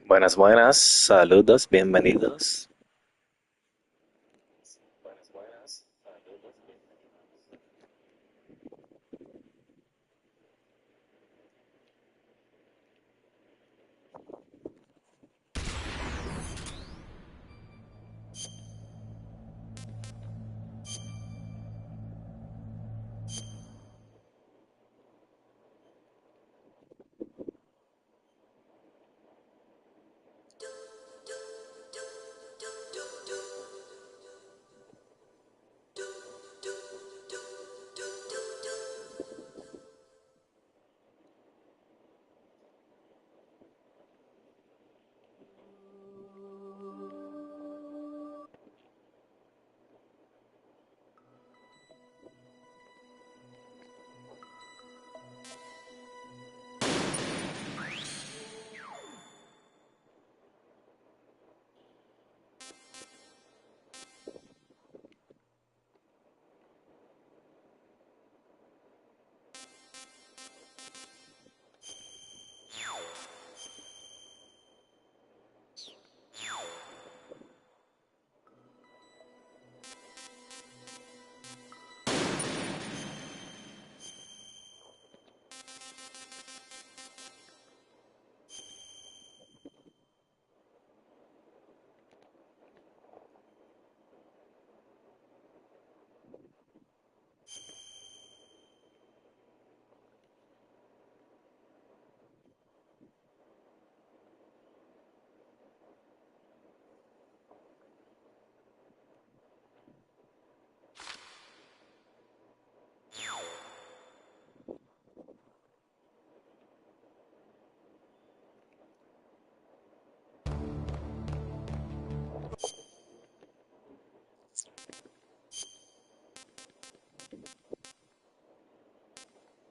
Buenas, buenas, saludos, bienvenidos.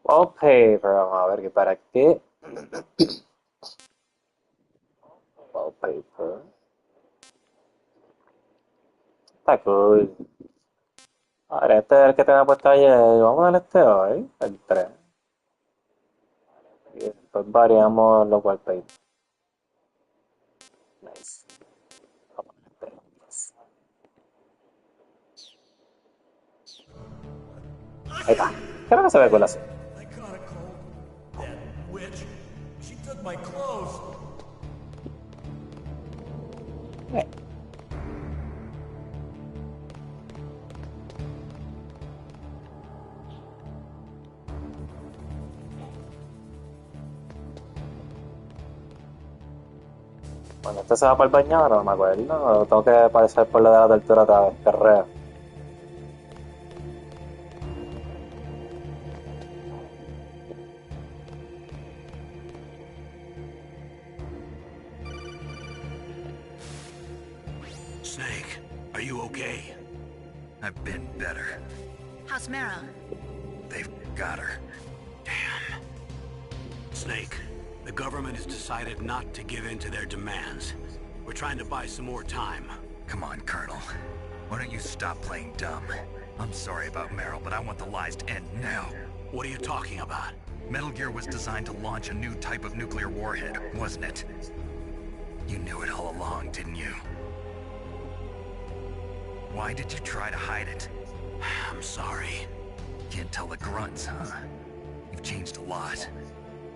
Ok, pero vamos a ver que para qué. Wallpaper. Está cool. Ahora este es el que tenía puesto ayer. Vamos a darle este hoy, el 3. Y después variamos los wallpapers. Nice. Vamos a darle este. Ahí está. Creo que se ve cool así. I caught a cold. That witch. She took my clothes. Eh, Bueno, este se va para el baño, no me acuerdo. Tengo que aparecer por lo de la tortura otra vez. Perreo. Snake, are you okay? I've been better. How's Mara? They've got her. Damn. Snake, the government has decided not to give in to their demands. We're trying to buy some more time. Come on, Colonel. Why don't you stop playing dumb? I'm sorry about Meryl, but I want the lies to end now. What are you talking about? Metal Gear was designed to launch a new type of nuclear warhead, wasn't it? You knew it all along, didn't you? Why did you try to hide it? I'm sorry. Can't tell the grunts, huh? You've changed a lot.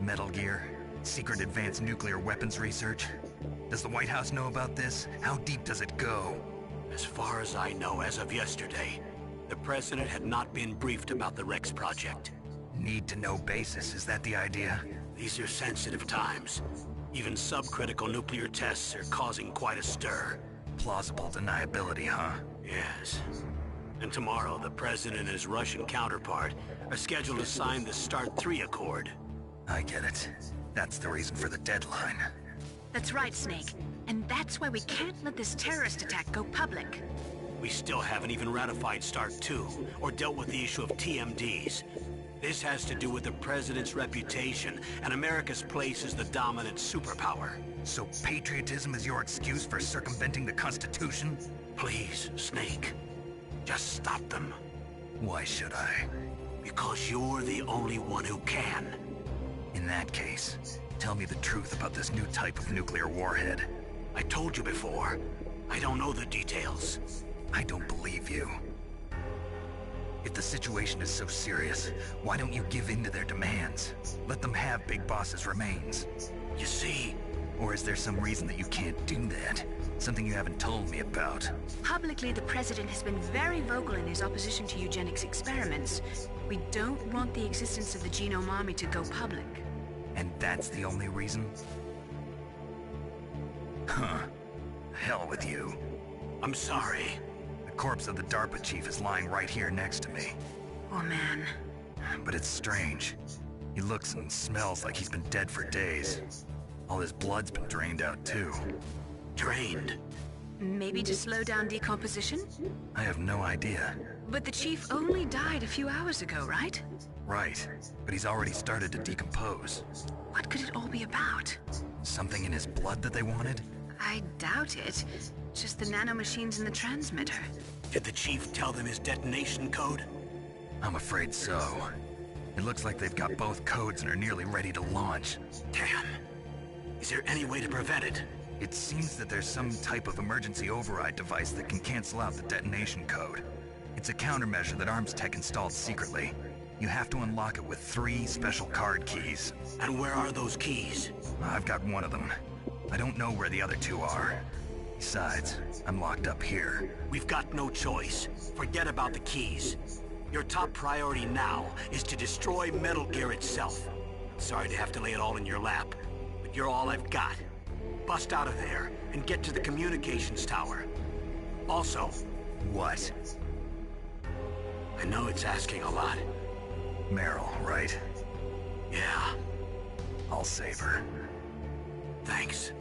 Metal Gear, secret advanced nuclear weapons research. Does the White House know about this? How deep does it go? As far as I know, as of yesterday, the president had not been briefed about the Rex project. Need-to-know basis, is that the idea? These are sensitive times. Even subcritical nuclear tests are causing quite a stir. Plausible deniability, huh? Yes. And tomorrow, the president and his Russian counterpart are scheduled to sign the START 3 Accord. I get it. That's the reason for the deadline. That's right, Snake. And that's why we can't let this terrorist attack go public. We still haven't even ratified START 2, or dealt with the issue of TMDs. This has to do with the president's reputation, and America's place as the dominant superpower. So patriotism is your excuse for circumventing the Constitution? Please, Snake, just stop them. Why should I? Because you're the only one who can. In that case, Tell me the truth about this new type of nuclear warhead. I told you before. I don't know the details. I don't believe you. If the situation is so serious, why don't you give in to their demands? Let them have Big Boss's remains. You see... Or is there some reason that you can't do that? Something you haven't told me about? Publicly, the president has been very vocal in his opposition to eugenics experiments. We don't want the existence of the Genome Army to go public. And that's the only reason? Huh. Hell with you. I'm sorry. The corpse of the DARPA chief is lying right here next to me. Oh man. But it's strange. He looks and smells like he's been dead for days. All his blood's been drained out too. Drained? Maybe to slow down decomposition? I have no idea. But the chief only died a few hours ago, right? Right, but he's already started to decompose. What could it all be about? Something in his blood that they wanted? I doubt it. Just the nanomachines in the transmitter. Did the chief tell them his detonation code? I'm afraid so. It looks like they've got both codes and are nearly ready to launch. Damn. Is there any way to prevent it? It seems that there's some type of emergency override device that can cancel out the detonation code. It's a countermeasure that Arms Tech installed secretly. You have to unlock it with 3 special card keys. And where are those keys? I've got one of them. I don't know where the other 2 are. Besides, I'm locked up here. We've got no choice. Forget about the keys. Your top priority now is to destroy Metal Gear itself. Sorry to have to lay it all in your lap, but you're all I've got. Bust out of there and get to the communications tower. Also... What? I know it's asking a lot. Meryl, right? Yeah. I'll save her. Thanks.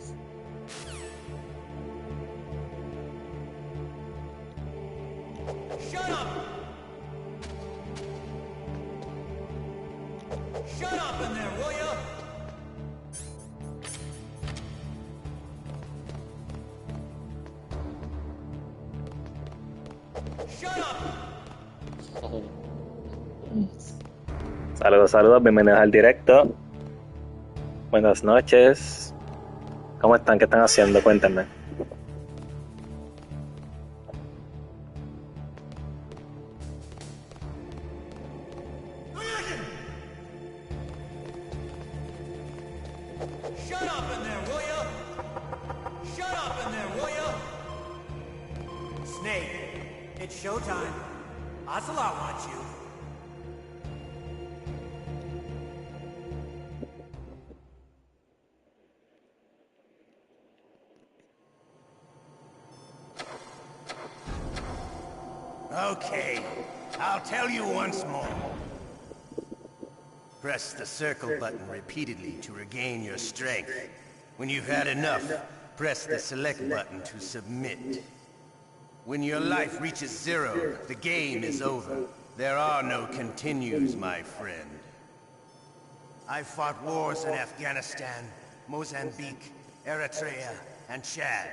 Shut up! Shut up in there, will ya? Shut up! Saludos, saludos, bienvenidos al directo. Buenas noches. ¿Cómo están? ¿Qué están haciendo? Cuéntenme. Shut up in there, will ya? Shut up in there, will ya? Snake, it's showtime. Ocelot wants you. Okay, I'll tell you once more. Press the circle button repeatedly to regain your strength. When you've had enough, press the select button to submit. When your life reaches 0, the game is over. There are no continues, my friend. I fought wars in Afghanistan, Mozambique, Eritrea, and Chad.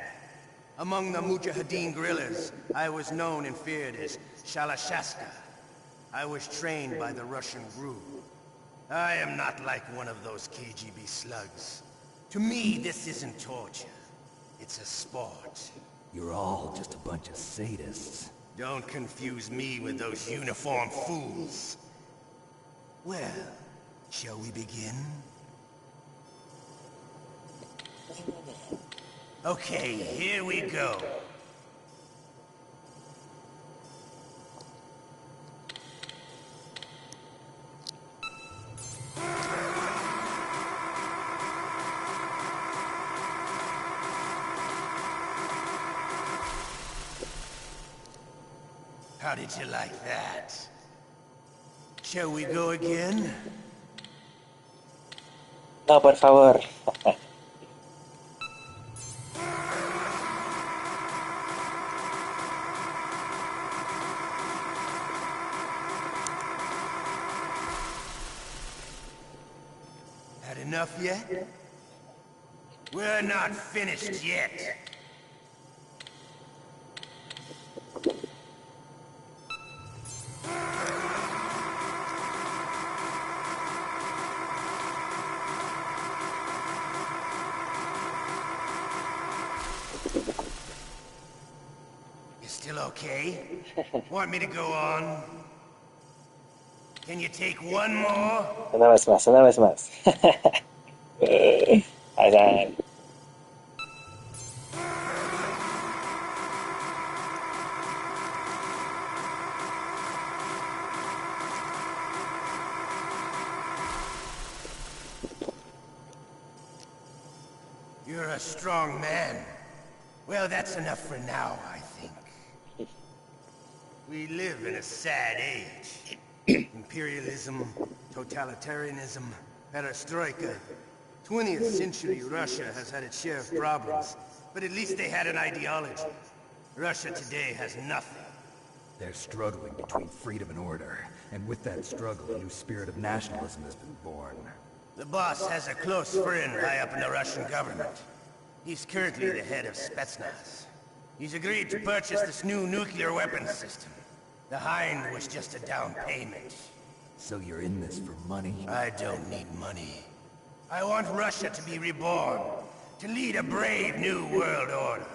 Among the Mujahideen guerrillas, I was known and feared as Shalashasta. I was trained by the Russian GRU. I am not like one of those KGB slugs. To me, this isn't torture. It's a sport. You're all just a bunch of sadists. Don't confuse me with those uniformed fools. Well, shall we begin? Okay, here we go. How did you like that? Shall we go again? No, por favor. Had enough yet? We're not finished yet. You still okay? Want me to go on? Can you take one more? Una vez más, una vez más. Ahí está. You're a strong man. Well, that's enough for now, I think. We live in a sad age. Imperialism, totalitarianism, perestroika. 20th century Russia has had its share of problems, but at least they had an ideology. Russia today has nothing. They're struggling between freedom and order, and with that struggle, a new spirit of nationalism has been born. The boss has a close friend high up in the Russian government. He's currently the head of Spetsnaz. He's agreed to purchase this new nuclear weapons system. The Hind was just a down payment. So you're in this for money? I don't need money. I want Russia to be reborn, to lead a brave new world order.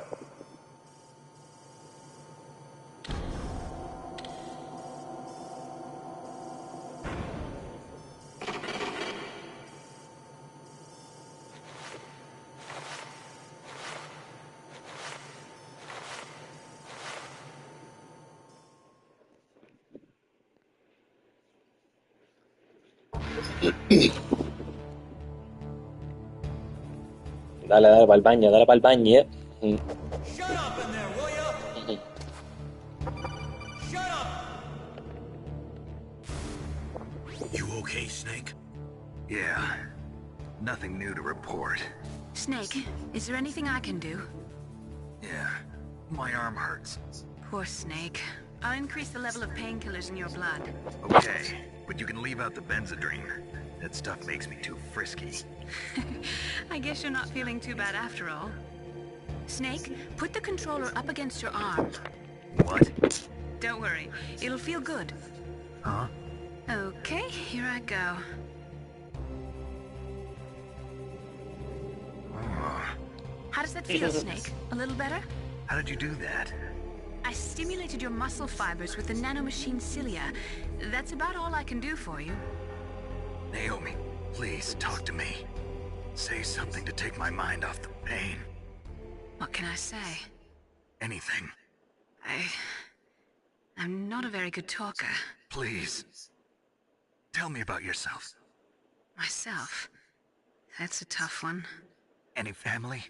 Dale, dale para el baño, dale para el baño. Shut up in there, will ya? Shut up! You okay, Snake? Yeah. Nothing new to report. Snake, is there anything I can do? Yeah. My arm hurts. Poor Snake. I'll increase the level of painkillers in your blood. Okay, but you can leave out the Benzedrine. That stuff makes me too frisky. I guess you're not feeling too bad after all. Snake, put the controller up against your arm. What? Don't worry, it'll feel good. Huh? Okay, here I go. Oh. How does that feel, Snake? A little better? How did you do that? I stimulated your muscle fibers with the nanomachine cilia. That's about all I can do for you. Naomi, please talk to me. Say something to take my mind off the pain. What can I say? Anything. I'm not a very good talker. Please. Tell me about yourself. Myself? That's a tough one. Any family?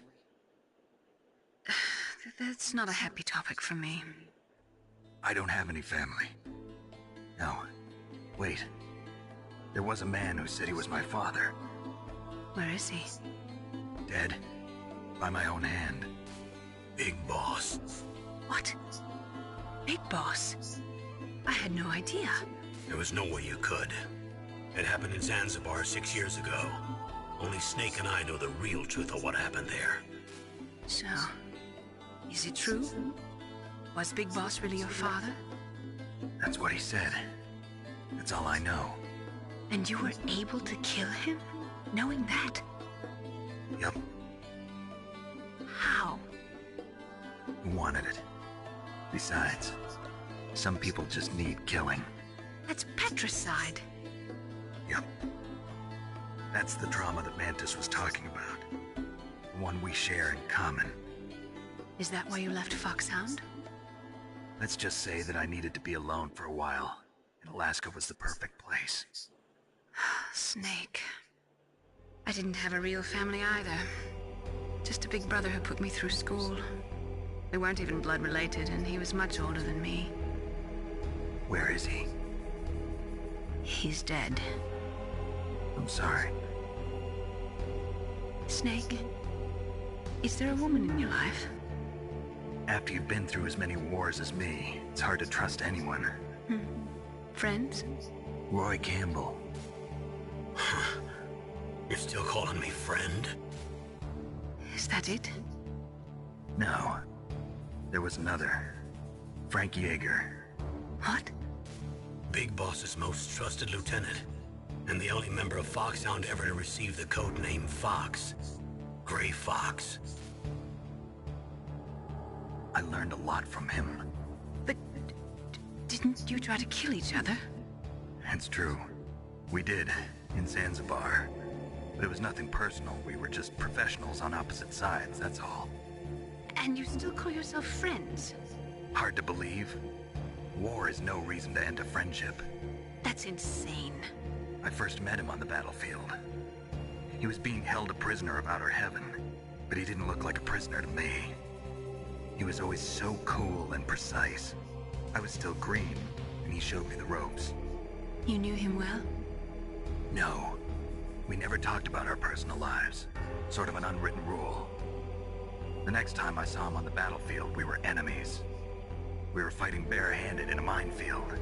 That's not a happy topic for me. I don't have any family. No. Wait. There was a man who said he was my father. Where is he? Dead. By my own hand. Big Boss. What? Big Boss? I had no idea. There was no way you could. It happened in Zanzibar 6 years ago. Only Snake and I know the real truth of what happened there. So, is it true? Was Big Boss really your father? That's what he said. That's all I know. And you were able to kill him, knowing that? Yep. How? He wanted it. Besides, some people just need killing. That's patricide. Yep. That's the trauma that Mantis was talking about. The one we share in common. Is that why you left Foxhound? Let's just say that I needed to be alone for a while, and Alaska was the perfect place. Snake. I didn't have a real family either. Just a big brother who put me through school. We weren't even blood related, and he was much older than me. Where is he? He's dead. I'm sorry. Snake, is there a woman in your life? After you've been through as many wars as me, it's hard to trust anyone. Friends? Roy Campbell. You're still calling me friend? Is that it? No. There was another. Frank Yeager. What? Big Boss's most trusted lieutenant, and the only member of Foxhound ever to receive the code name Fox. Gray Fox. I learned a lot from him. But didn't you try to kill each other? It's true. We did, in Zanzibar. But it was nothing personal. We were just professionals on opposite sides, that's all. And you still call yourself friends? Hard to believe. War is no reason to end a friendship. That's insane. I first met him on the battlefield. He was being held a prisoner of outer heaven, but he didn't look like a prisoner to me. He was always so cool and precise. I was still green, and he showed me the ropes. You knew him well? No. We never talked about our personal lives. Sort of an unwritten rule. The next time I saw him on the battlefield, we were enemies. We were fighting barehanded in a minefield.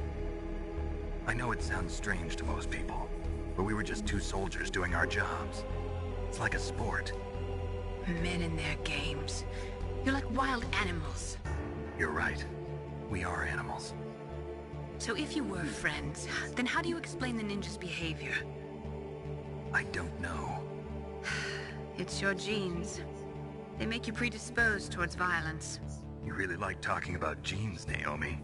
I know it sounds strange to most people, but we were just two soldiers doing our jobs. It's like a sport. Men and their games. You're like wild animals. You're right. We are animals. So if you were friends, then how do you explain the ninja's behavior? I don't know. It's your genes. They make you predisposed towards violence. You really like talking about genes, Naomi.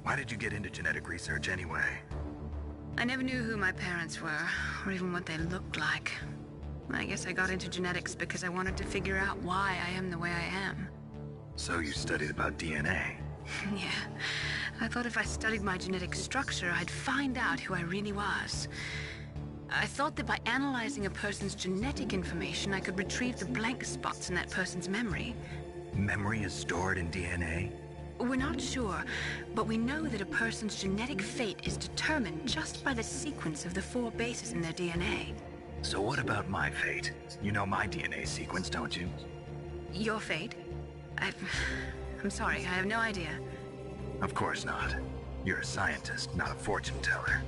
Why did you get into genetic research anyway? I never knew who my parents were, or even what they looked like. I guess I got into genetics because I wanted to figure out why I am the way I am. So you studied about DNA? Yeah. I thought if I studied my genetic structure, I'd find out who I really was. I thought that by analyzing a person's genetic information, I could retrieve the blank spots in that person's memory. Memory is stored in DNA? We're not sure, but we know that a person's genetic fate is determined just by the sequence of the 4 bases in their DNA. So what about my fate? You know my DNA sequence, don't you? Your fate? I'm sorry, I have no idea. Of course not. You're a scientist, not a fortune teller.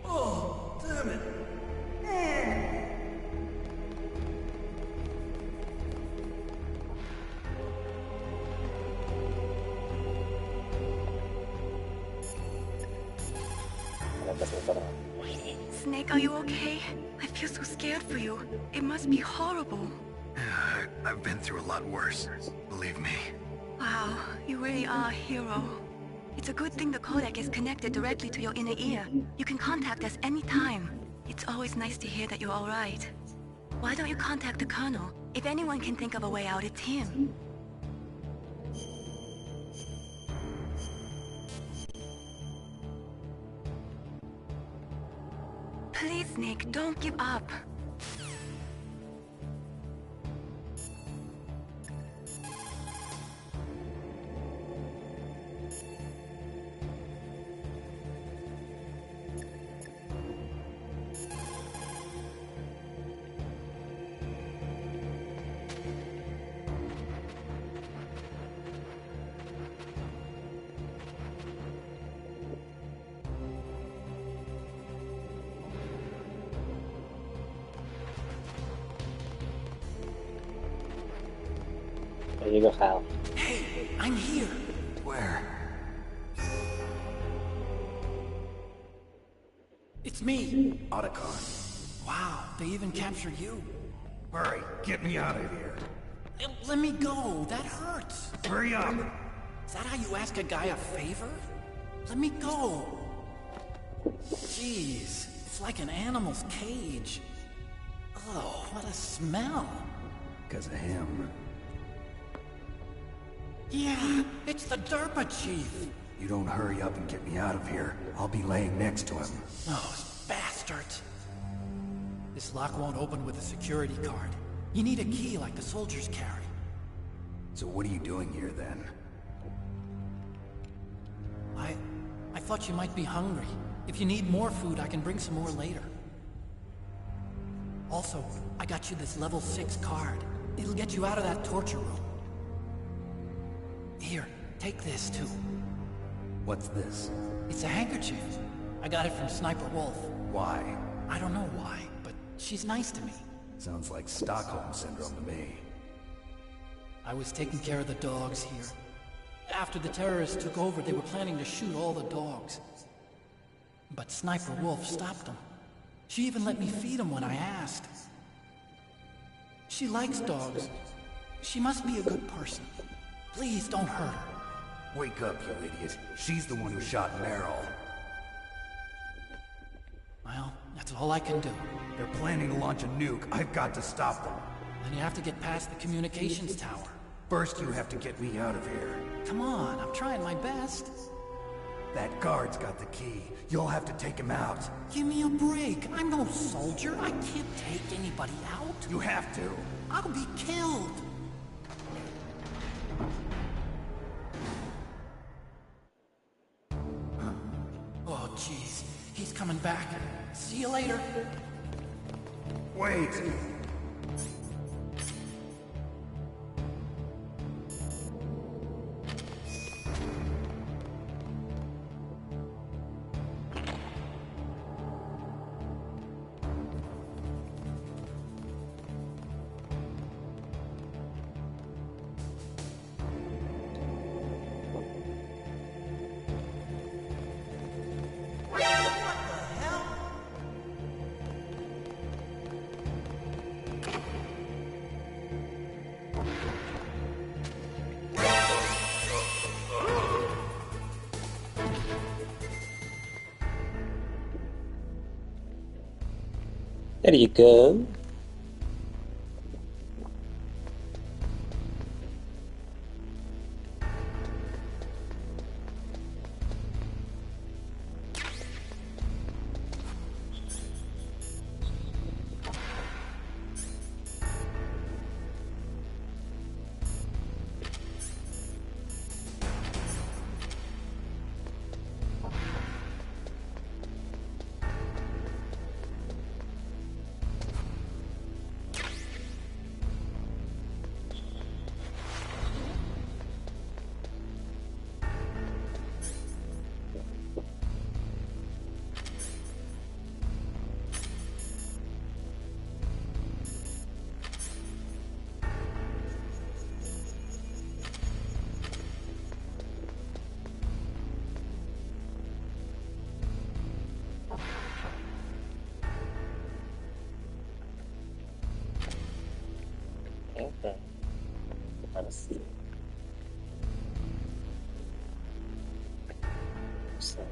Oh, damn it. Snake, are you okay? I feel so scared for you. It must be horrible. I've been through a lot worse, believe me. Wow, you really are a hero. It's a good thing the codec is connected directly to your inner ear. You can contact us anytime. It's always nice to hear that you're all right. Why don't you contact the Colonel? If anyone can think of a way out, it's him. Please, Snake, don't give up. There you go, Kyle. Hey, I'm here. Where? It's me. Otacon. Wow, they even captured you. Hurry, get me out of here. Let me go. That hurts. Hurry up. Is that how you ask a guy a favor? Let me go. Jeez, it's like an animal's cage. Oh, what a smell. Because of him. Yeah, it's the Derpa Chief. You don't hurry up and get me out of here, I'll be laying next to him. Those bastards. This lock won't open with a security card. You need a key like the soldiers carry. So what are you doing here then? I thought you might be hungry. If you need more food, I can bring some more later. Also, I got you this level 6 card. It'll get you out of that torture room. Here, take this too. What's this? It's a handkerchief. I got it from Sniper Wolf. Why? I don't know why, but she's nice to me. Sounds like Stockholm Syndrome to me. I was taking care of the dogs here. After the terrorists took over, they were planning to shoot all the dogs. But Sniper Wolf stopped them. She even let me feed them when I asked. She likes dogs. She must be a good person. Please don't hurt her. Wake up, you idiot. She's the one who shot Meryl. Well, that's all I can do. They're planning to launch a nuke. I've got to stop them. Then you have to get past the communications tower. First, you have to get me out of here. Come on, I'm trying my best. That guard's got the key. You'll have to take him out. Give me a break. I'm no soldier. I can't take anybody out. You have to. I'll be killed. Oh, jeez. He's coming back. See you later. Wait. There you go. Okay. Let's see. So.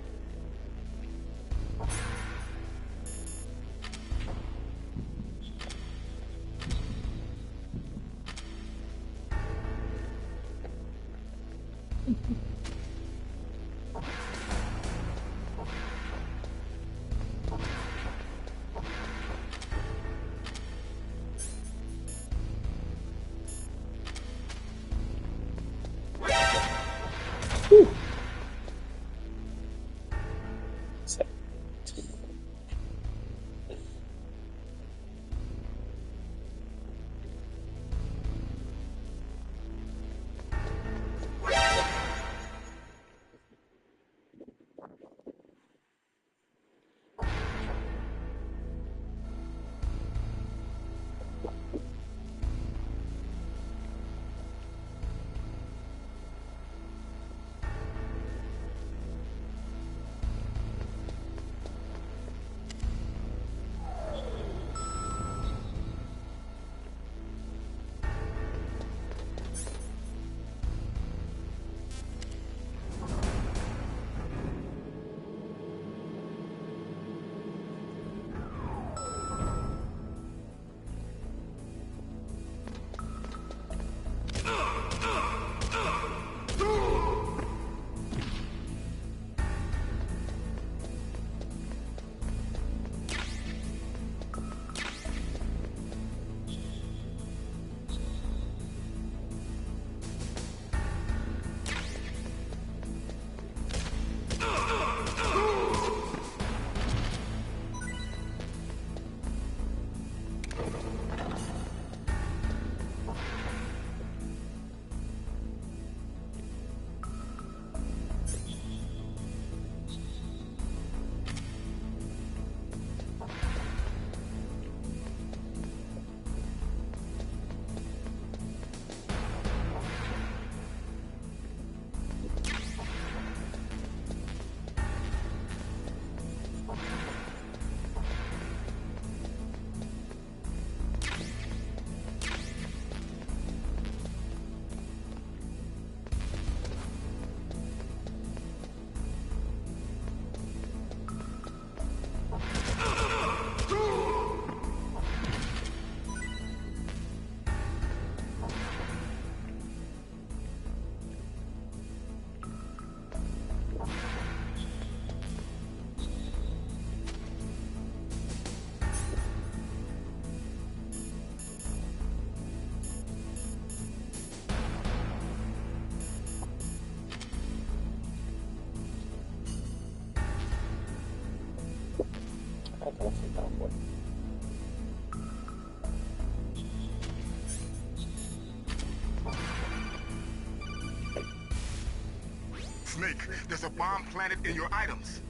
Snake, there's a bomb planted in your items.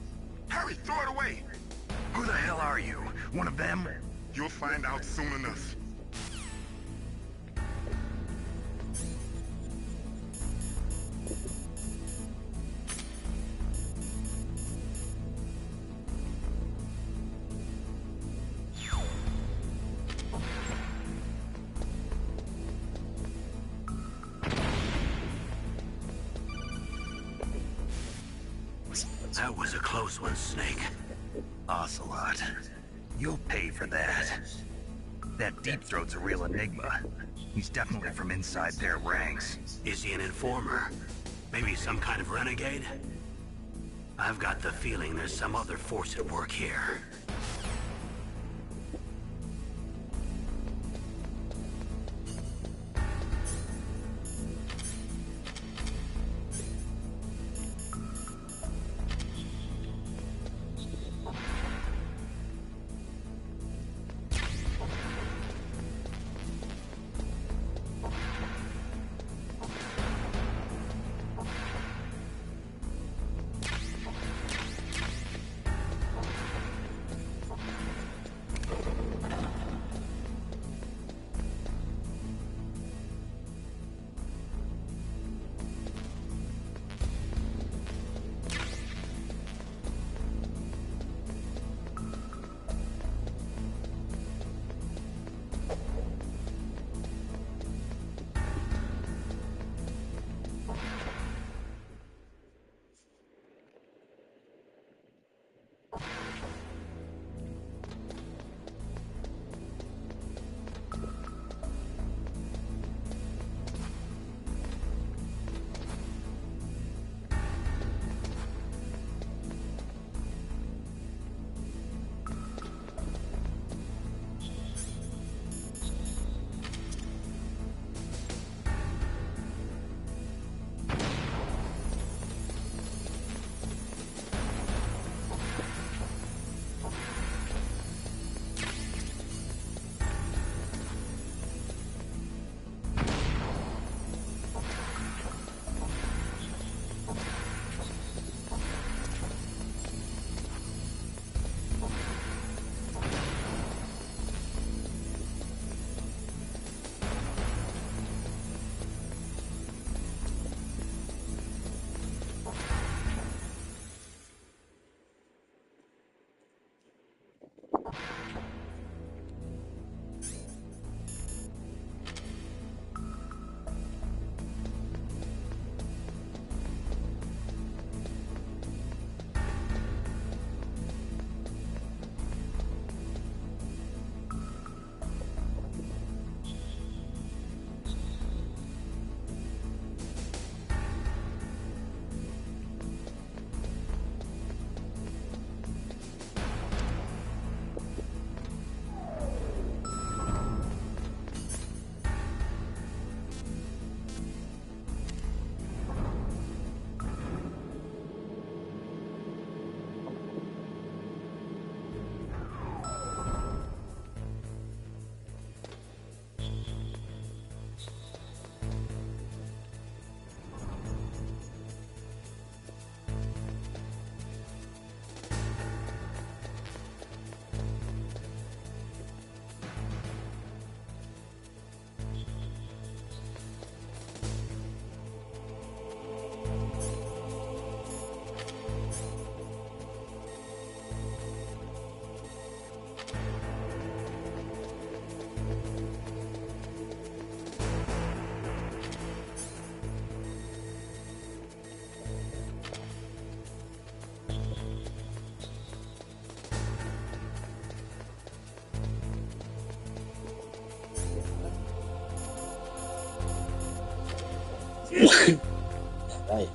Hurry, throw it away. Who the hell are you? One of them? You'll find out soon enough. That was a close one, Snake. Ocelot. You'll pay for that. That Deep Throat's a real enigma. He's definitely from inside their ranks. Is he an informer? Maybe some kind of renegade? I've got the feeling there's some other force at work here. Dai.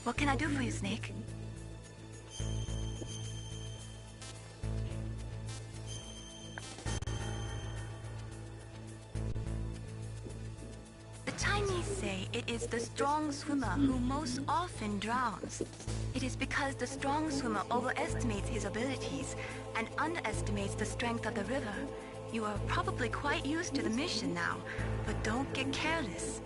What can I do for you, Snake? The Chinese say it is the strong swimmer who most often drowns. It is because the strong swimmer overestimates his abilities and underestimates the strength of the river. You are probably quite used to the mission now, but don't get careless.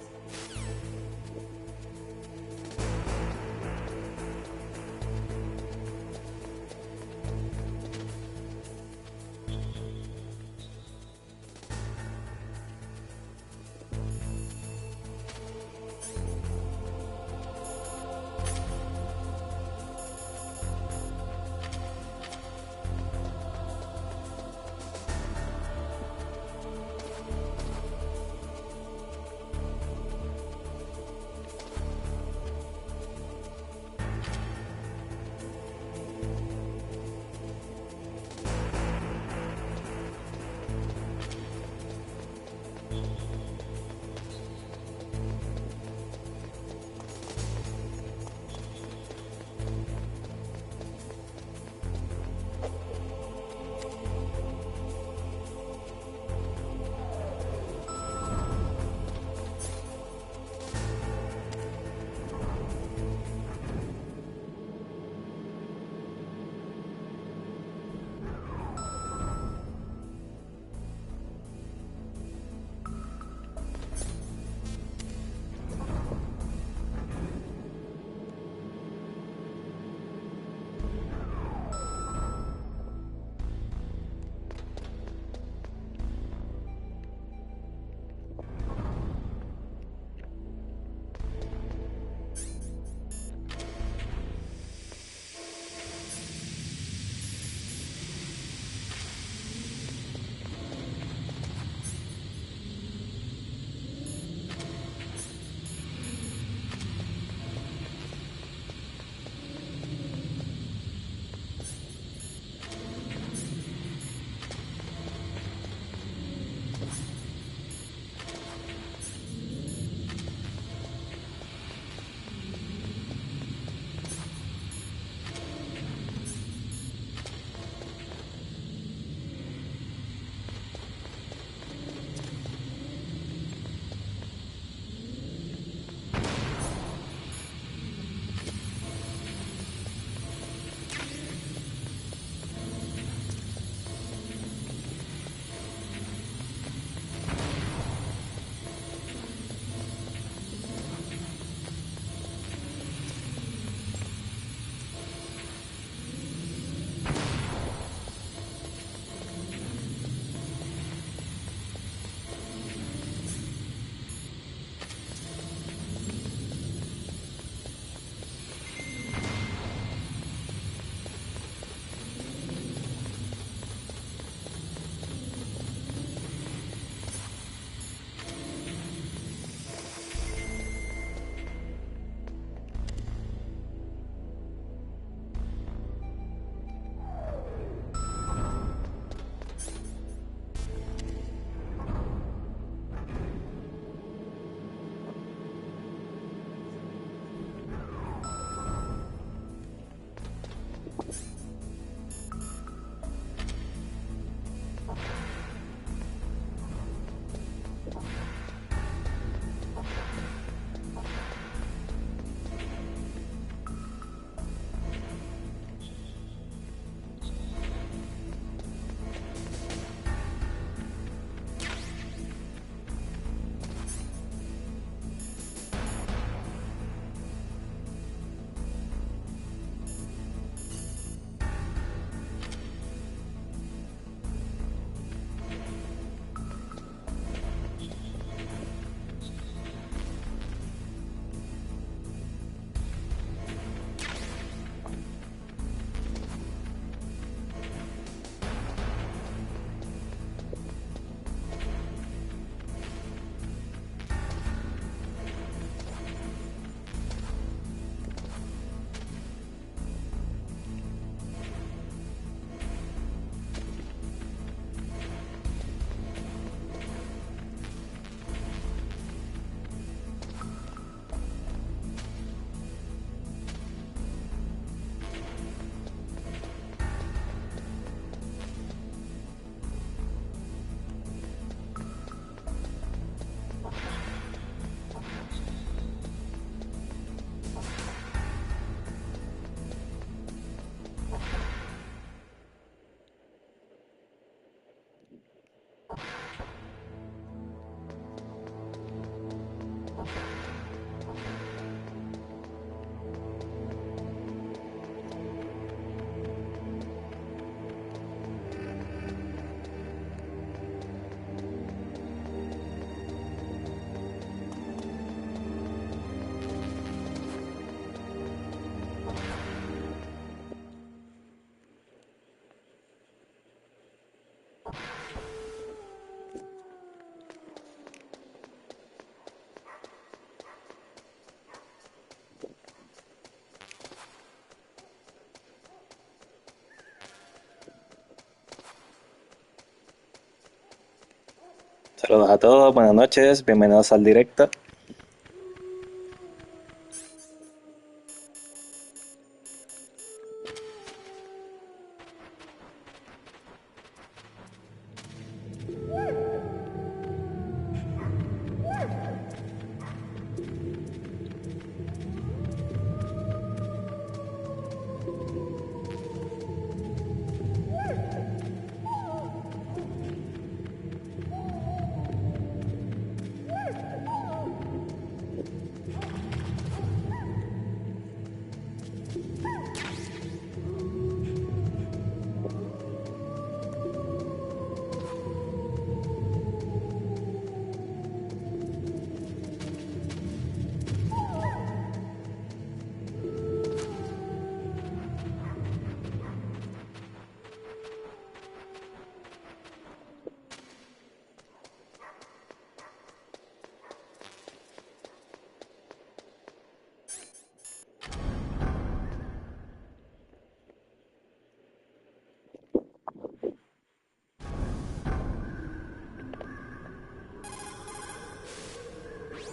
Saludos a todos, buenas noches, bienvenidos al directo.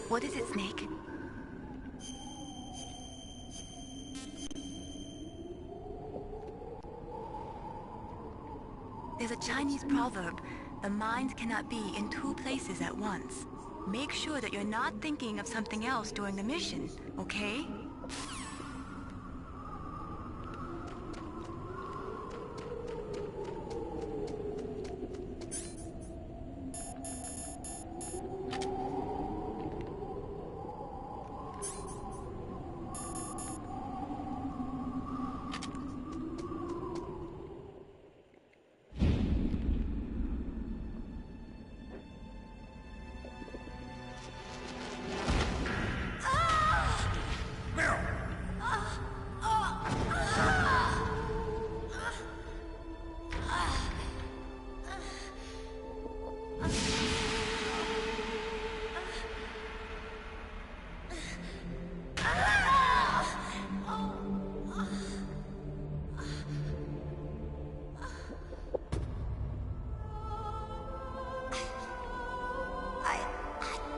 What is it, Snake? There's a Chinese proverb, the mind cannot be in two places at once. Make sure that you're not thinking of something else during the mission, okay?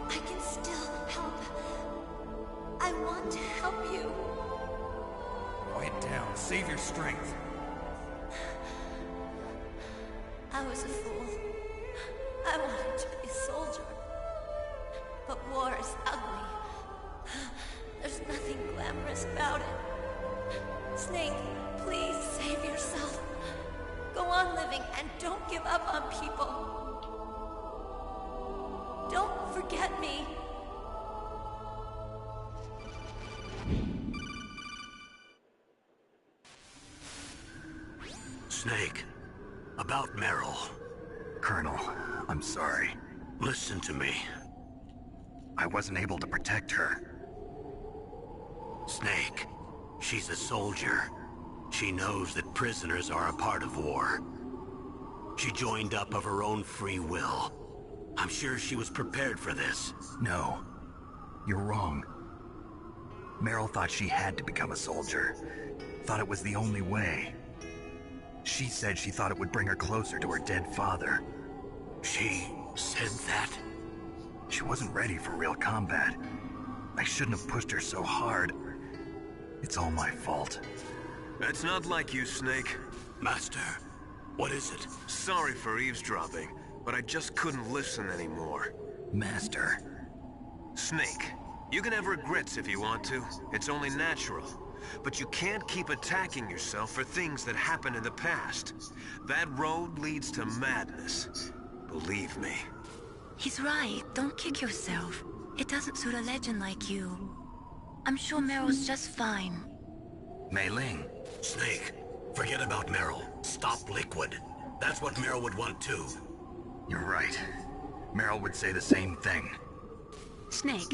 I can still help. I want to help you. Quiet down. Save your strength. I was a fool. I wanted to be a soldier. But war is ugly. There's nothing glamorous about it. Snake, please save yourself. Go on living and don't give up on people. Don't forget me. Snake, about Meryl. Colonel, I'm sorry. Listen to me. I wasn't able to protect her. Snake, she's a soldier. She knows that prisoners are a part of war. She joined up of her own free will. I'm sure she was prepared for this. No, you're wrong. Meryl thought she had to become a soldier. Thought it was the only way. She said she thought it would bring her closer to her dead father. She said that? She wasn't ready for real combat. I shouldn't have pushed her so hard. It's all my fault. That's not like you, Snake. Master, what is it? Sorry for eavesdropping, but I just couldn't listen anymore. Master. Snake, you can have regrets if you want to. It's only natural. But you can't keep attacking yourself for things that happened in the past. That road leads to madness. Believe me. He's right. Don't kick yourself. It doesn't suit a legend like you. I'm sure Meryl's just fine. Mei Ling. Snake, forget about Meryl. Stop Liquid. That's what Meryl would want too. You're right. Meryl would say the same thing. Snake.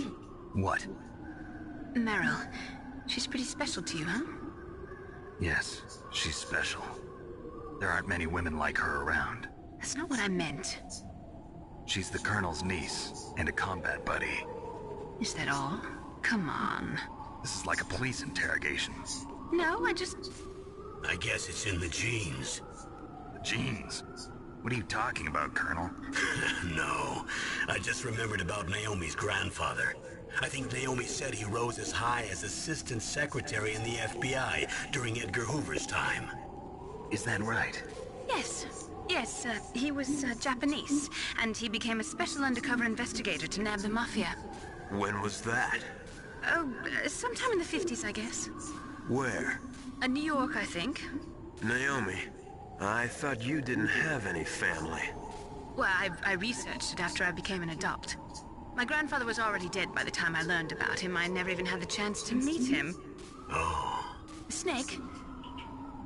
What? Meryl. She's pretty special to you, huh? Yes, she's special. There aren't many women like her around. That's not what I meant. She's the Colonel's niece and a combat buddy. Is that all? Come on. This is like a police interrogation. No, I just... I guess it's in the genes. The genes? What are you talking about, Colonel? No, I just remembered about Naomi's grandfather. I think Naomi said he rose as high as assistant secretary in the FBI during Edgar Hoover's time. Is that right? Yes. Yes, he was Japanese, and he became a special undercover investigator to nab the Mafia. When was that? Oh, sometime in the 50s, I guess. Where? New York, I think. Naomi, I thought you didn't have any family. Well, I researched it after I became an adopt. My grandfather was already dead by the time I learned about him. I never even had the chance to meet him. Oh. Snake,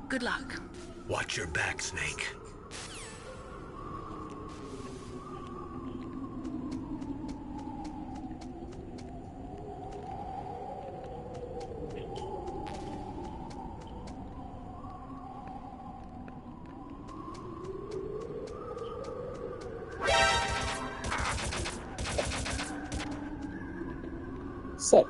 good luck. Watch your back, Snake. Sick.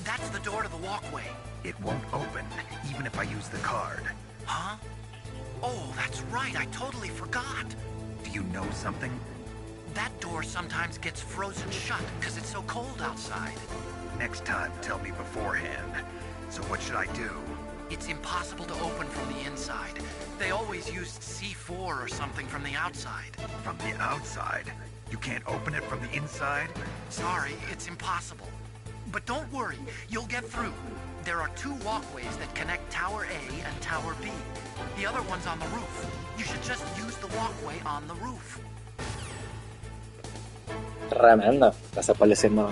That's the door to the walkway. It won't open, even if I use the card. Huh? Oh, that's right. I totally forgot. Do you know something? That door sometimes gets frozen shut because it's so cold outside. Next time, tell me beforehand. So what should I do? It's impossible to open from the inside. They always used C4 or something from the outside. From the outside? You can't open it from the inside? Sorry, it's impossible. But don't worry, you'll get through. There are 2 walkways that connect Tower A and Tower B. The other one's on the roof. You should just use the walkway on the roof. Tremendo. Gracias por decirme.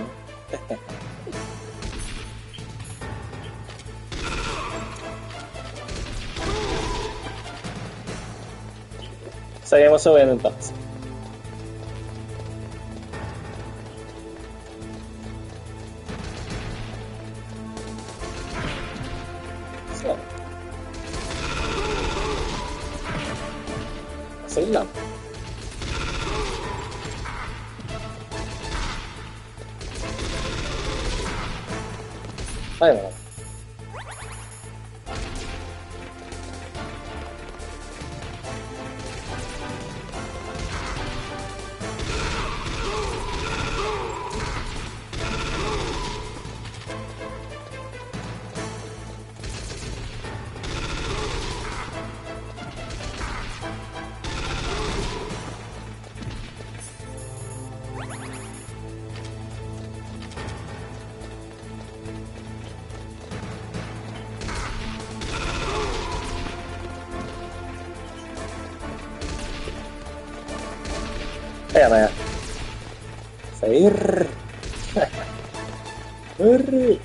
Seguimos subiendo entonces. Seguirla. Ahí va. Espérame. Seguir. Corre.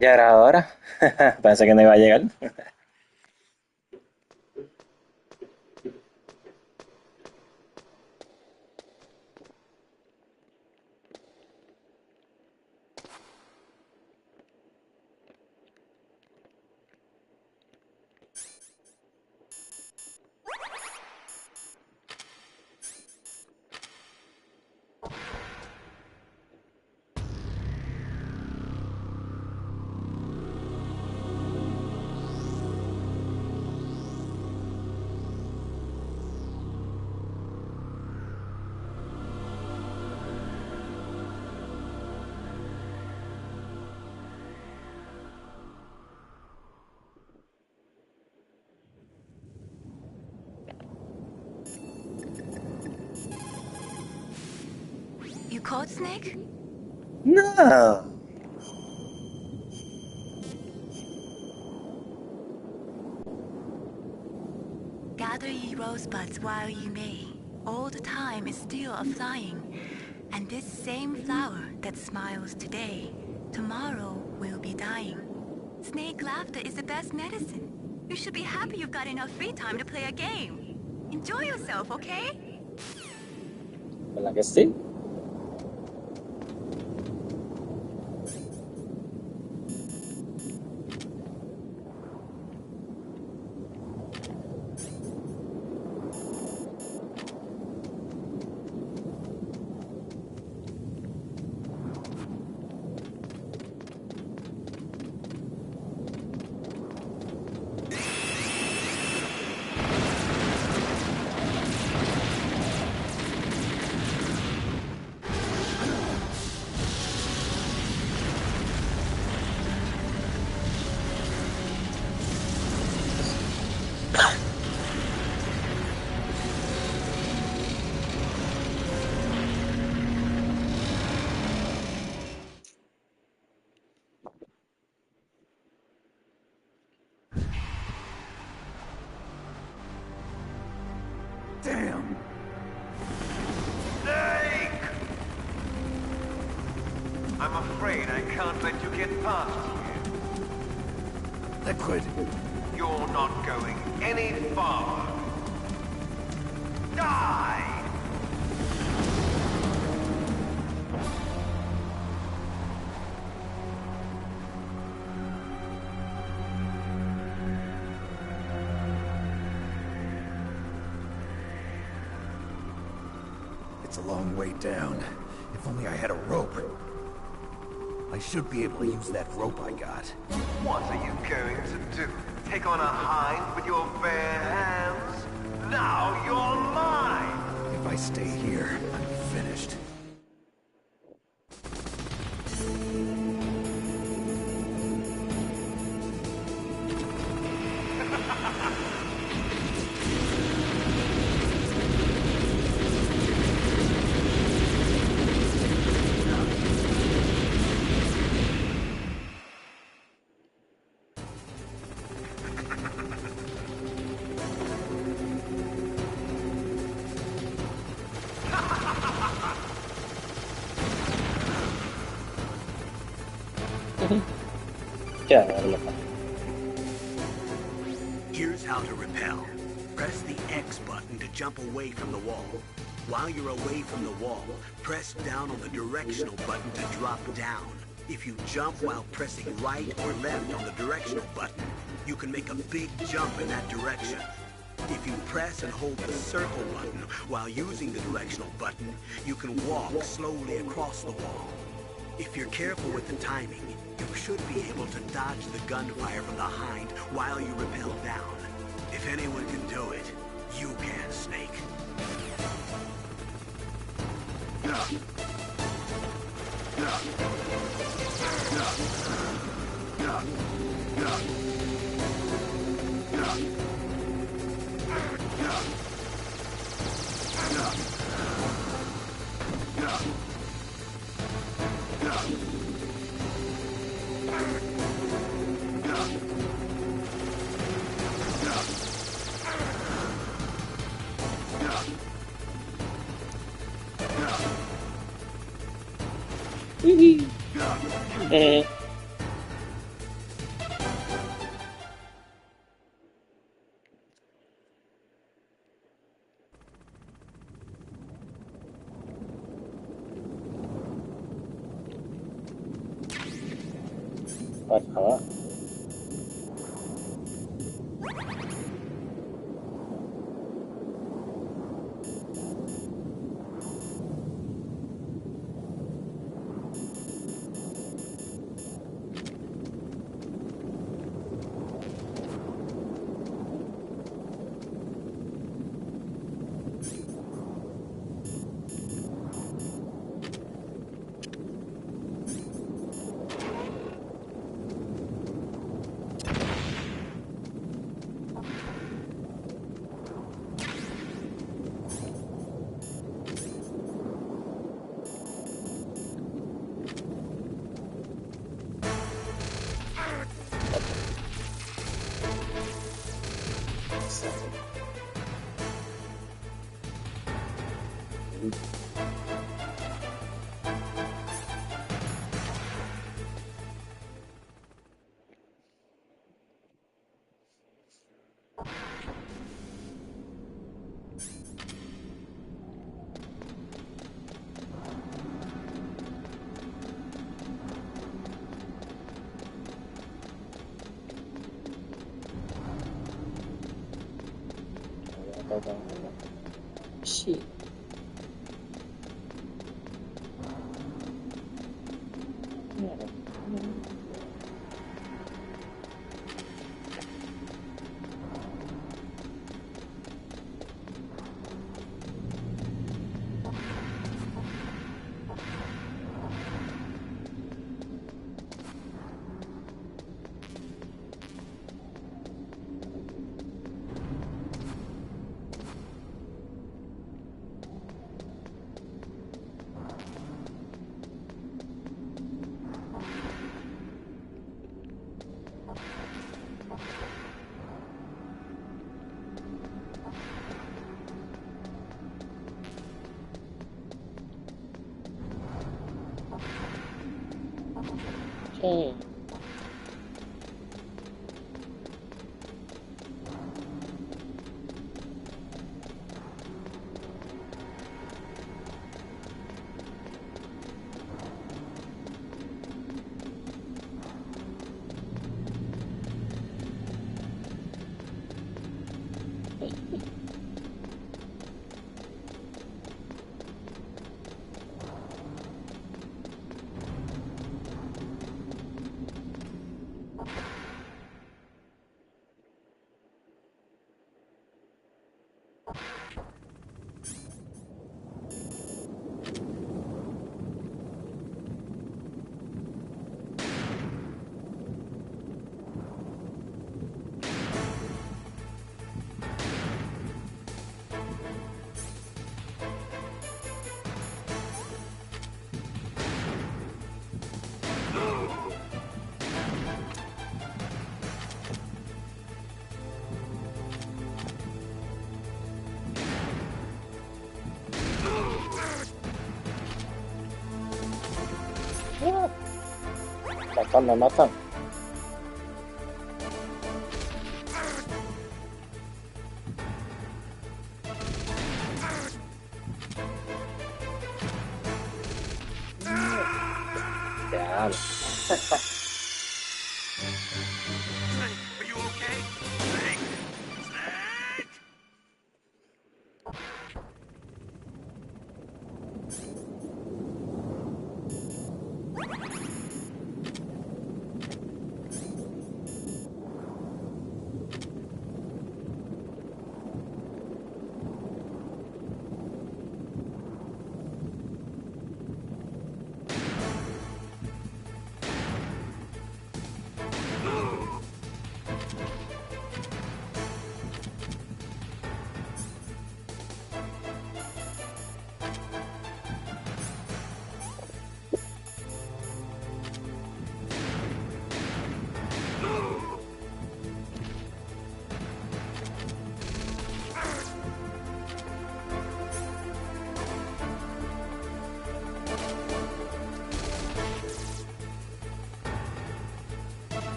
Ya era hora. Pensé que no iba a llegar. You caught Snake? No. Gather ye rosebuds while ye may. All the time is still a-flying. And this same flower that smiles today, tomorrow will be dying. Snake laughter is the best medicine. You should be happy you've got enough free time to play a game. Enjoy yourself, okay? ¿Verdad que sí? Damn! Snake! I'm afraid I can't let you get past here. Liquid! You're not going any farther. Die! It's a long way down. If only I had a rope. I should be able to use that rope I got. What are you going to do? Take on a hind with your bare hands? Now you're mine! If I stay here, I'm finished. क्या है लगा Here's how to repel. Press the X button to jump away from the wall. While you're away from the wall, press down on the directional button to drop down. If you jump while pressing right or left on the directional button, you can make a big jump in that direction. If you press and hold the circle button while using the directional button, you can walk slowly across the wall. If you're careful with the timing, you should be able to dodge the gunfire from the hind while you rappel down. If anyone can do it, you can, Snake. अच्छा Shit. Hmm. Matan, me matan. Ya. Are you okay? Snake!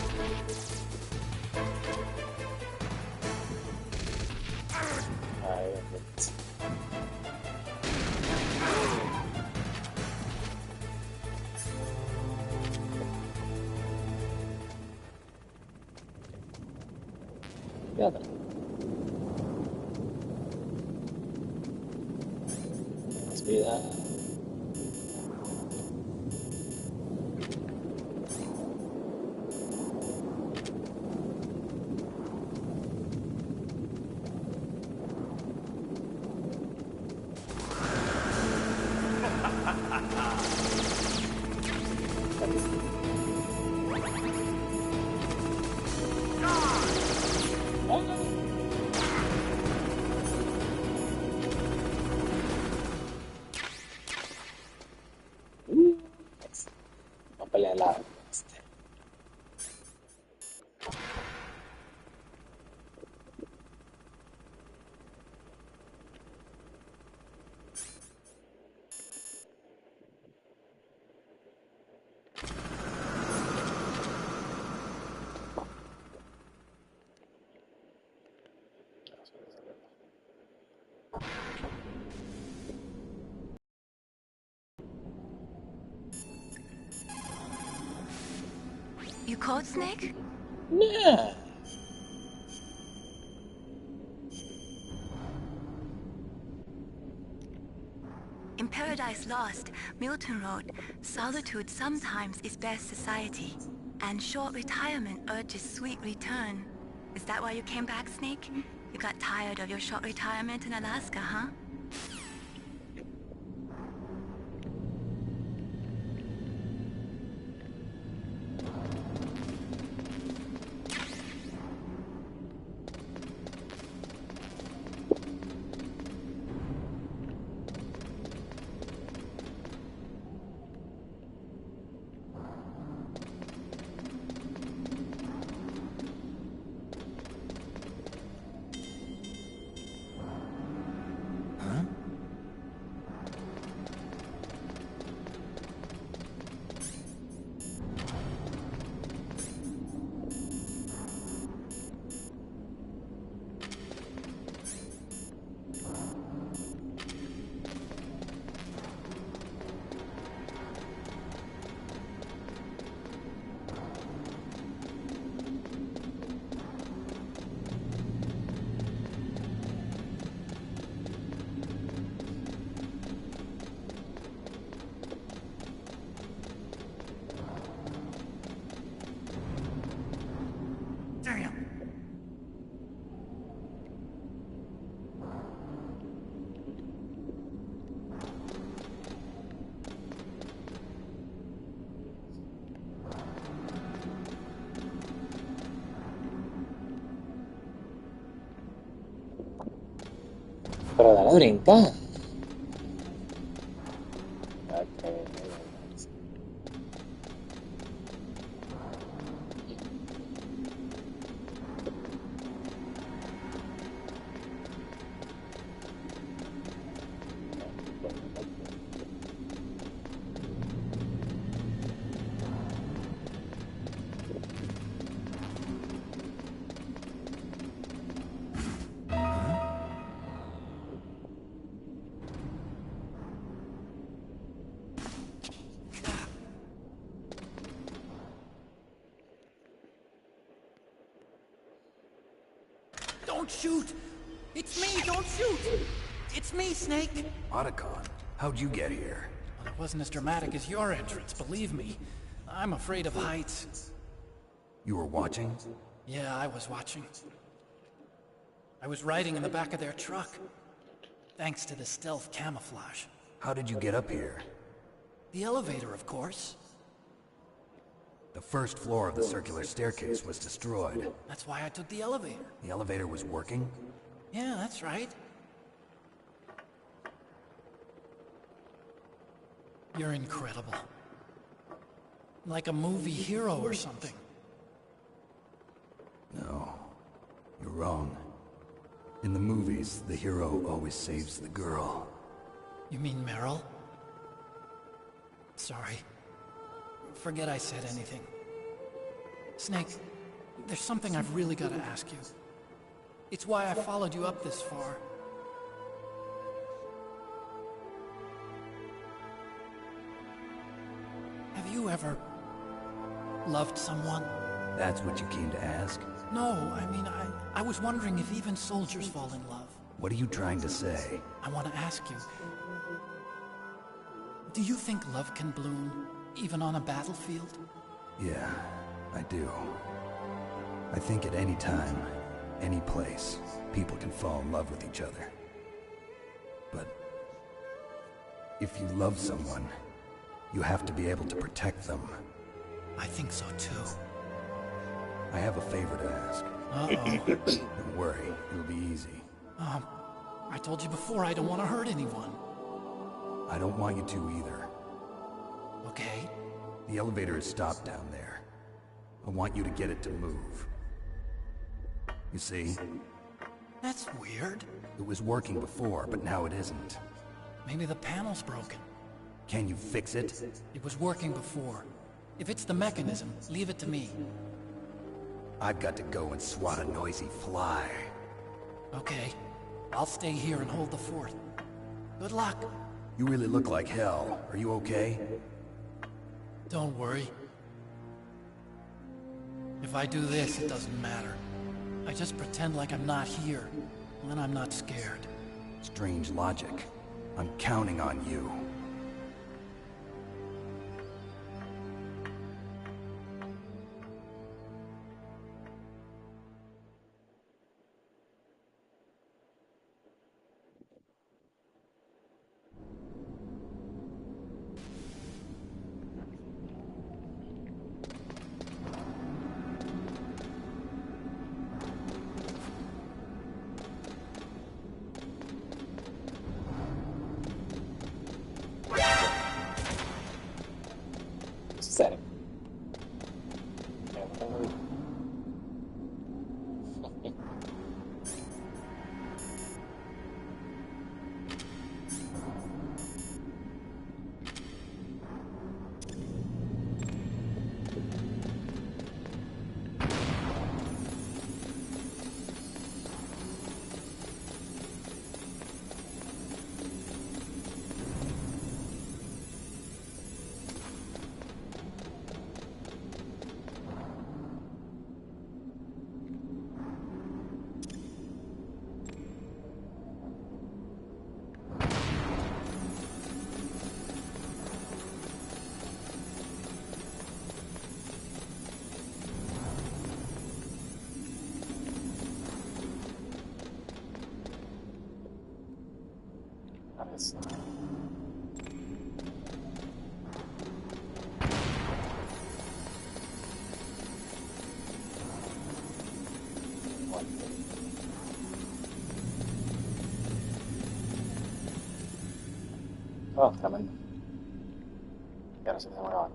Snake! Ay, Dios. Fíjate. Más vida. No pelea la. You caught Snake? Yeah. In Paradise Lost, Milton wrote, "Solitude sometimes is best society, and short retirement urges sweet return." Is that why you came back, Snake? You got tired of your short retirement in Alaska, huh? Pero dale a brincar. Ok. Don't shoot! It's me, don't shoot! It's me, Snake! Otacon, how'd you get here? Well, it wasn't as dramatic as your entrance, believe me. I'm afraid of heights. You were watching? Yeah, I was watching. I was riding in the back of their truck. Thanks to the stealth camouflage. How did you get up here? The elevator, of course. The first floor of the circular staircase was destroyed. That's why I took the elevator. The elevator was working? Yeah, that's right. You're incredible. Like a movie hero or something. No, you're wrong. In the movies, the hero always saves the girl. You mean Meryl? Sorry. Forget I said anything. Snake, there's something I've really got to ask you. It's why I followed you up this far. Have you ever loved someone? That's what you came to ask? No, I mean, I was wondering if even soldiers fall in love. What are you trying to say? I want to ask you, do you think love can bloom, even on a battlefield? Yeah, I do. I think at any time, any place, people can fall in love with each other. But if you love someone, you have to be able to protect them. I think so too. I have a favor to ask. Uh-oh. Don't worry, it'll be easy. I told you before I don't want to hurt anyone. I don't want you to either. Okay. The elevator is stopped down there. I want you to get it to move. You see? That's weird. It was working before, but now it isn't. Maybe the panel's broken. Can you fix it? It was working before. If it's the mechanism, leave it to me. I've got to go and swat a noisy fly. Okay. I'll stay here and hold the fort. Good luck. You really look like hell. Are you okay? Don't worry. If I do this, it doesn't matter. I just pretend like I'm not here, and then I'm not scared. Strange logic. I'm counting on you. Sério. Nice. Oh, tremendo. Y ahora sí que se me acaba.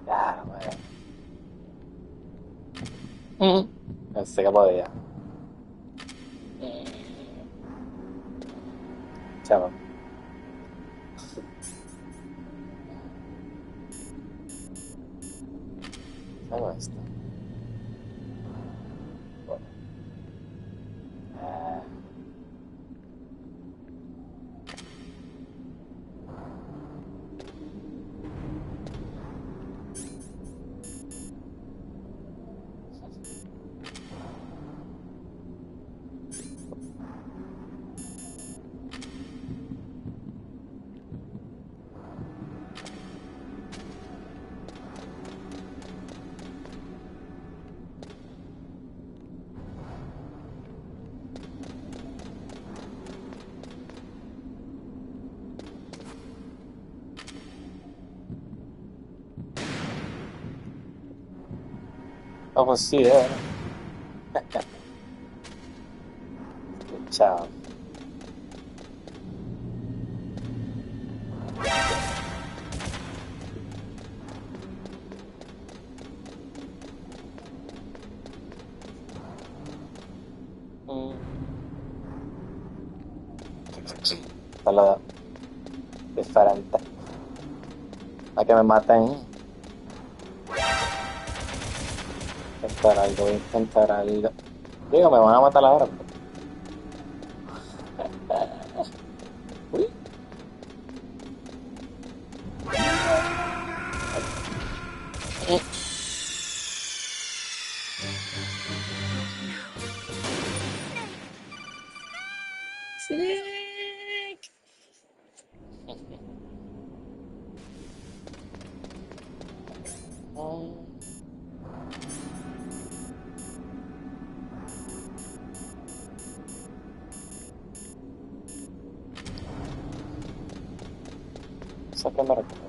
Ya, no me... Pensé que podía. Chavo. Hago esto. Ah, oh, pues sí, Chao. Solo diferente. A que me maten. Intentar algo, voy a intentar algo. Digo, me van a matar ahora. Uy. Snake. Eso que me recuerda.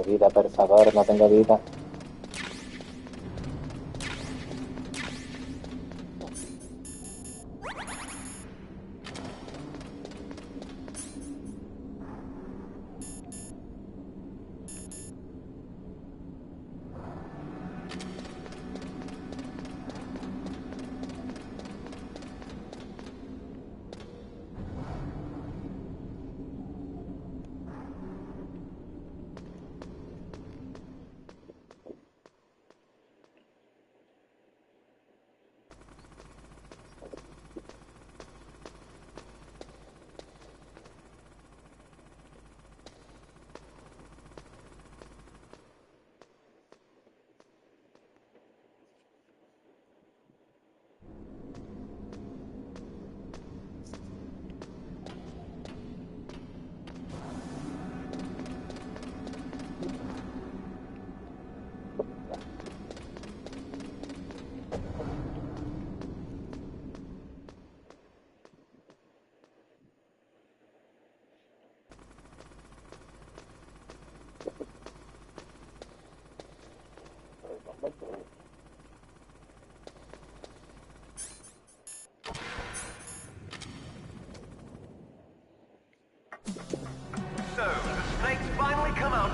Vida, por favor, no tengo vida.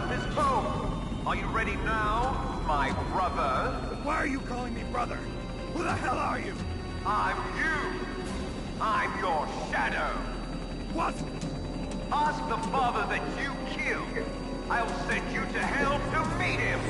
this code. Are you ready now, my brother? Why are you calling me brother? Who the hell are you? I'm you. I'm your shadow. What? Ask the father that you killed. I'll send you to hell to meet him.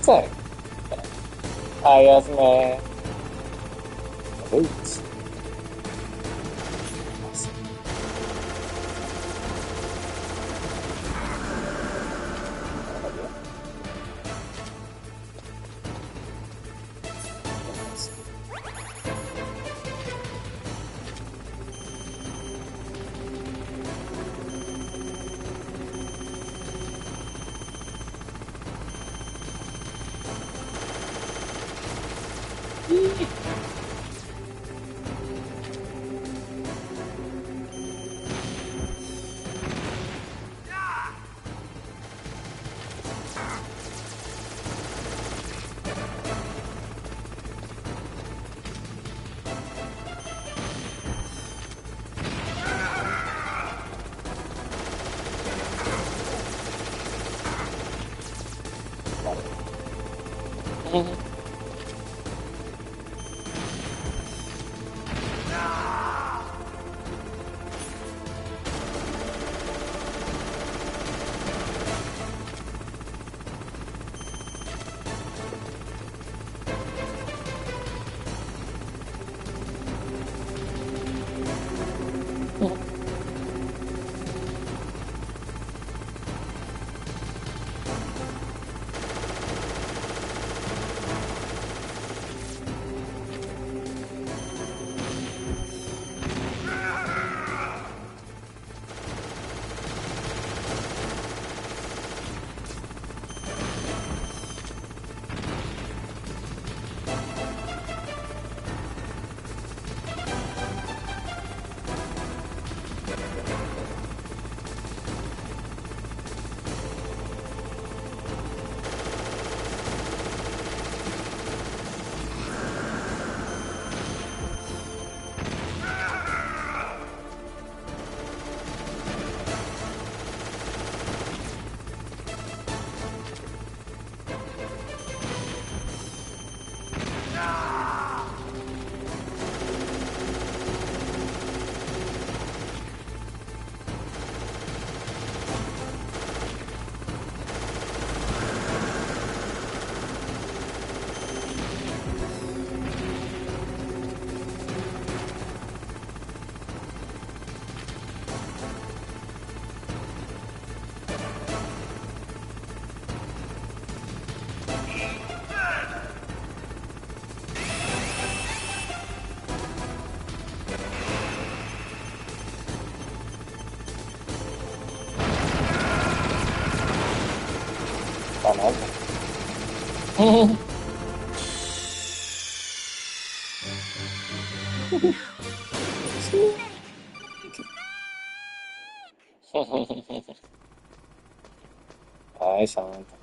Tak. A jasne. Wyjdź. Ay, santo.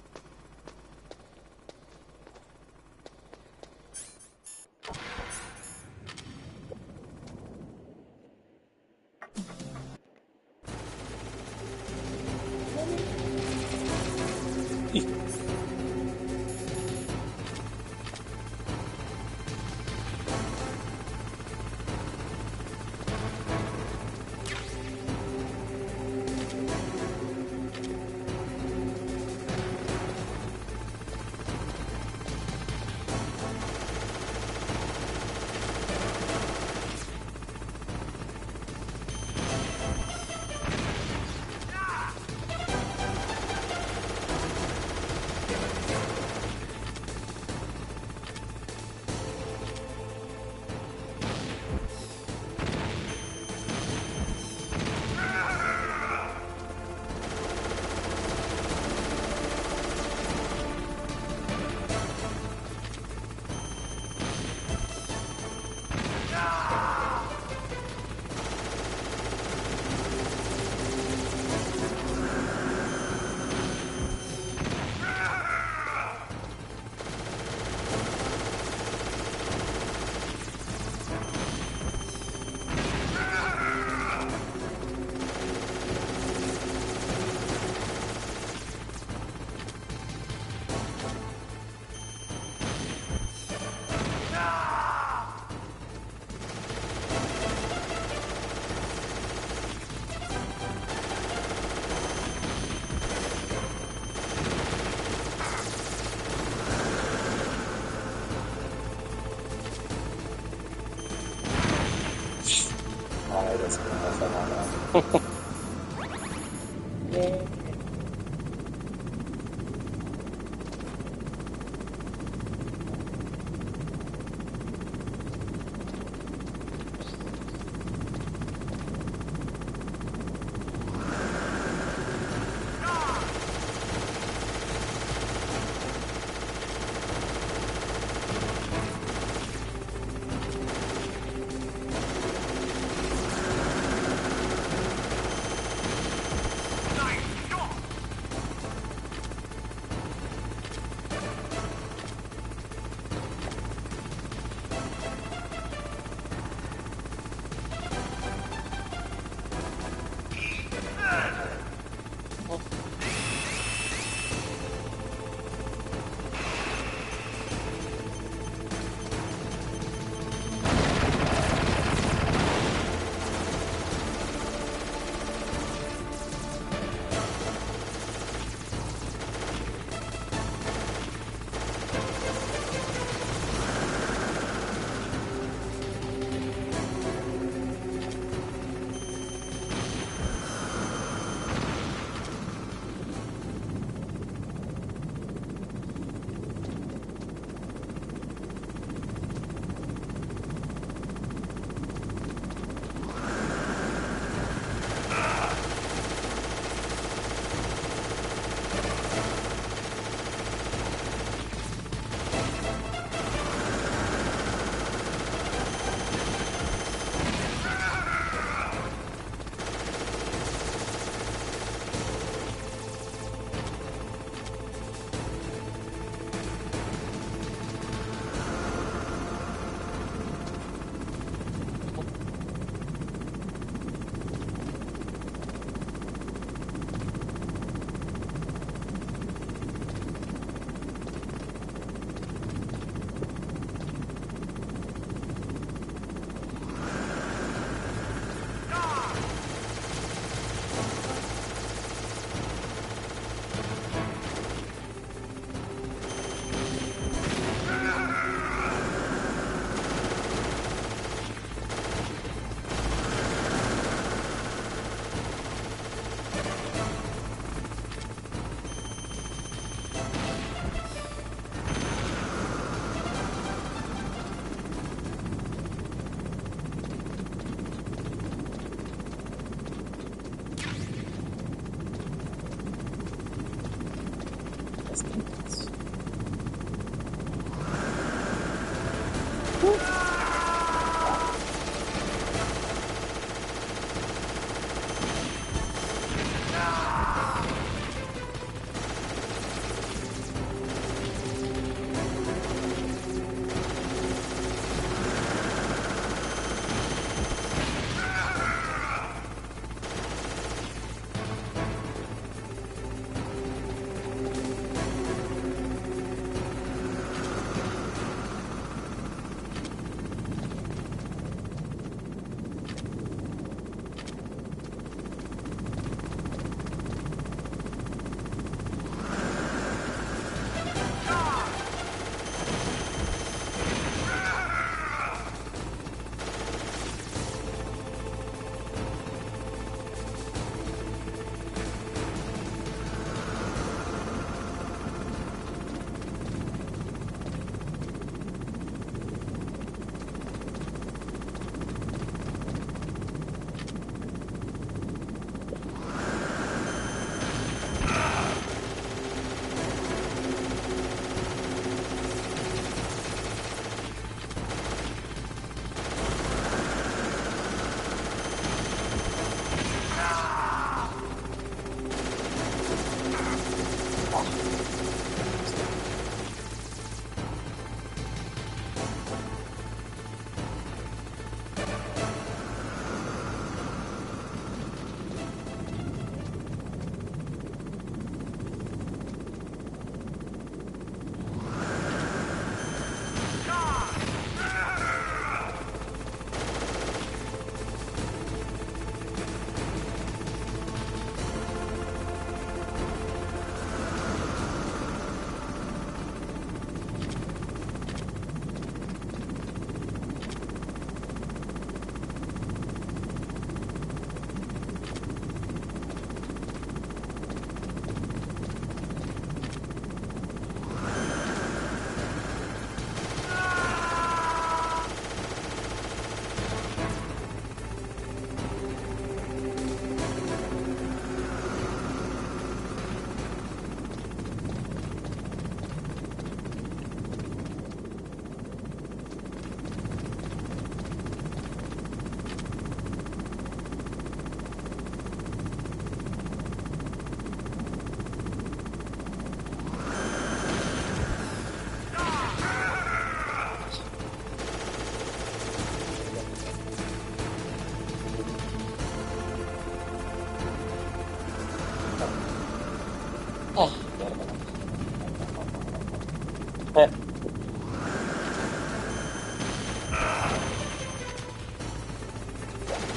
Eh,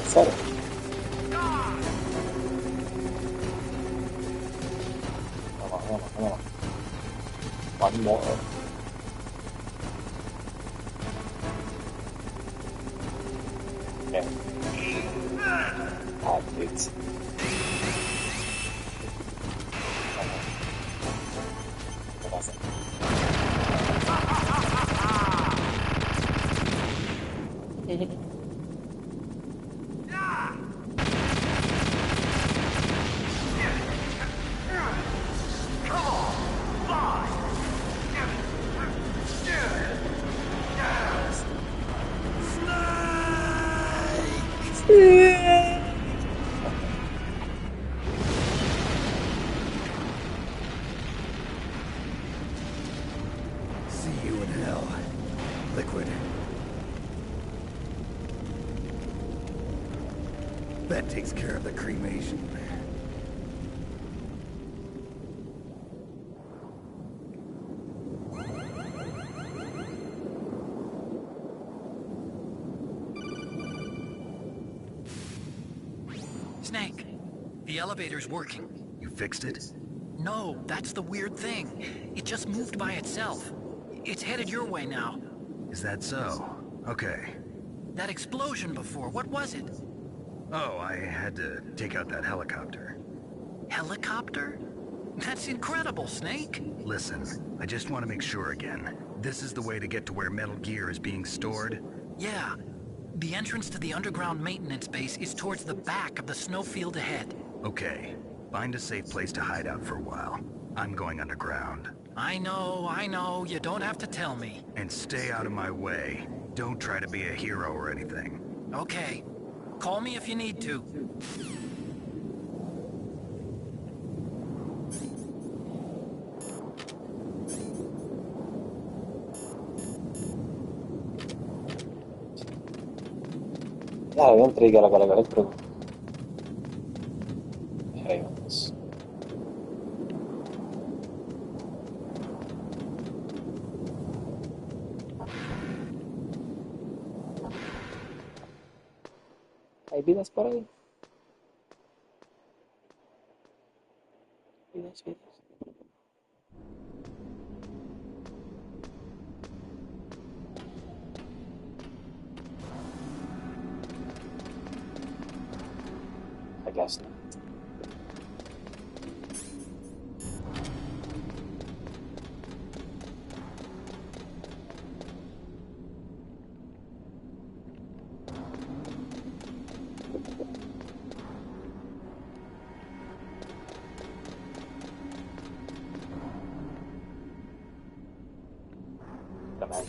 serio. Vamos. One more. Okay. Ah, dude. ¿Qué pasa? See you in hell, Liquid. That takes care of the cremation. Snake, the elevator's working. You fixed it? No, that's the weird thing. It just moved by itself. It's headed your way now. Is that so? Okay. That explosion before, what was it? Oh, I had to take out that helicopter. Helicopter? That's incredible, Snake. Listen, I just want to make sure again. This is the way to get to where Metal Gear is being stored? Yeah. The entrance to the underground maintenance base is towards the back of the snowfield ahead. Okay. Find a safe place to hide out for a while. I'm going underground. I know. You don't have to tell me. And stay out of my way. Don't try to be a hero or anything. Okay. Call me if you need to. Dai, non triga la cara elettro. Vamos. ¿Hay vidas por ahí? Vidas. I guess not. Come on.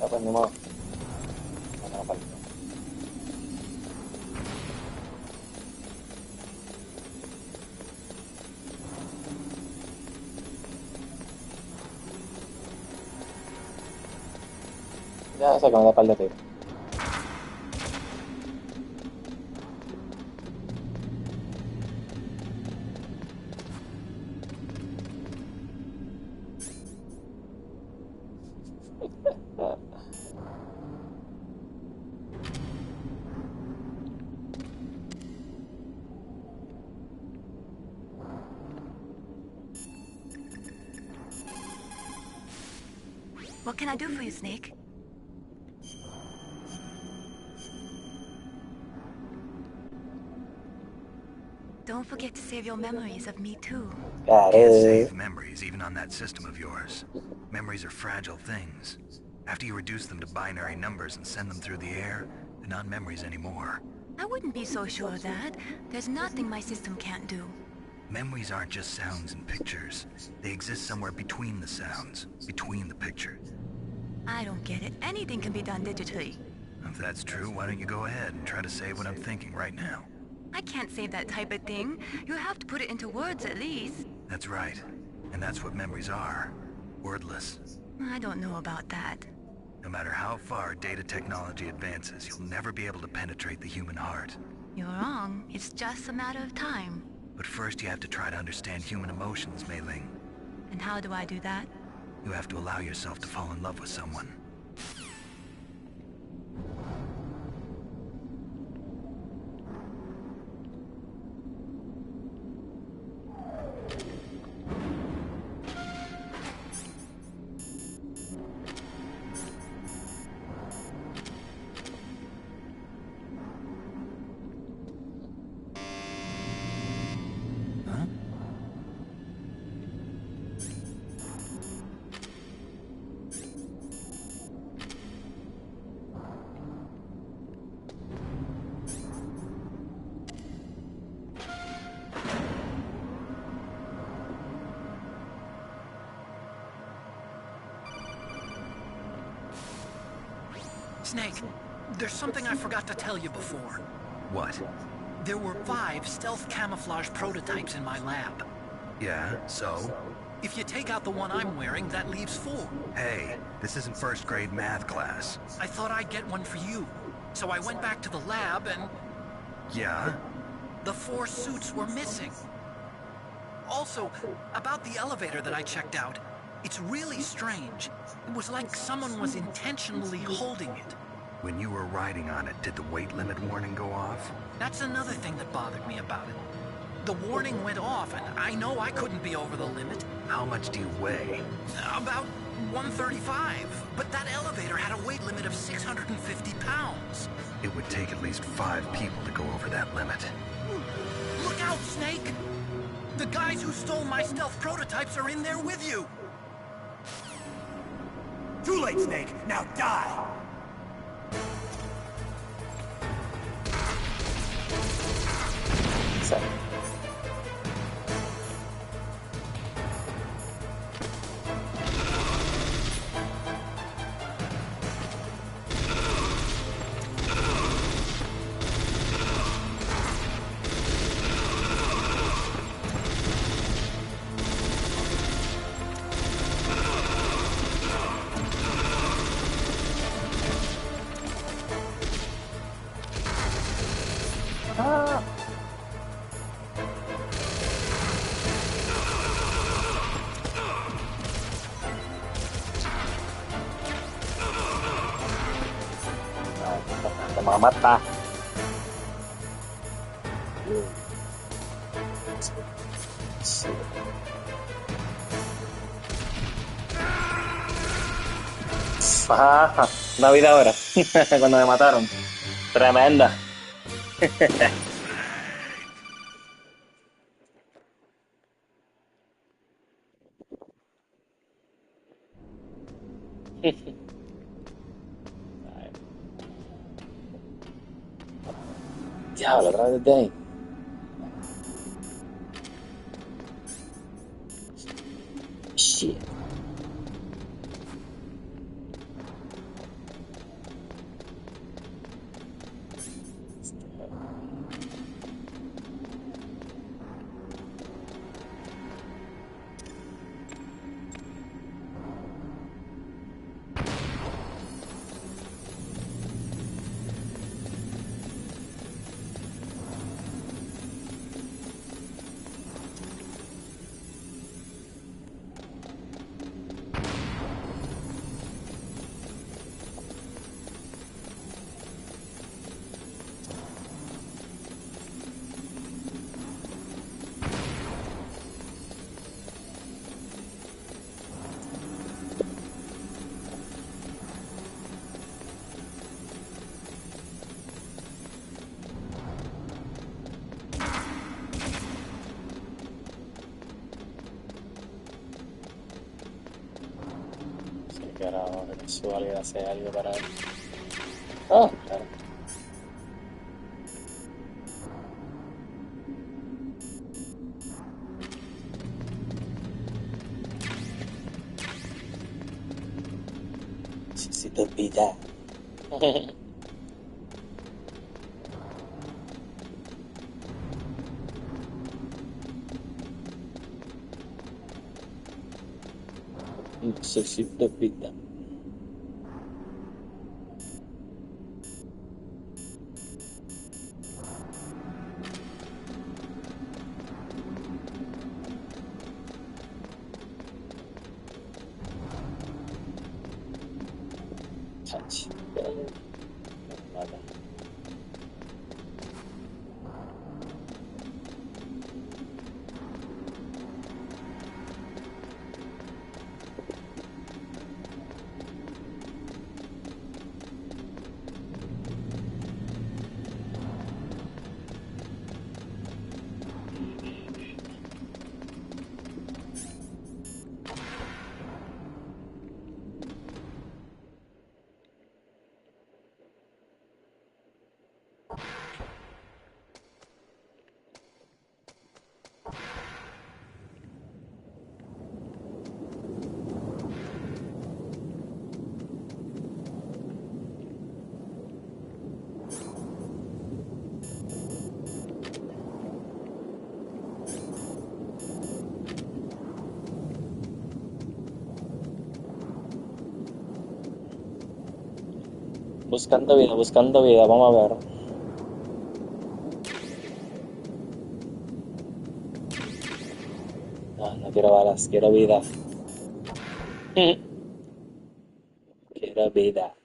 Apa ni mau? Mana apa? Ya, saya akan dapat lihat. What can I do for you, Snake? Don't forget to save your memories of me, too. Can't save memories even on that system of yours. Memories are fragile things. After you reduce them to binary numbers and send them through the air, they're not memories anymore. I wouldn't be so sure of that. There's nothing my system can't do. Memories aren't just sounds and pictures. They exist somewhere between the sounds, between the pictures. I don't get it. Anything can be done digitally. If that's true, why don't you go ahead and try to say what I'm thinking right now? I can't say that type of thing. You have to put it into words at least. That's right. And that's what memories are. Wordless. I don't know about that. No matter how far data technology advances, you'll never be able to penetrate the human heart. You're wrong. It's just a matter of time. But first you have to try to understand human emotions, Mei Ling. And how do I do that? You have to allow yourself to fall in love with someone. Snake, there's something I forgot to tell you before. What? There were 5 stealth camouflage prototypes in my lab. Yeah, so? If you take out the one I'm wearing, that leaves 4. Hey, this isn't first grade math class. I thought I'd get one for you. So I went back to the lab and... Yeah? The 4 suits were missing. Also, about the elevator that I checked out, it's really strange. It was like someone was intentionally holding it. When you were riding on it, did the weight limit warning go off? That's another thing that bothered me about it. The warning went off, and I know I couldn't be over the limit. How much do you weigh? About 135, but that elevator had a weight limit of 650 pounds. It would take at least 5 people to go over that limit. Look out, Snake! The guys who stole my stealth prototypes are in there with you! Too late, Snake! Now die! So. Mở mắt ta. Ah, una vida ahora. Cuando me mataron. Tremenda. Diablo, otra vez desde ahí. Shit. Que ahora vamos a ver que su alguien hace algo para él. Oh, claro. Necesito vida. Necesito vida. Touch. Nada. Buscando vida, vamos a ver. No, no quiero balas, quiero vida. Quiero vida.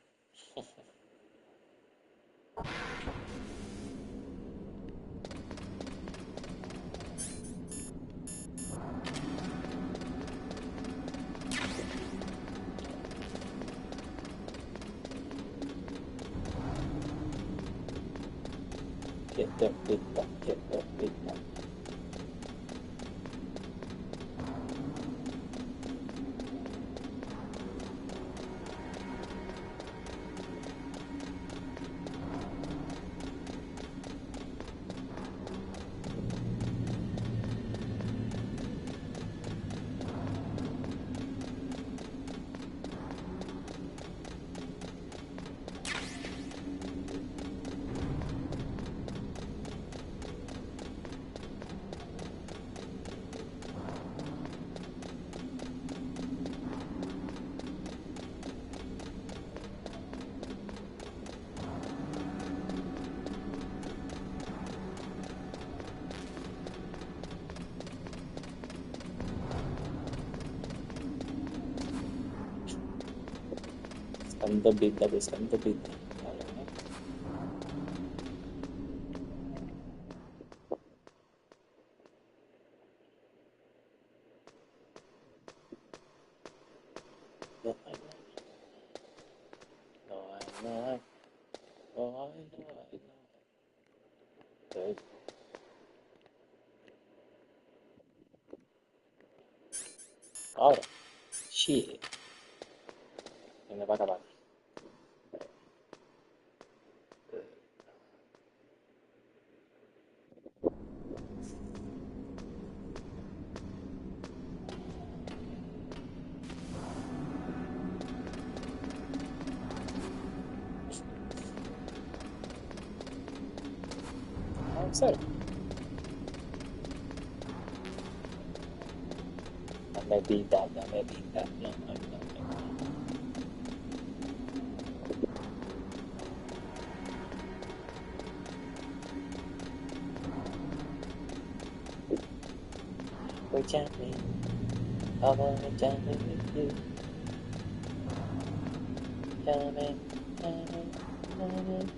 Quiero vida, quiero vida. Buscando vida. No hay, no hay. Okay. Ahora, shit. Se me va a acabar. En serio. Dame vida, dame vida. No, no, no, no. We're jamming. I wanna jam it with you. Jamming, jamming, jamming.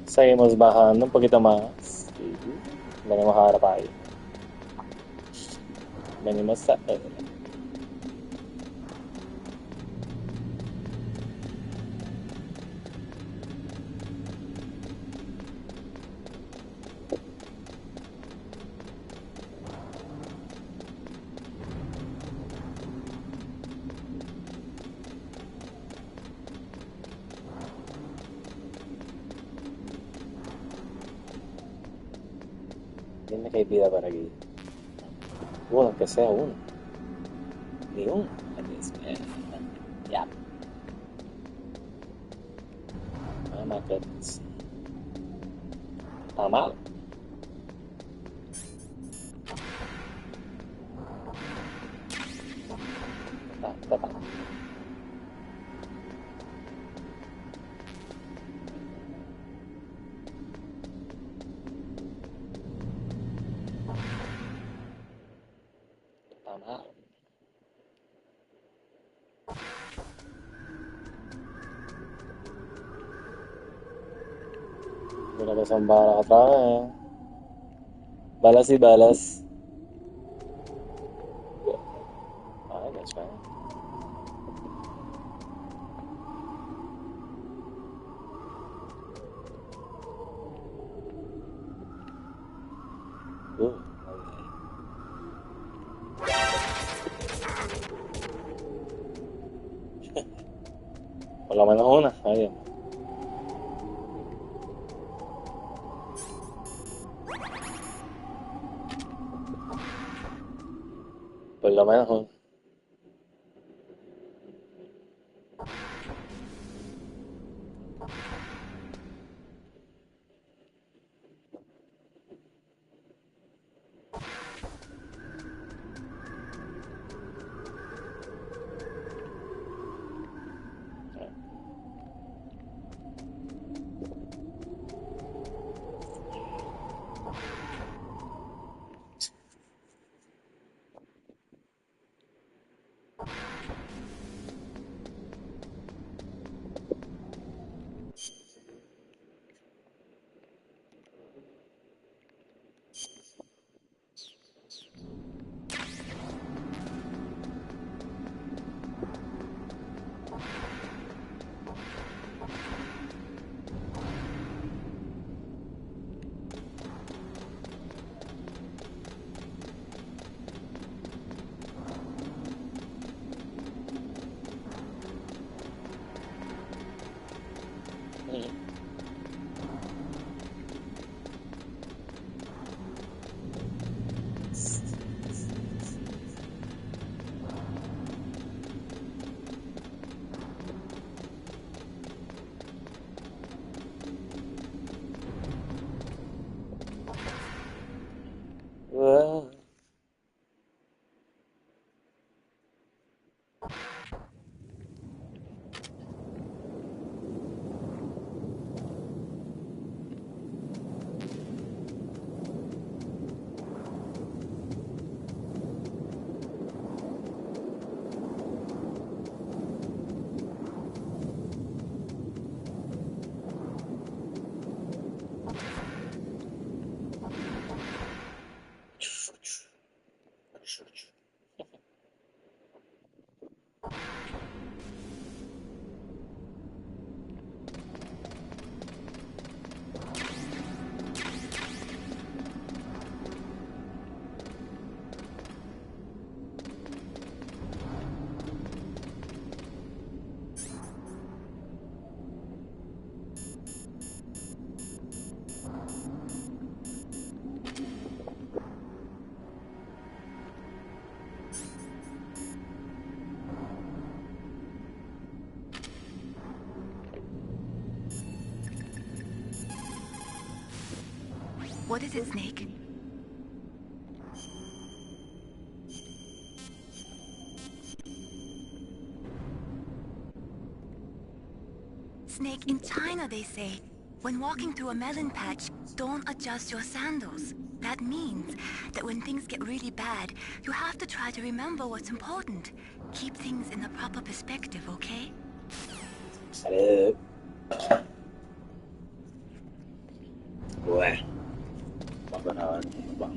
Seguimos bajando un poquito más. Y venimos ahora para ahí. Venimos a... Dime que hay vida por aquí. Bueno, aunque sea uno. Ni uno. Ya. Mamá, que está mal. Está mal. Está mal. Mira que son balas otra vez. Balas y balas. Ay, qué suena. Por lo menos una. Ay, Dios. Por lo menos una. What is it, Snake? Snake, in China they say, when walking through a melon patch, don't adjust your sandals. That means that when things get really bad, you have to try to remember what's important. Keep things in the proper perspective, okay? Salud. Bueno. Vamos a ver. Vamos.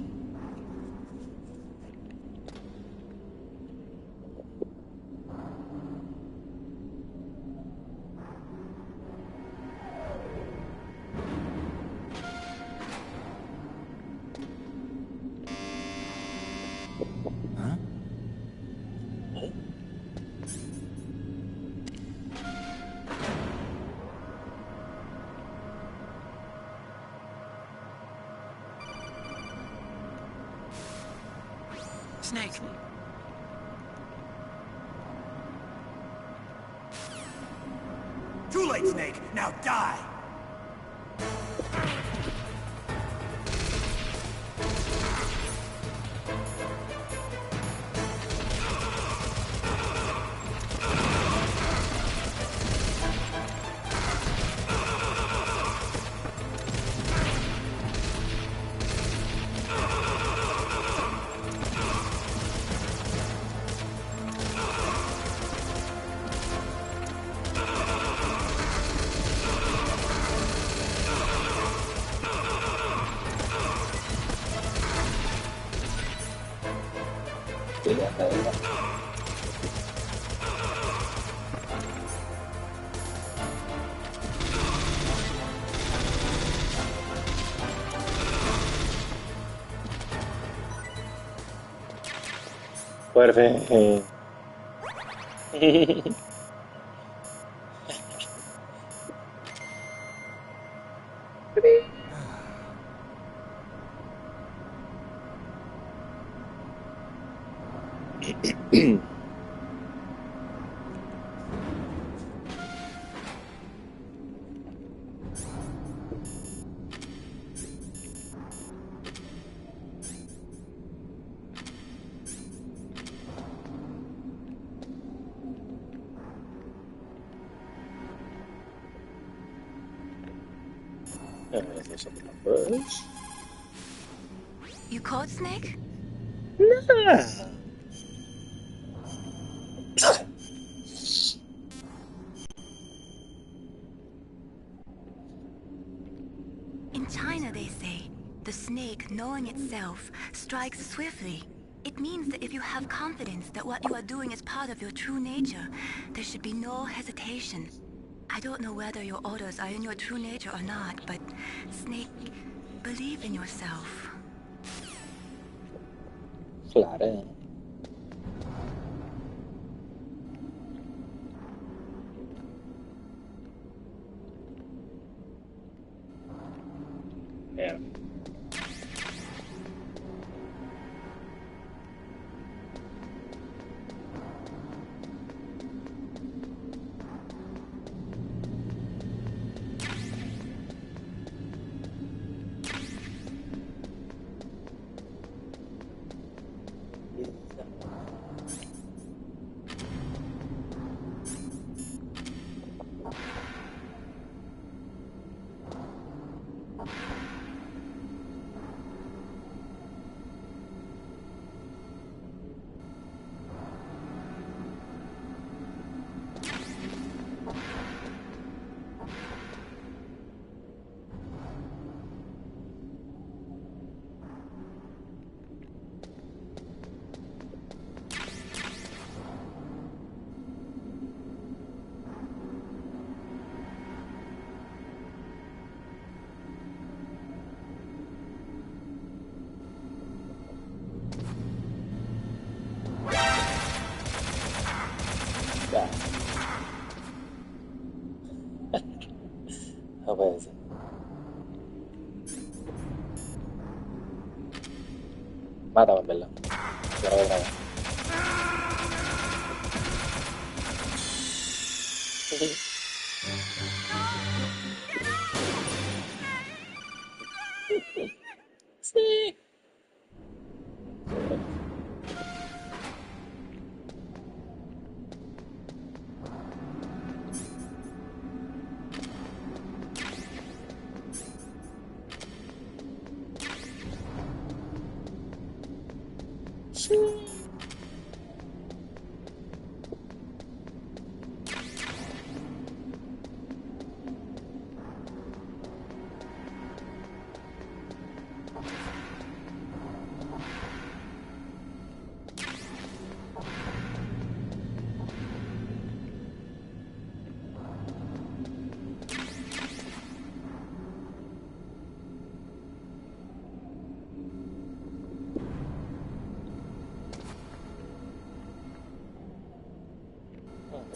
Snake. Too late, Snake. Now die! Fuerte. You caught Snake? Nah. In China, they say, the snake, knowing itself, strikes swiftly. It means that if you have confidence that what you are doing is part of your true nature, there should be no hesitation. I don't know whether your orders are in your true nature or not, but Snake, believe in yourself. Claro. Yeah. No puede ser. Mátame, en verdad. Quiero otra vez. Sí.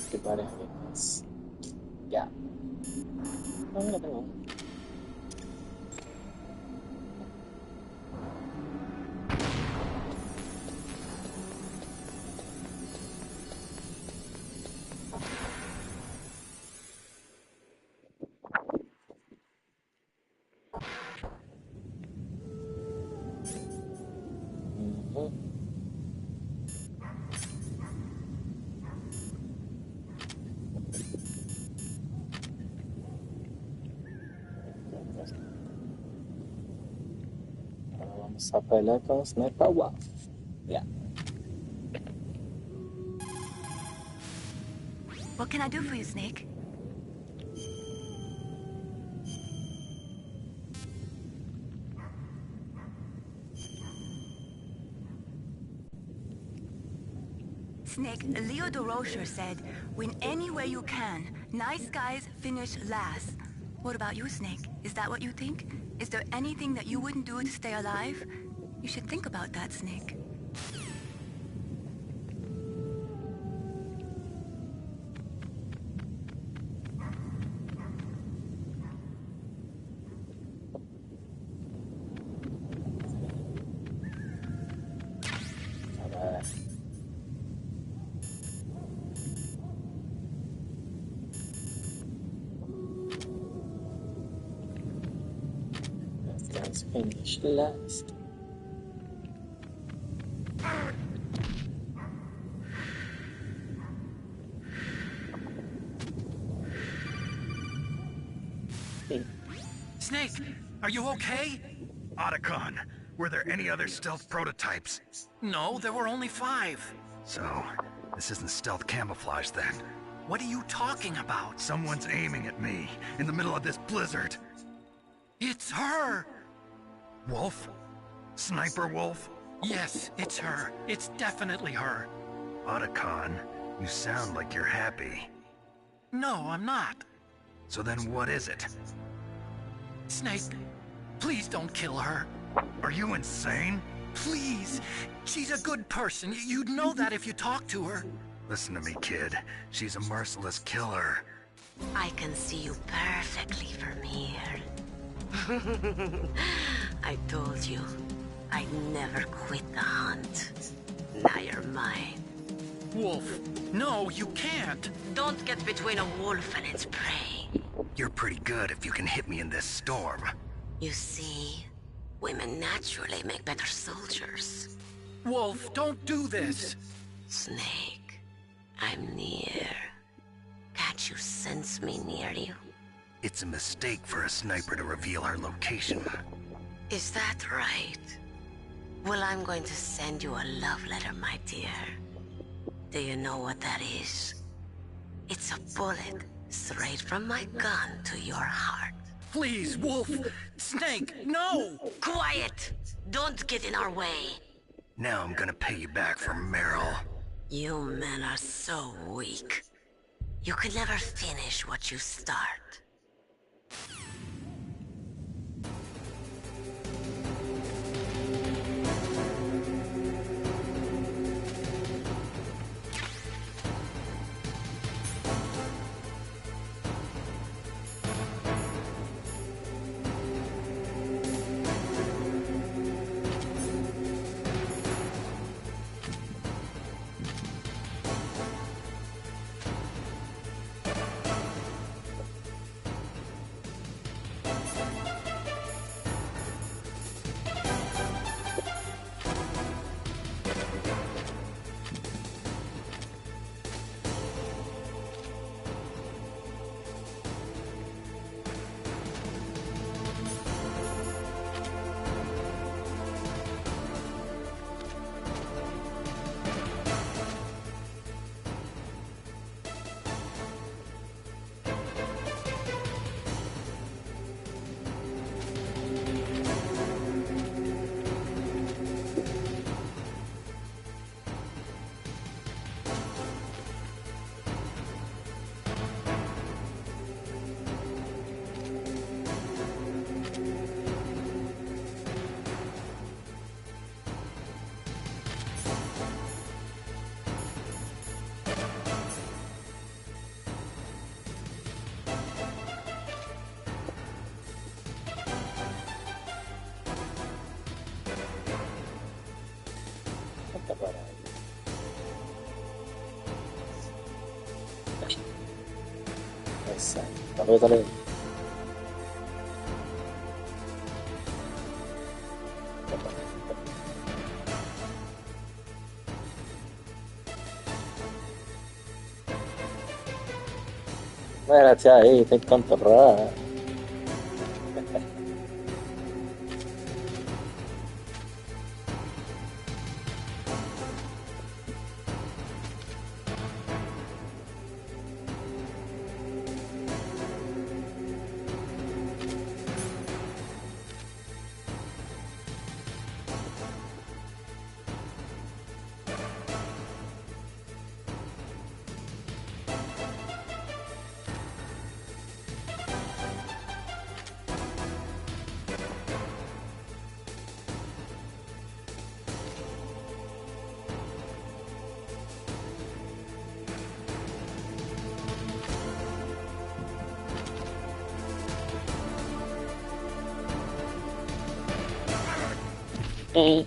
Que varias veces. Ya. No, no tengo. Vamos a pelear con Sniper Wolf. Yeah. What can I do for you, Snake? Snake, Leo DeRocher said, win any way you can. Nice guys finish last. What about you, Snake? Is that what you think? Is there anything that you wouldn't do to stay alive? You should think about that, Snake. Let's finish last. Snake, are you okay? Otacon, were there any other stealth prototypes? No, there were only 5. So, this isn't stealth camouflage then? What are you talking about? Someone's aiming at me, in the middle of this blizzard. It's her! Wolf? Sniper Wolf? Yes, it's her. It's definitely her. Otacon, you sound like you're happy. No, I'm not. So then what is it? Snake, please don't kill her. Are you insane? Please! She's a good person. You'd know that if you talked to her. Listen to me, kid. She's a merciless killer. I can see you perfectly from here. I told you, I'd never quit the hunt. Now you're mine. Wolf, no, you can't. Don't get between a wolf and its prey. You're pretty good if you can hit me in this storm. You see, women naturally make better soldiers. Wolf, don't do this. Snake, I'm near. Can't you sense me near you? It's a mistake for a sniper to reveal her location. Is that right? Well, I'm going to send you a love letter, my dear. Do you know what that is? It's a bullet straight from my gun to your heart. Please, Wolf! Snake, no! Quiet! Don't get in our way. Now I'm gonna pay you back for Meryl. You men are so weak. You can never finish what you start. Dale. Grazie, ahí, te encanto, Okay.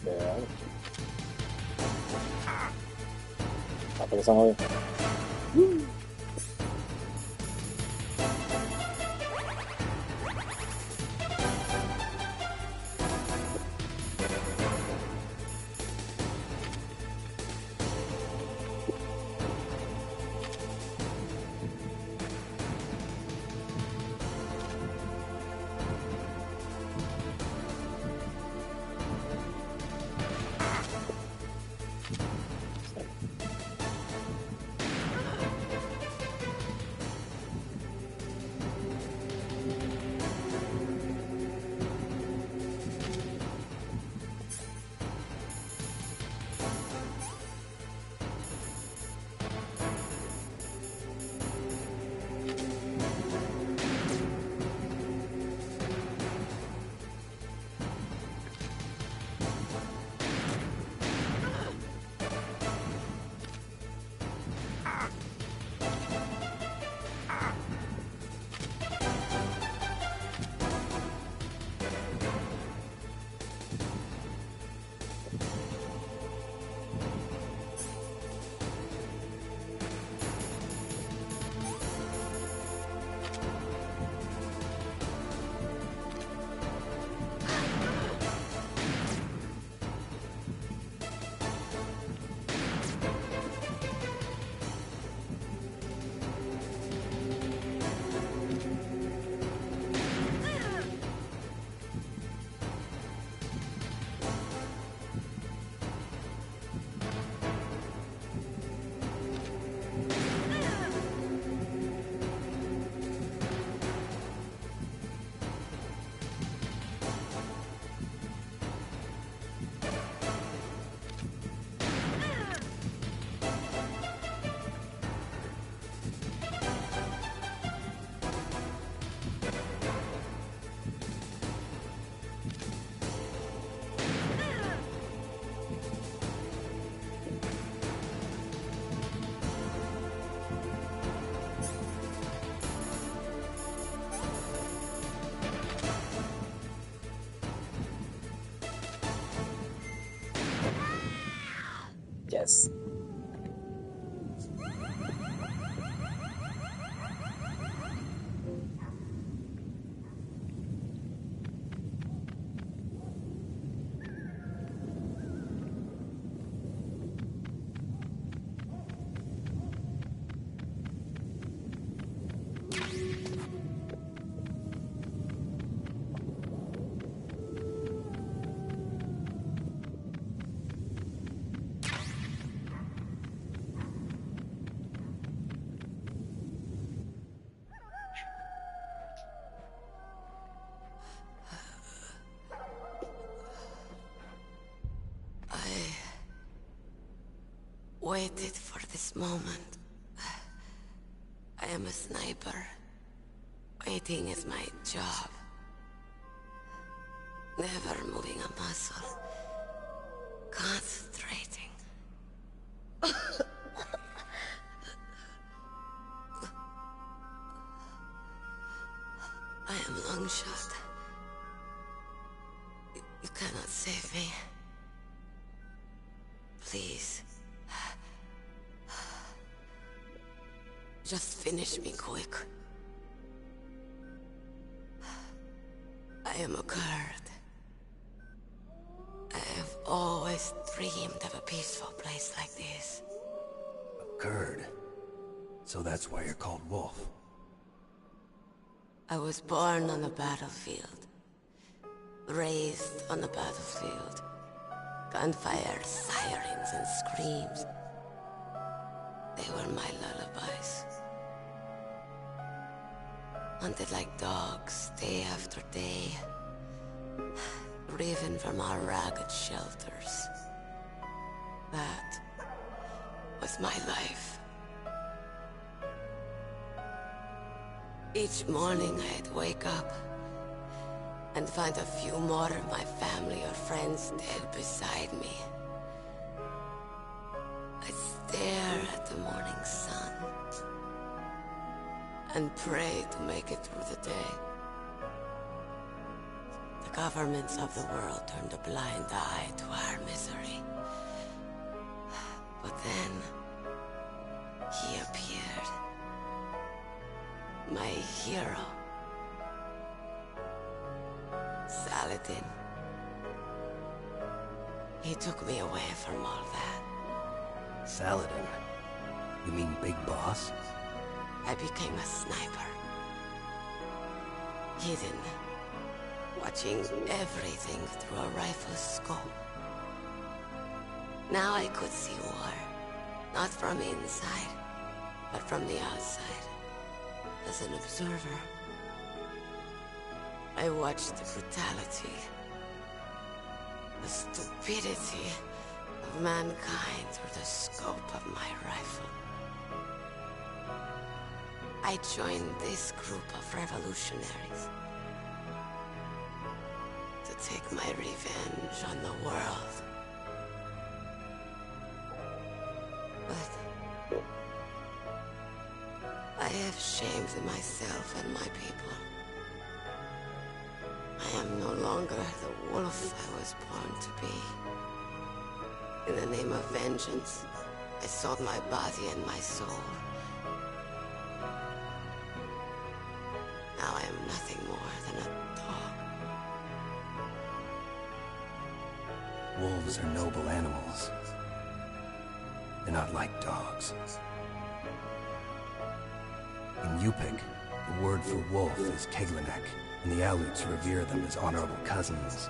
There. Pakai sama gue. Yes. Waited for this moment. I am a sniper. Waiting is my job. Never moving a muscle. Concentrating. I am Longshot. You cannot save me. Please. Just finish me quick. I am a Kurd. I have always dreamed of a peaceful place like this. A Kurd? So that's why you're called Wolf. I was born on the battlefield. Raised on the battlefield. Gunfire, sirens, and screams. They were my lullabies. Hunted like dogs, day after day. Driven from our ragged shelters. That was my life. Each morning I'd wake up and find a few more of my family or friends dead beside me. I'd stare at the morning sun and pray to make it through the day. The governments of the world turned a blind eye to our misery. But then, he appeared. My hero. Saladin. He took me away from all that. Saladin? You mean Big Boss? I became a sniper. Hidden. Watching everything through a rifle's scope. Now I could see war. Not from inside, but from the outside. As an observer. I watched the brutality, the stupidity of mankind through the scope of my rifle. I joined this group of revolutionaries to take my revenge on the world. But I have shamed myself and my people. I am no longer the wolf I was born to be. In the name of vengeance, I sold my body and my soul. Now I am nothing more than a dog. Wolves are noble animals. They're not like dogs. In Yupik, the word for wolf is Keglanek, and the Aleuts revere them as honorable cousins.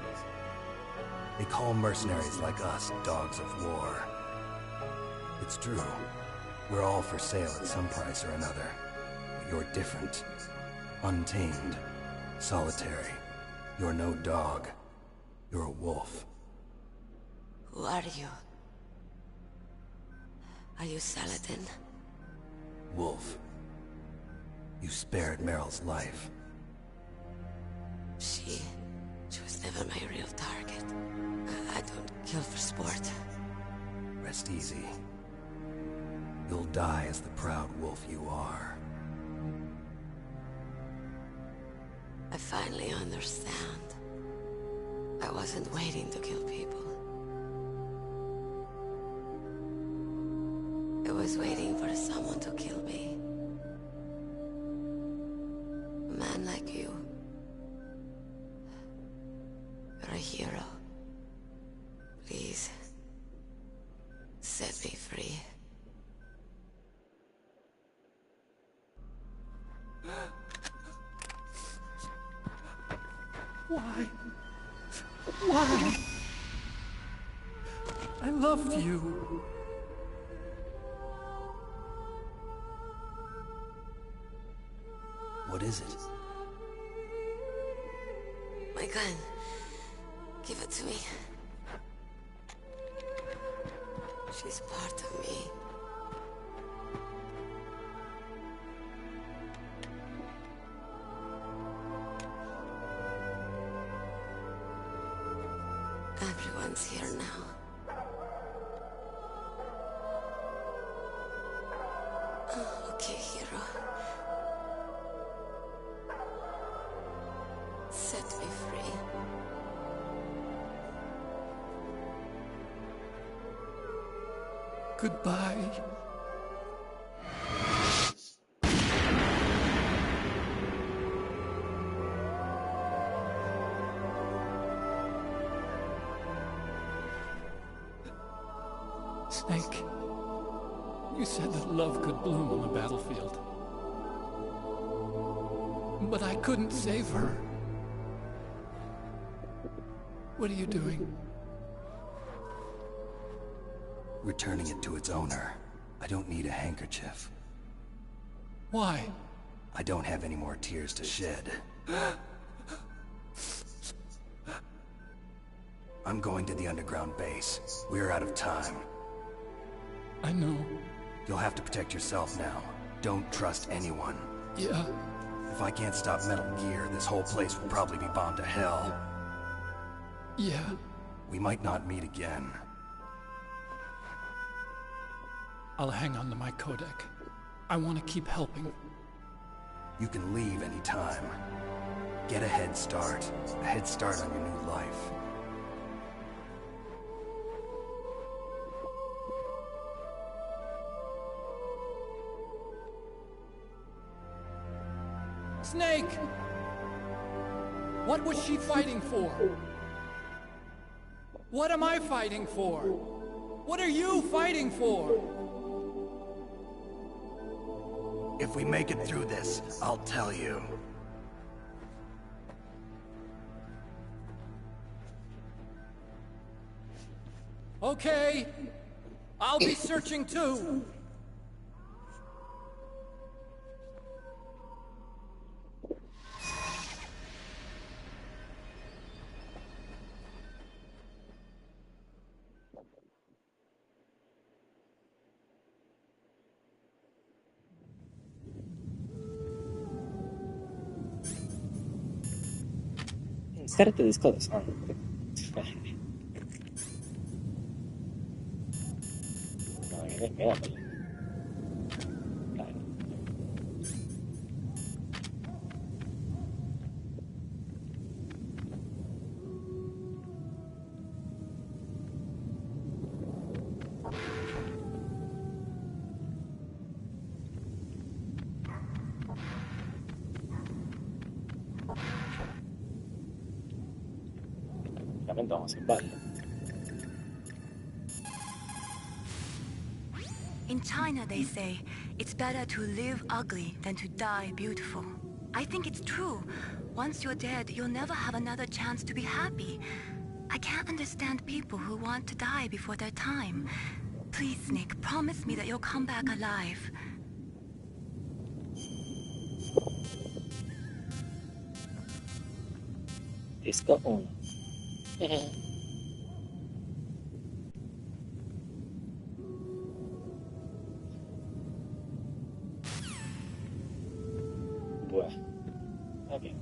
They call mercenaries like us dogs of war. It's true. We're all for sale at some price or another. But you're different. Untamed. Solitary. You're no dog. You're a wolf. Who are you? Are you Saladin? Wolf. You spared Meryl's life. She was never my real target. I don't kill for sport. Rest easy. You'll die as the proud wolf you are. I finally understand. I wasn't waiting to kill people. I was waiting for someone to kill me. A man like you. You're a hero. Please, set me free. Why? Why? I loved you. What is it? My gun. Give it to me. She's part of me. Everyone's here now. Oh, okay, hero. Set me free. Goodbye. Snake, you said that love could bloom on the battlefield. But I couldn't save her. What are you doing? Returning it to its owner. I don't need a handkerchief. Why? I don't have any more tears to shed. I'm going to the underground base. We're out of time. I know. You'll have to protect yourself now. Don't trust anyone. Yeah, If I can't stop Metal Gear, this whole place will probably be bombed to hell. Yeah. We might not meet again. I'll hang on to my codec. I want to keep helping. You can leave anytime. Get a head start. A head start on your new life. Snake! What was she fighting for? What am I fighting for? What are you fighting for? If we make it through this, I'll tell you. Okay. I'll be searching too.疲れてですかですかIn China, they say, it's better to live ugly than to die beautiful. I think it's true. Once you're dead, you'll never have another chance to be happy. I can't understand people who want to die before their time. Please, Snake, promise me that you'll come back alive. Disco 1. Buah. Okay.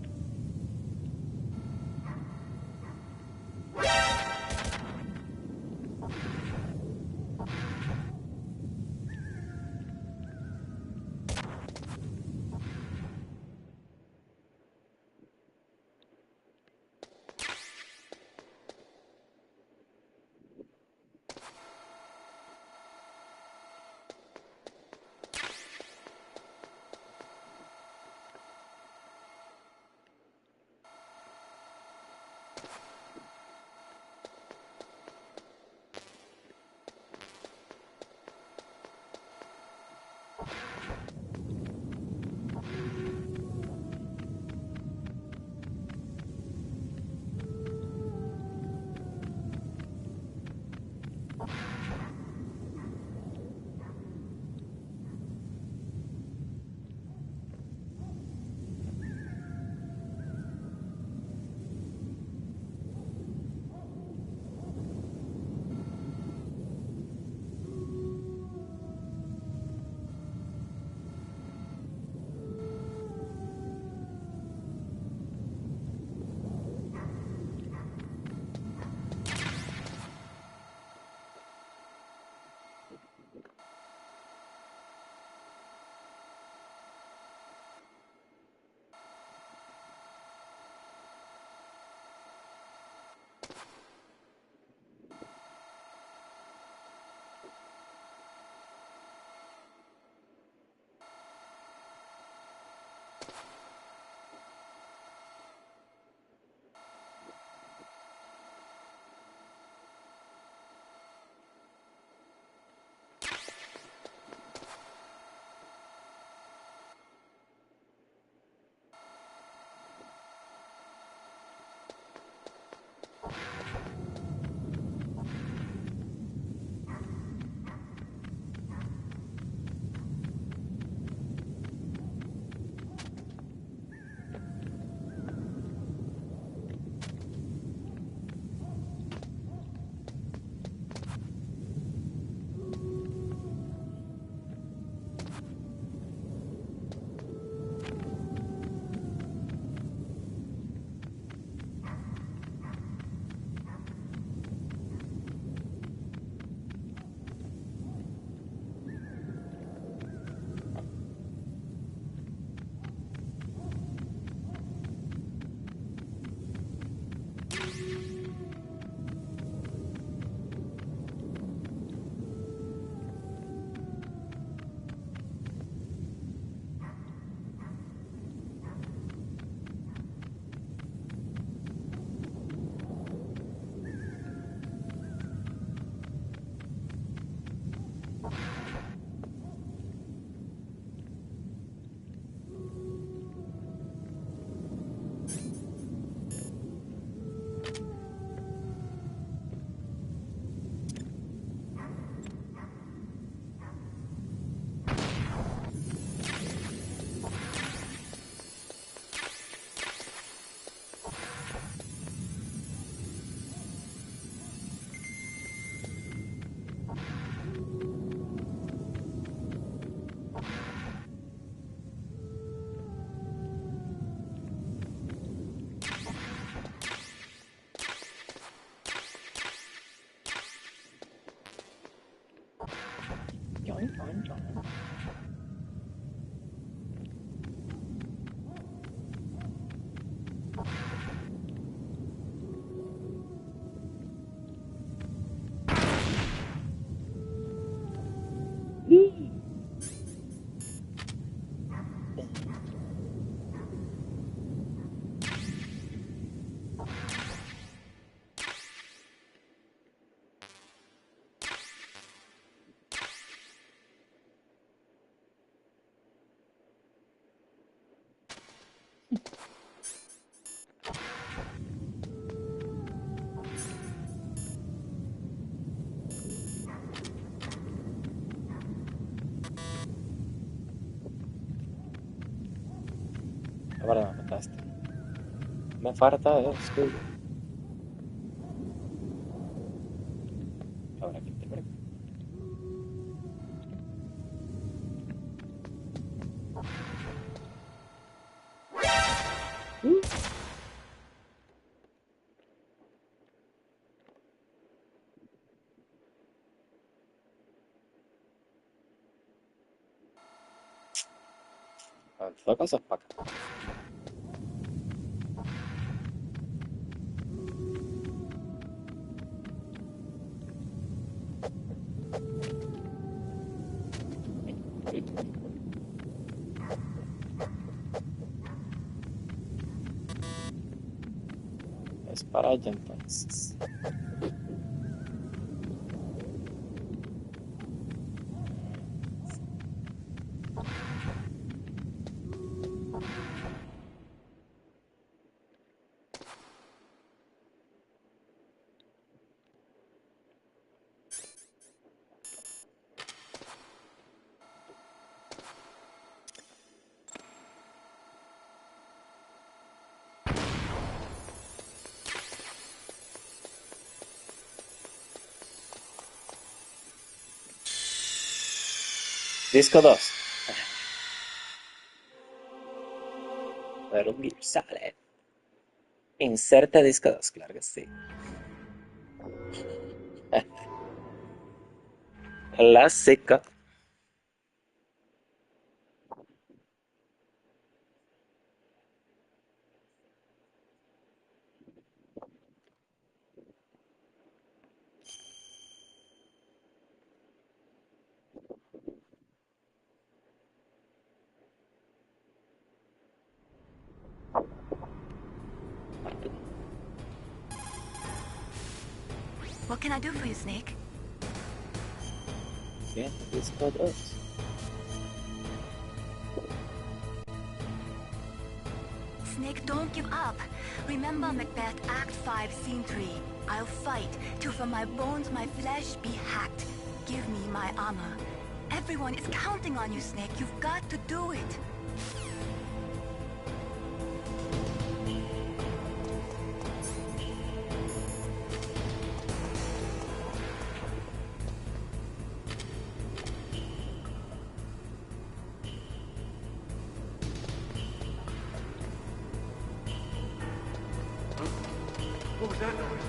Yoink, yoink, yoink. Ahora me mataste. Me falta escudo. Ahora que te break. Avanzó cosas para acá. Es para allá entonces. Disco 2. Metal Gear Solid. Inserta disco 2, claro que sí. Clásica. What can I do for you, Snake? Bien, disco 2. Snake, don't give up. Remember Macbeth Act 5, Scene 3. I'll fight till from my bones my flesh be hacked. Give me my armor. Everyone is counting on you, Snake. You've got to do it. What was that noise?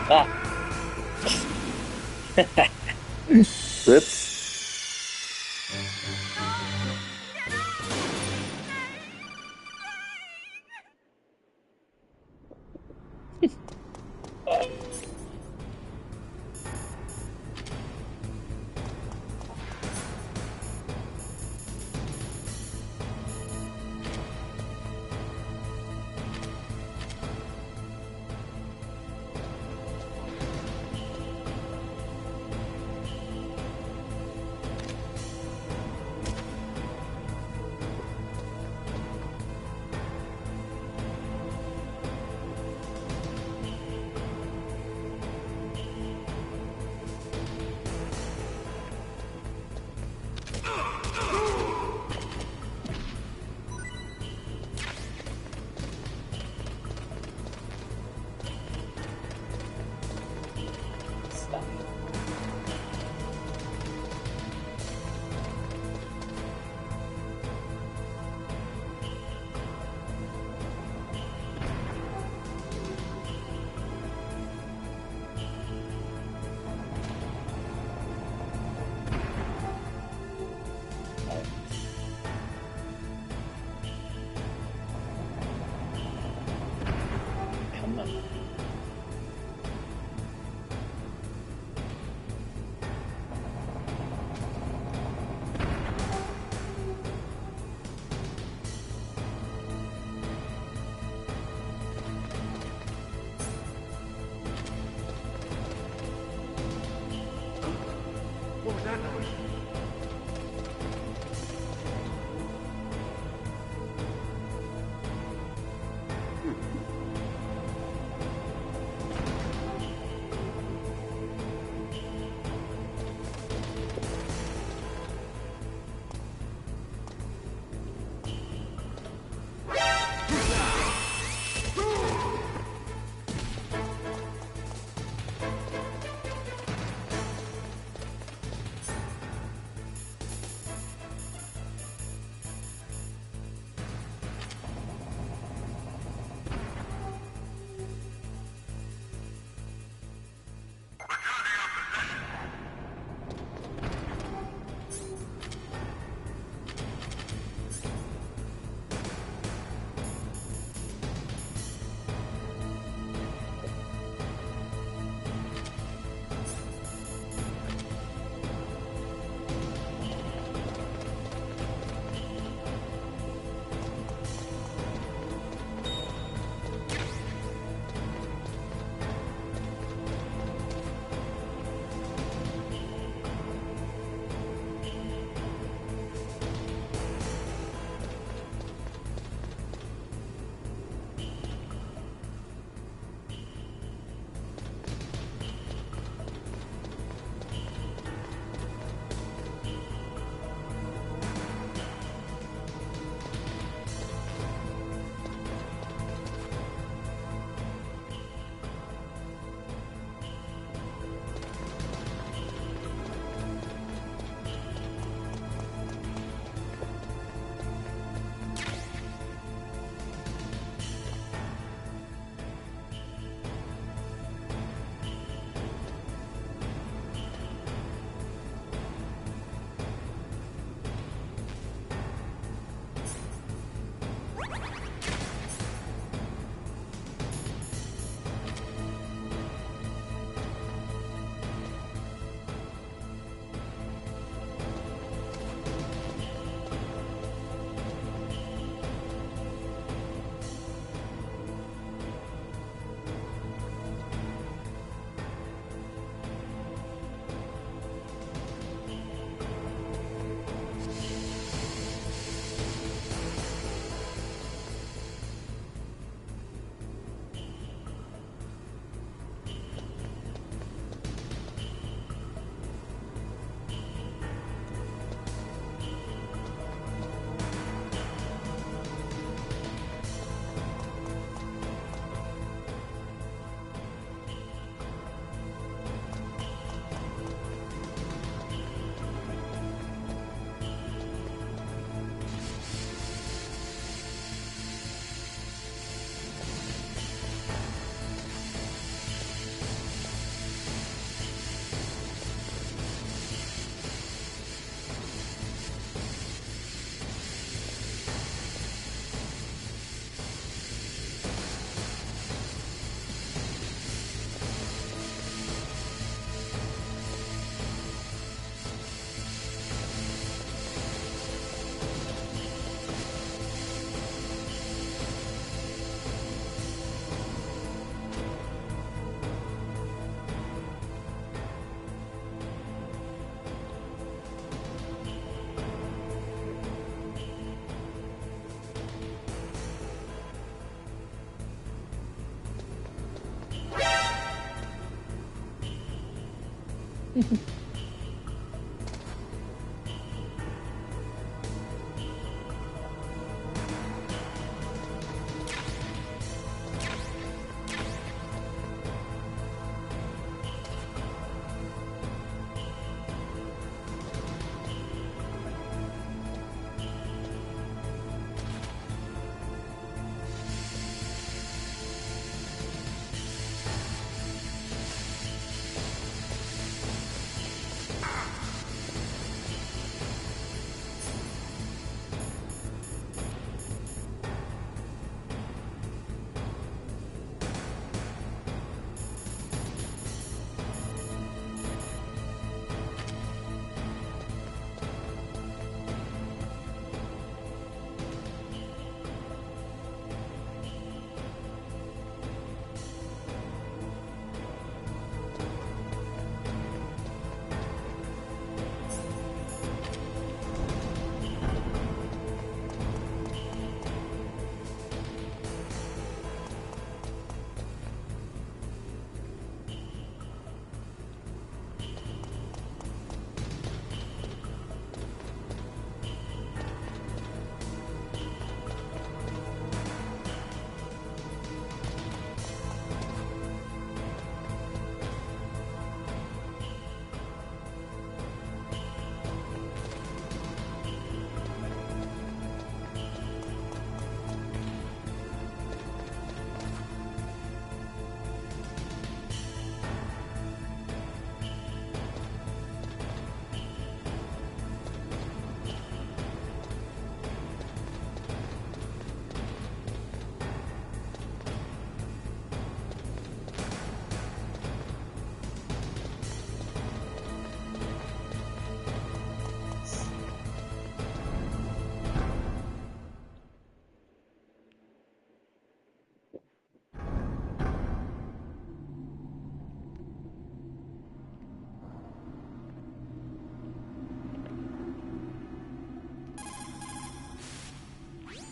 Ah. Oops.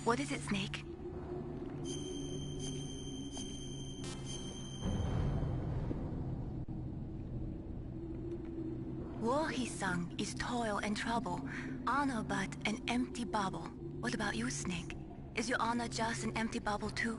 What is it, Snake? War, he sung, is toil and trouble, honor but an empty bubble. What about you, Snake? Is your honor just an empty bubble too?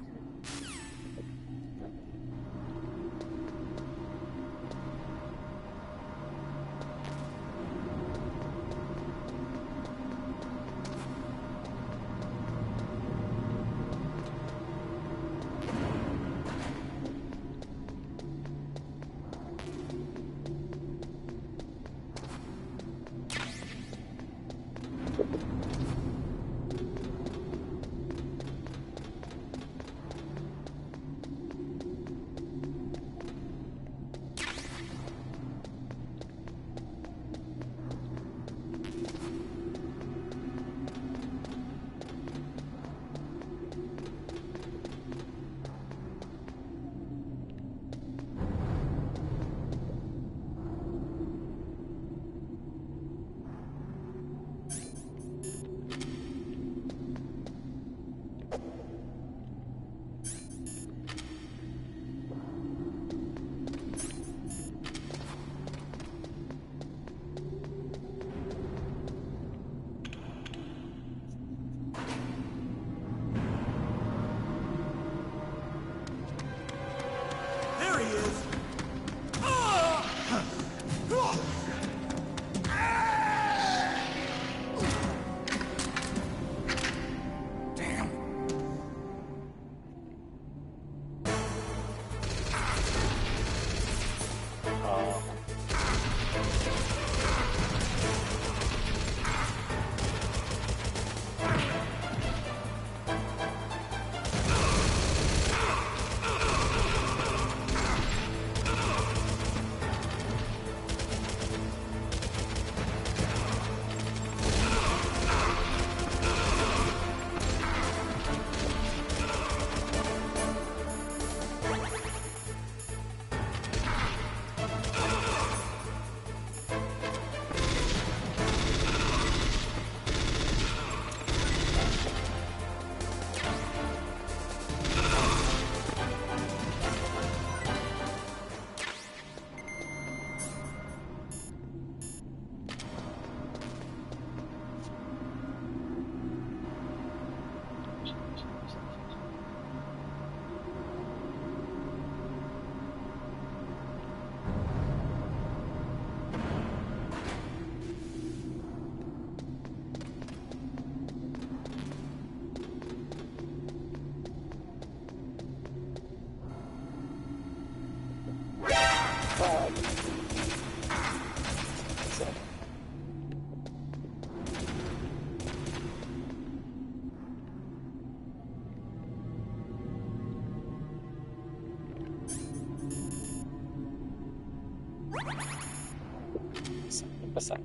Pasar.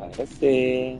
Ahora sí.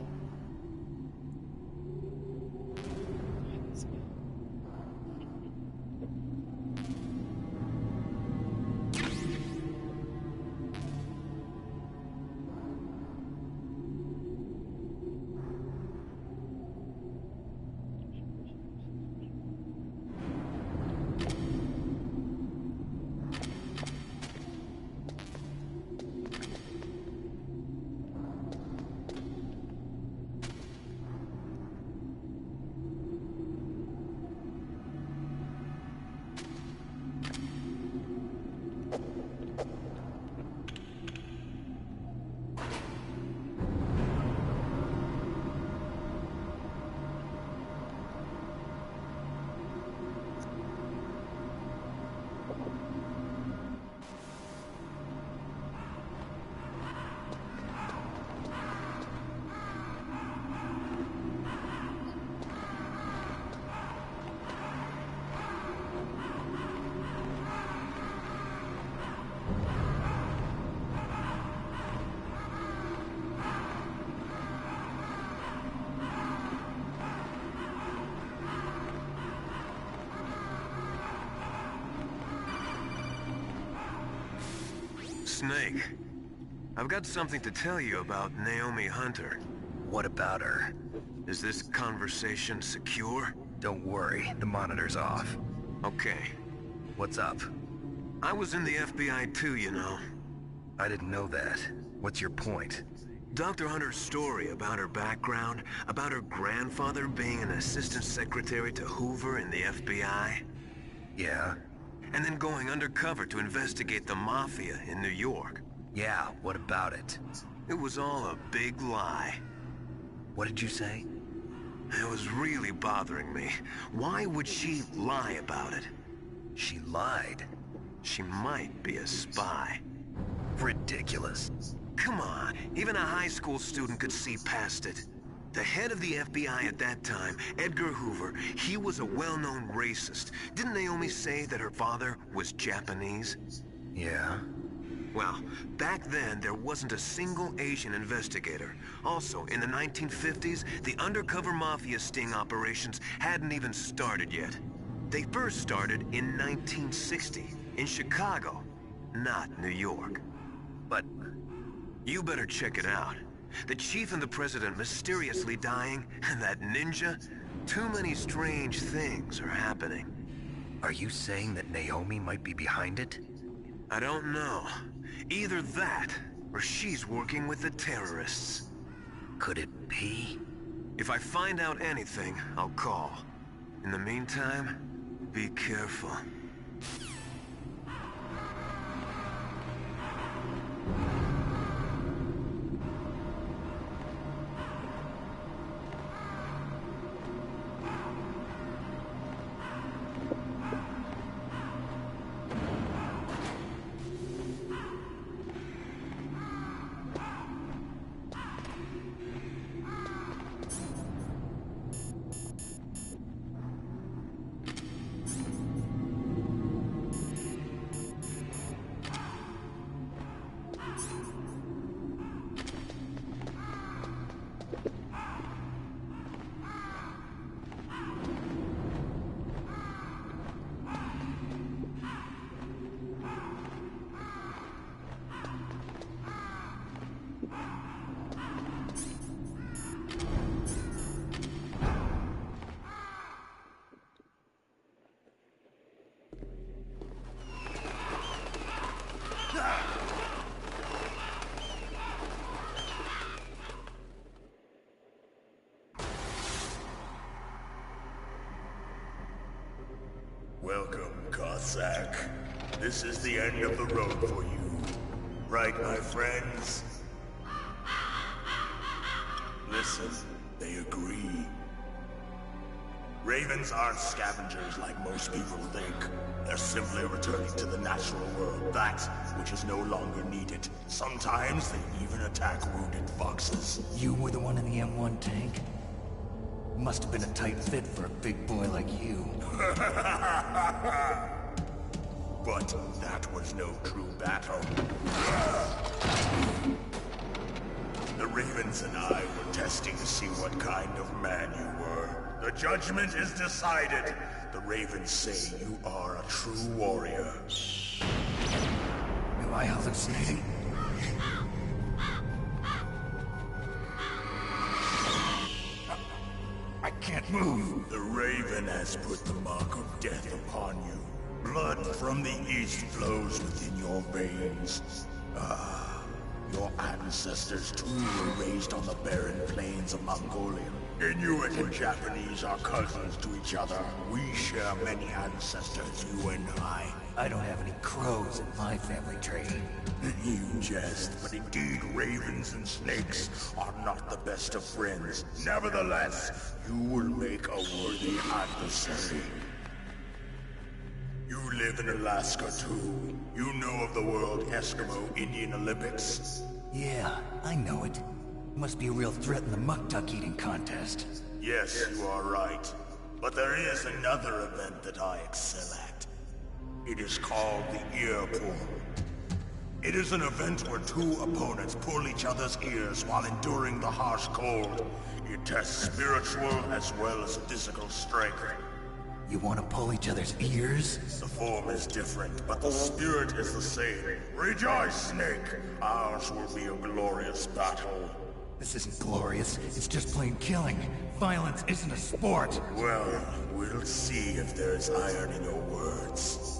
Snake, I've got something to tell you about Naomi Hunter. What about her? Is this conversation secure? Don't worry, the monitor's off. Okay. What's up? I was in the FBI too, you know. I didn't know that. What's your point? Dr. Hunter's story about her background, about her grandfather being an assistant secretary to Hoover in the FBI. Yeah? And then going undercover to investigate the Mafia in New York. Yeah, what about it? It was all a big lie. What did you say? It was really bothering me. Why would she lie about it? She lied? She might be a spy. Ridiculous. Come on, even a high school student could see past it. The head of the FBI at that time, Edgar Hoover, he was a well-known racist. Didn't Naomi say that her father was Japanese? Yeah. Well, back then, there wasn't a single Asian investigator. Also, in the 1950s, the undercover mafia sting operations hadn't even started yet. They first started in 1960, in Chicago, not New York. But you better check it out. The chief and the president mysteriously dying, and that ninja? Too many strange things are happening. Are you saying that Naomi might be behind it? I don't know. Either that, or she's working with the terrorists. Could it be? If I find out anything, I'll call. In the meantime, be careful. Welcome, Cossack. This is the end of the road for you. Right, my friends? Listen, they agree. Ravens aren't scavengers like most people think. They're simply returning to the natural world, that which is no longer needed. Sometimes they even attack wounded foxes. You were the one in the M1 tank? Must have been a tight fit for a big boy like you. But that was no true battle. The Ravens and I were testing to see what kind of man you were. The judgment is decided. The Ravens say you are a true warrior. Am I hallucinating? I can't move. The Raven has put the mark of death upon you. Blood from the east flows within your veins. Ah, your ancestors too were raised on the barren plains of Mongolia. Inuit and Japanese are cousins to each other. We share many ancestors, you and I. I don't have any crows in my family tree. You jest, but indeed ravens and snakes are not the best of friends. Nevertheless, you will make a worthy adversary. You live in Alaska too. You know of the World Eskimo Indian Olympics? Yeah, I know it. Must be a real threat in the muck-duck eating contest. Yes, you are right. But there is another event that I excel at. It is called the ear pull. It is an event where two opponents pull each other's ears while enduring the harsh cold. It tests spiritual as well as physical strength. You want to pull each other's ears? The form is different, but the spirit is the same. Rejoice, Snake! Ours will be a glorious battle. This isn't glorious. It's just plain killing. Violence isn't a sport. Well, we'll see if there's iron in your words.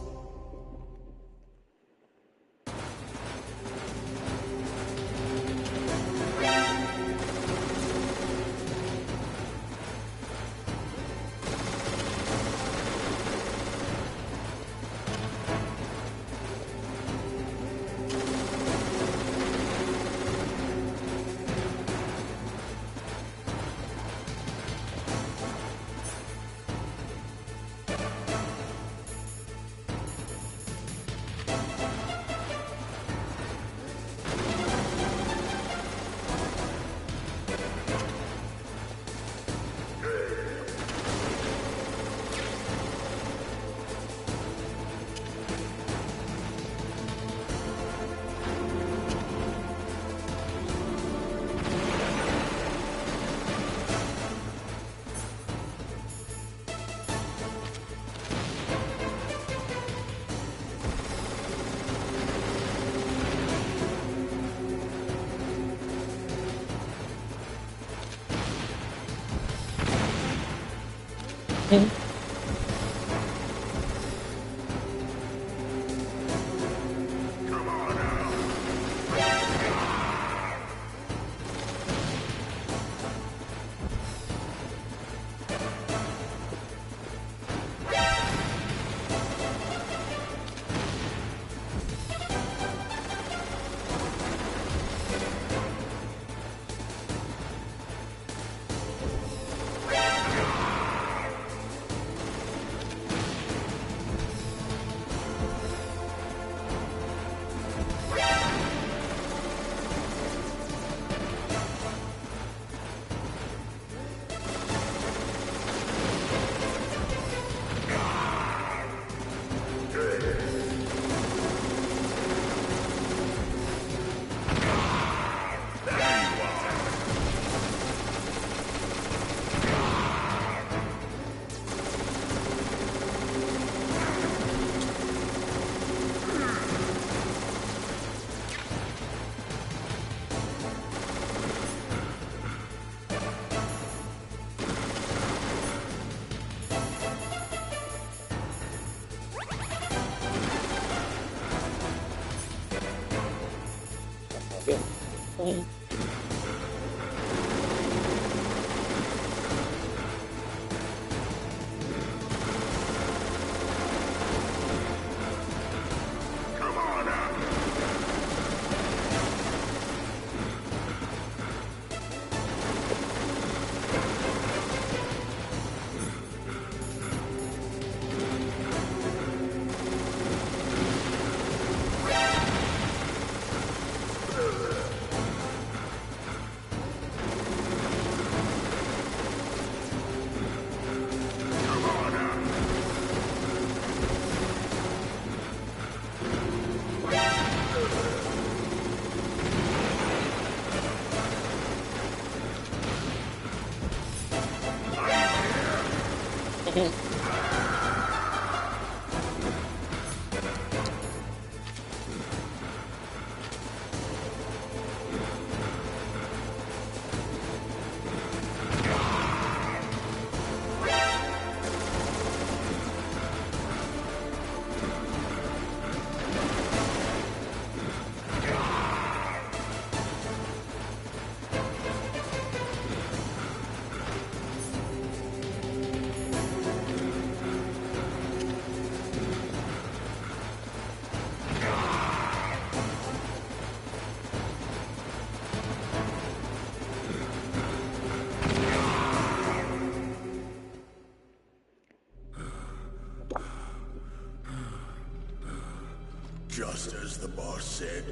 Just as the boss said,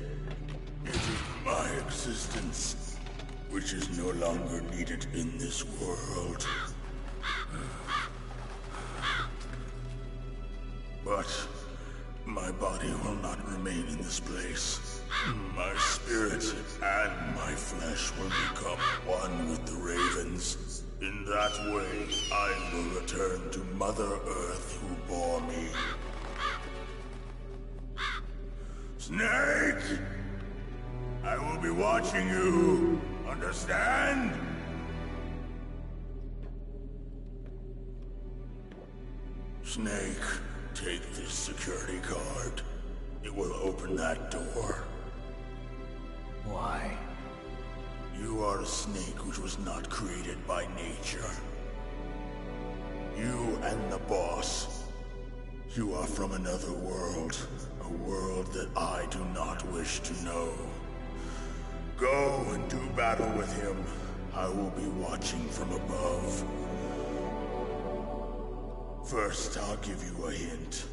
it is my existence which is no longer needed in this world. But my body will not remain in this place. My spirit and my flesh will become one with the ravens in That way, I will return to Mother Earth who bore me. Snake! I will be watching you. Understand? Snake, take this security card. It will open that door. Why? You are a snake which was not created by nature. You and the boss. You are from another world. A world that I do not wish to know. Go and do battle with him. I will be watching from above. First, I'll give you a hint.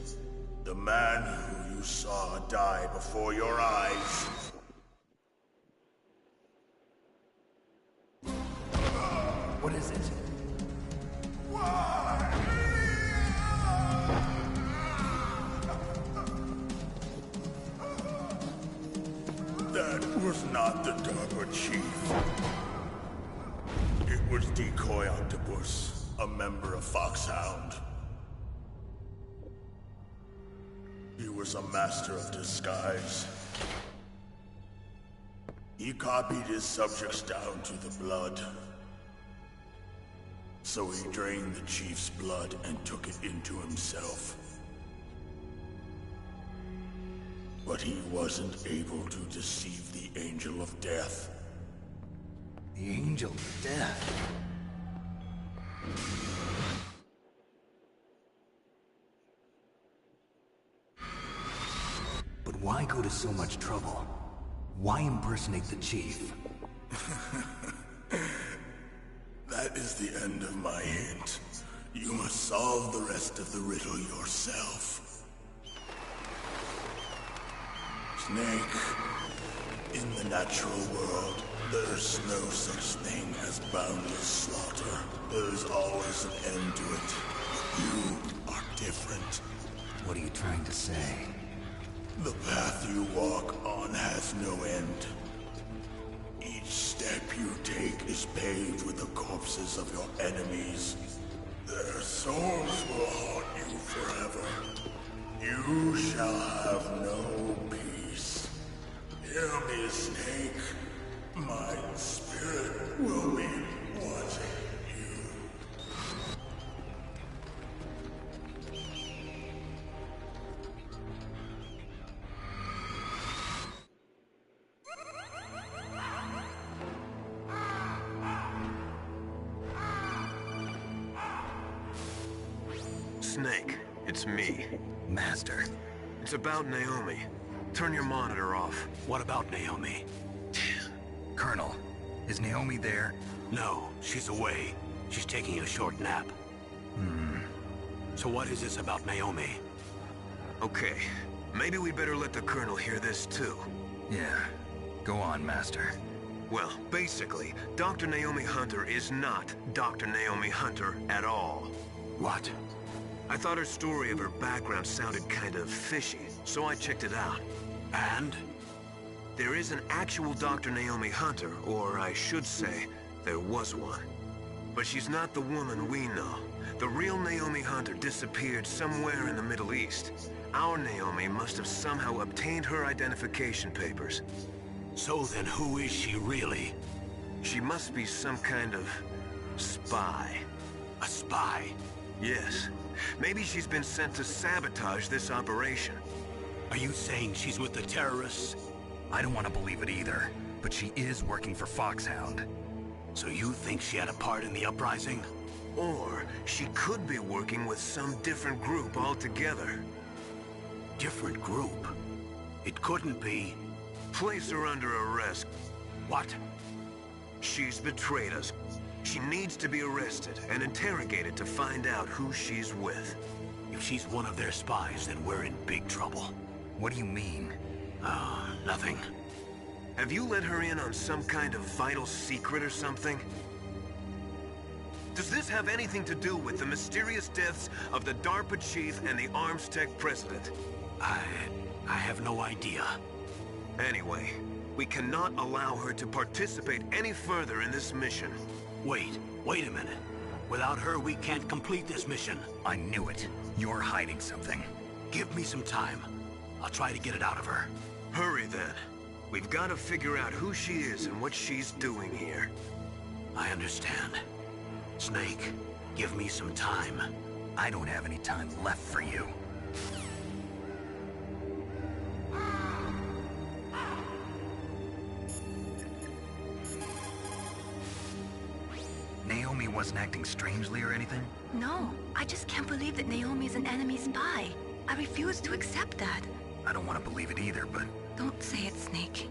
The man who you saw die before your eyes. What is it? That was not the DARPA chief. It was Decoy Octopus, a member of Foxhound. He was a master of disguise. He copied his subjects down to the blood. So he drained the chief's blood and took it into himself. But he wasn't able to deceive the Angel of Death. The Angel of Death? But why go to so much trouble? Why impersonate the chief? That is the end of my hint. You must solve the rest of the riddle yourself. Snake, in the natural world, there's no such thing as boundless slaughter. There's always an end to it. You are different. What are you trying to say? The path you walk on has no end. Each step you take is paved with the corpses of your enemies. Their souls will haunt you forever. You shall have no peace. Hear me, Snake. My spirit will be watching you. Snake, it's me. Master. It's about Naomi. Turn your monitor off. What about Naomi? Colonel, is Naomi there? No, she's away. She's taking a short nap. So what is this about Naomi? Okay, maybe we'd better let the Colonel hear this too. Yeah. Go on, Master. Well, basically, Dr. Naomi Hunter is not Dr. Naomi Hunter at all. What? I thought her story of her background sounded kind of fishy, so I checked it out. And? There is an actual Dr. Naomi Hunter, or I should say, there was one. But she's not the woman we know. The real Naomi Hunter disappeared somewhere in the Middle East. Our Naomi must have somehow obtained her identification papers. So then who is she really? She must be some kind of spy. A spy? Yes. Maybe she's been sent to sabotage this operation. Are you saying she's with the terrorists? I don't want to believe it either, but she is working for Foxhound. So you think she had a part in the uprising? Or she could be working with some different group altogether. Different group? It couldn't be. Place her under arrest. What? She's betrayed us. She needs to be arrested and interrogated to find out who she's with. If she's one of their spies, then we're in big trouble. What do you mean? Nothing. Have you let her in on some kind of vital secret or something? Does this have anything to do with the mysterious deaths of the DARPA chief and the Arms Tech president? I have no idea. Anyway, we cannot allow her to participate any further in this mission. Wait a minute. Without her, we can't complete this mission. I knew it. You're hiding something. Give me some time. I'll try to get it out of her. Hurry then. We've got to figure out who she is and what she's doing here. I understand. Snake, give me some time. I don't have any time left for you. Naomi wasn't acting strangely or anything? No, I just can't believe that Naomi's an enemy spy. I refuse to accept that. I don't want to believe it either, but... Don't say it, Snake.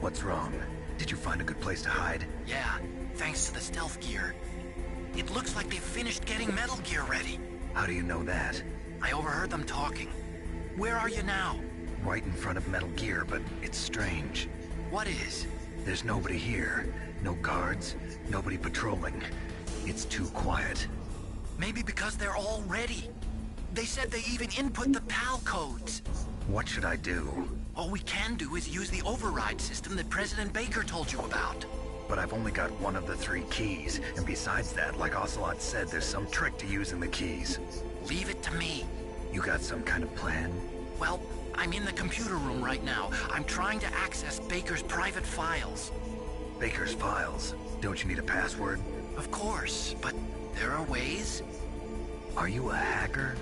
What's wrong? Did you find a good place to hide? Yeah, thanks to the stealth gear. It looks like they've finished getting Metal Gear ready. How do you know that? I overheard them talking. Where are you now? Right in front of Metal Gear, but it's strange. What is? There's nobody here. No guards, nobody patrolling. It's too quiet. Maybe because they're all ready. They said they even input the PAL codes. What should I do? All we can do is use the override system that President Baker told you about. But I've only got one of the 3 keys, and besides that, like Ocelot said, there's some trick to using the keys. Leave it to me. You got some kind of plan? Well, I'm in the computer room right now. I'm trying to access Baker's private files. Baker's files? Don't you need a password? Of course, but there are ways. Are you a hacker?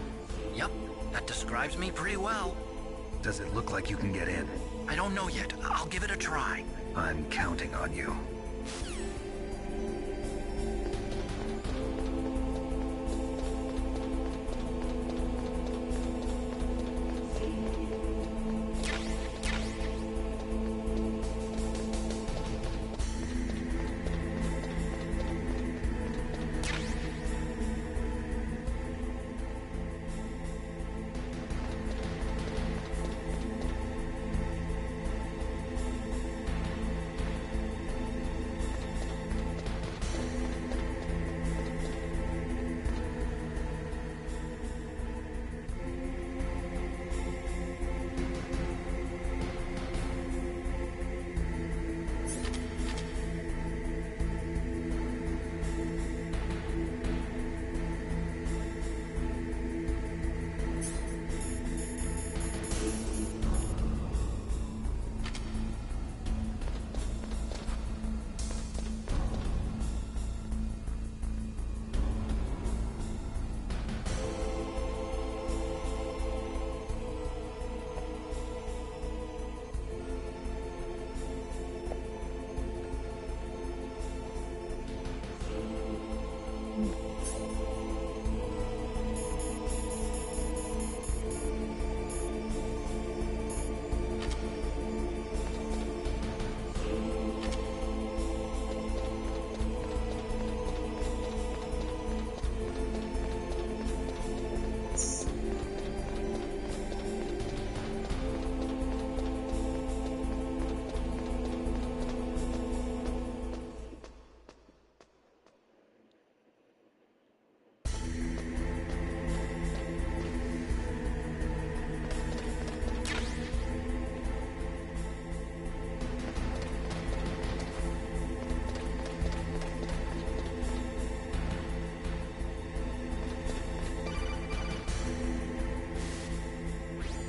Yep, that describes me pretty well. Does it look like you can get in? I don't know yet. I'll give it a try. I'm counting on you.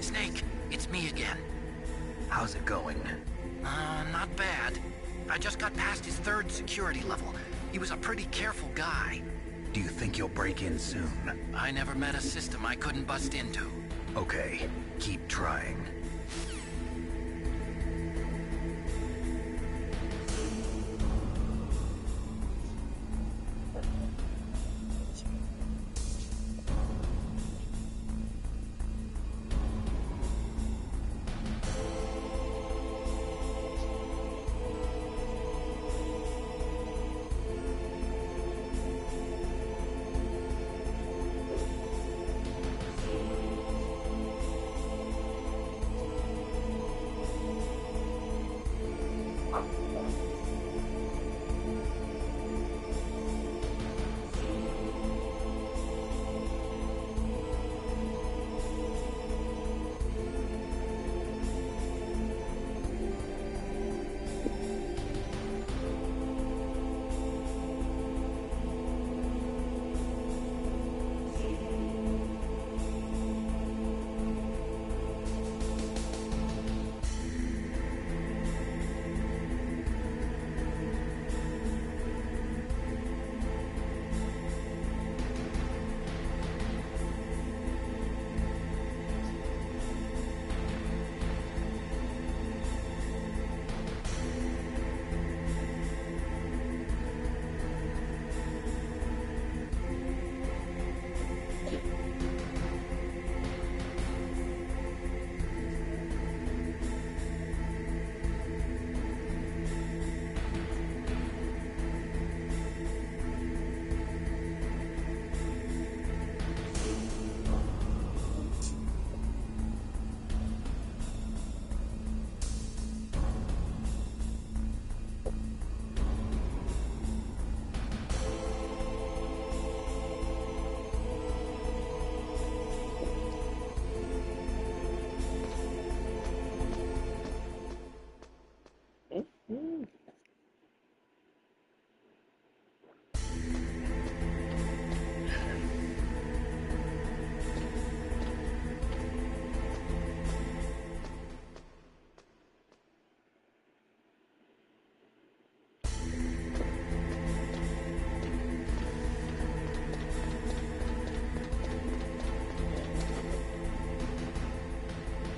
Snake, it's me again. How's it going? Not bad. I just got past his 3rd security level. He was a pretty careful guy. Do you think you'll break in soon? I never met a system I couldn't bust into. Okay, keep trying.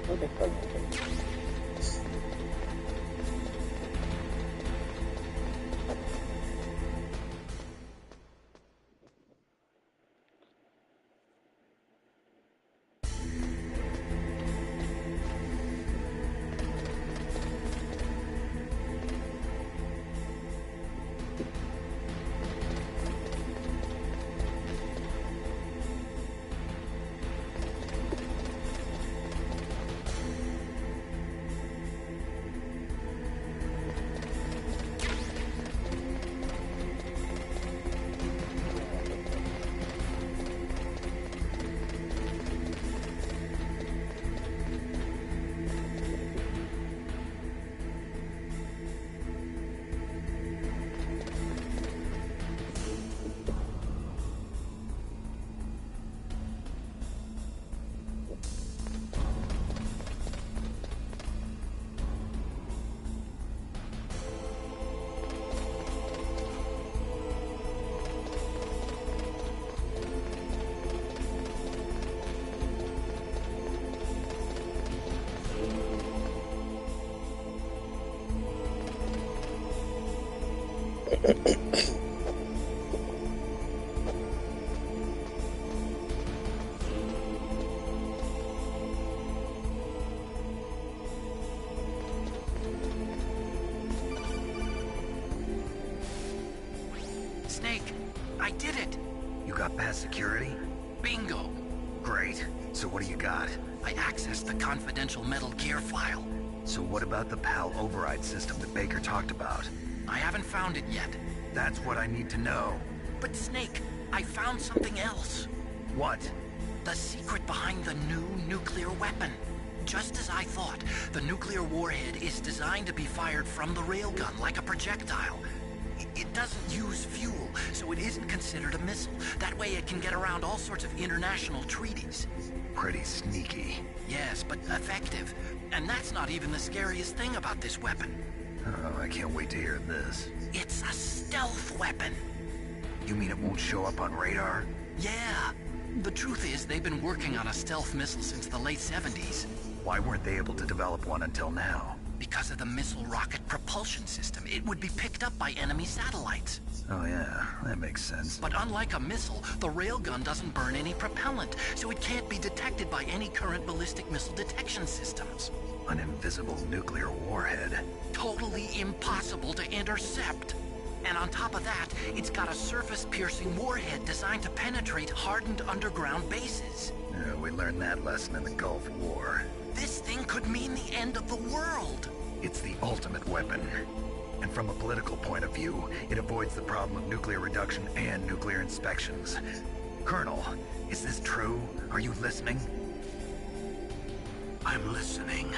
Okay, okay. Snake, I did it! You got past security? Bingo! Great. So what do you got? I accessed the confidential Metal Gear file. So what about the PAL override system that Baker talked about? I haven't found it yet. That's what I need to know. But Snake, I found something else. What? The secret behind the new nuclear weapon. Just as I thought, the nuclear warhead is designed to be fired from the railgun like a projectile. It doesn't use fuel, so it isn't considered a missile. That way it can get around all sorts of international treaties. Pretty sneaky. Yes, but effective. And that's not even the scariest thing about this weapon. Oh, I can't wait to hear this. It's a stealth weapon. You mean it won't show up on radar? Yeah. The truth is, they've been working on a stealth missile since the late 70s. Why weren't they able to develop one until now? Because of the missile rocket propulsion system. It would be picked up by enemy satellites. Oh yeah, that makes sense. But unlike a missile, the railgun doesn't burn any propellant, so it can't be detected by any current ballistic missile detection systems. An invisible nuclear warhead. Totally impossible to intercept. And on top of that, it's got a surface-piercing warhead designed to penetrate hardened underground bases. Yeah, we learned that lesson in the Gulf War. This thing could mean the end of the world. It's the ultimate weapon. And from a political point of view, it avoids the problem of nuclear reduction and nuclear inspections. Colonel, is this true? Are you listening? I'm listening.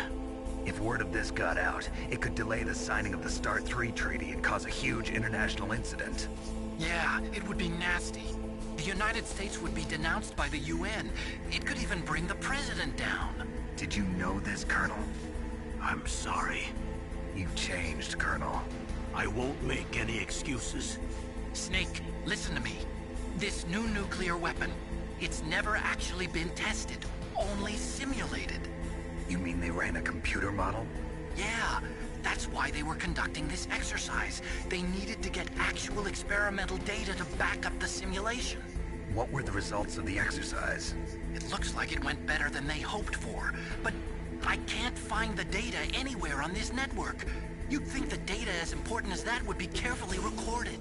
If word of this got out, it could delay the signing of the START 3 treaty and cause a huge international incident. Yeah, it would be nasty. The United States would be denounced by the UN. It could even bring the president down. Did you know this, Colonel? I'm sorry. You changed, Colonel. I won't make any excuses. Snake, listen to me. This new nuclear weapon, it's never actually been tested, only simulated. You mean they ran a computer model? Yeah, that's why they were conducting this exercise. They needed to get actual experimental data to back up the simulation. What were the results of the exercise? It looks like it went better than they hoped for, but I can't find the data anywhere on this network. You'd think the data as important as that would be carefully recorded.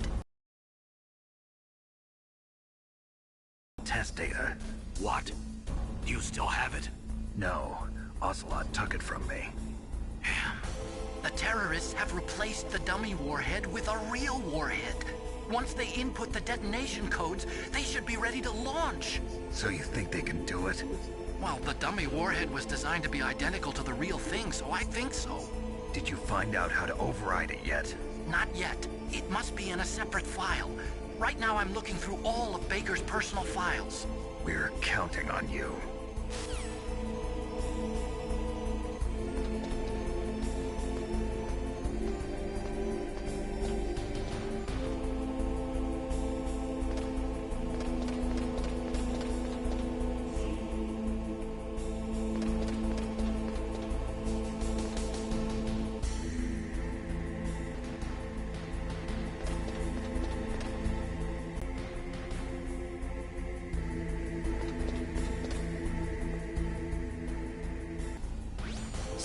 Test data. What? Do you still have it? No. Ocelot took it from me. Damn. The terrorists have replaced the dummy warhead with a real warhead. Once they input the detonation codes, they should be ready to launch. So you think they can do it? Well, the dummy warhead was designed to be identical to the real thing, so I think so. Did you find out how to override it yet? Not yet. It must be in a separate file. Right now I'm looking through all of Baker's personal files. We're counting on you.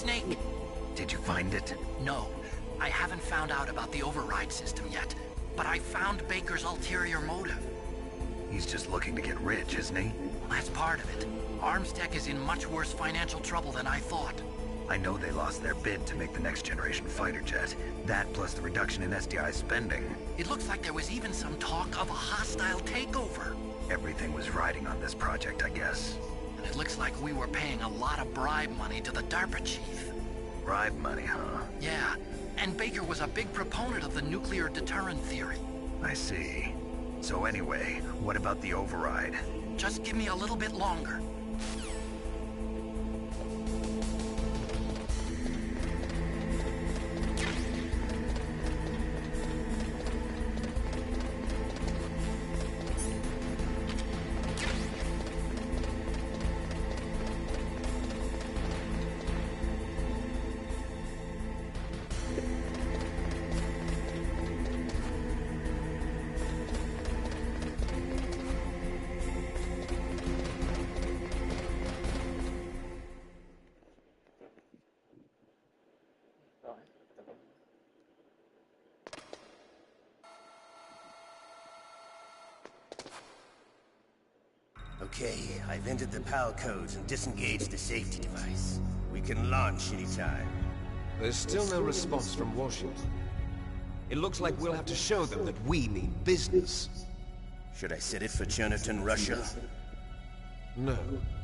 Snake! Did you find it? No, I haven't found out about the override system yet, but I found Baker's ulterior motive. He's just looking to get rich, isn't he? Well, that's part of it. Armstech is in much worse financial trouble than I thought. I know they lost their bid to make the next generation fighter jet. That plus the reduction in SDI spending. It looks like there was even some talk of a hostile takeover. Everything was riding on this project, I guess. And it looks like we were paying a lot of bribe money to the DARPA chief. Bribe money, huh? Yeah, and Baker was a big proponent of the nuclear deterrent theory. I see. So anyway, what about the override? Just give me a little bit longer. Okay, I've entered the PAL codes and disengaged the safety device. We can launch anytime. There's still no response from Washington. It looks like we'll have to show them that we mean business. Should I set it for Chernobyl, Russia? No,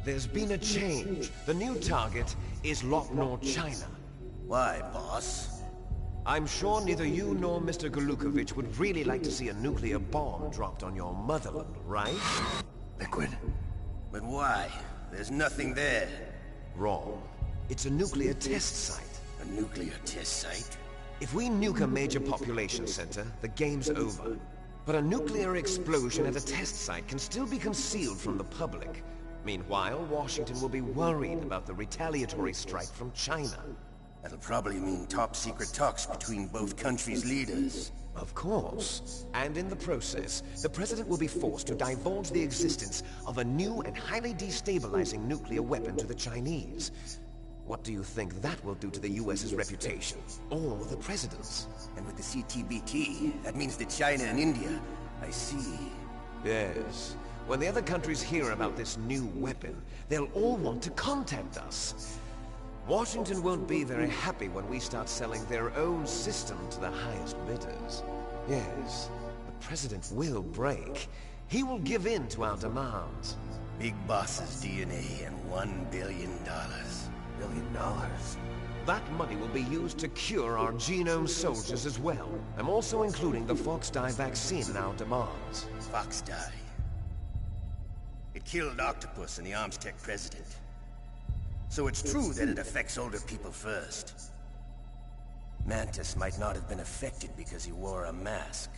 there's been a change. The new target is Lopnor, China. Why, boss? I'm sure neither you nor Mr. Golukovich would really like to see a nuclear bomb dropped on your motherland, right? Liquid. But why? There's nothing there. Wrong. It's a nuclear test site. A nuclear test site? If we nuke a major population center, the game's over. But a nuclear explosion at a test site can still be concealed from the public. Meanwhile, Washington will be worried about the retaliatory strike from China. That'll probably mean top-secret talks between both countries' leaders. Of course. And in the process, the President will be forced to divulge the existence of a new and highly destabilizing nuclear weapon to the Chinese. What do you think that will do to the US's reputation? Or the President's? And with the CTBT, that means that China and India... I see. Yes. When the other countries hear about this new weapon, they'll all want to contact us. Washington won't be very happy when we start selling their own system to the highest bidders. Yes, the President will break. He will give in to our demands. Big Boss's DNA and $1 billion. $1 billion? That money will be used to cure our genome soldiers as well. I'm also including the Fox-Die vaccine in our demands. Fox-Die? It killed Octopus and the Armstech president. So it's true that it affects older people first. Mantis might not have been affected because he wore a mask.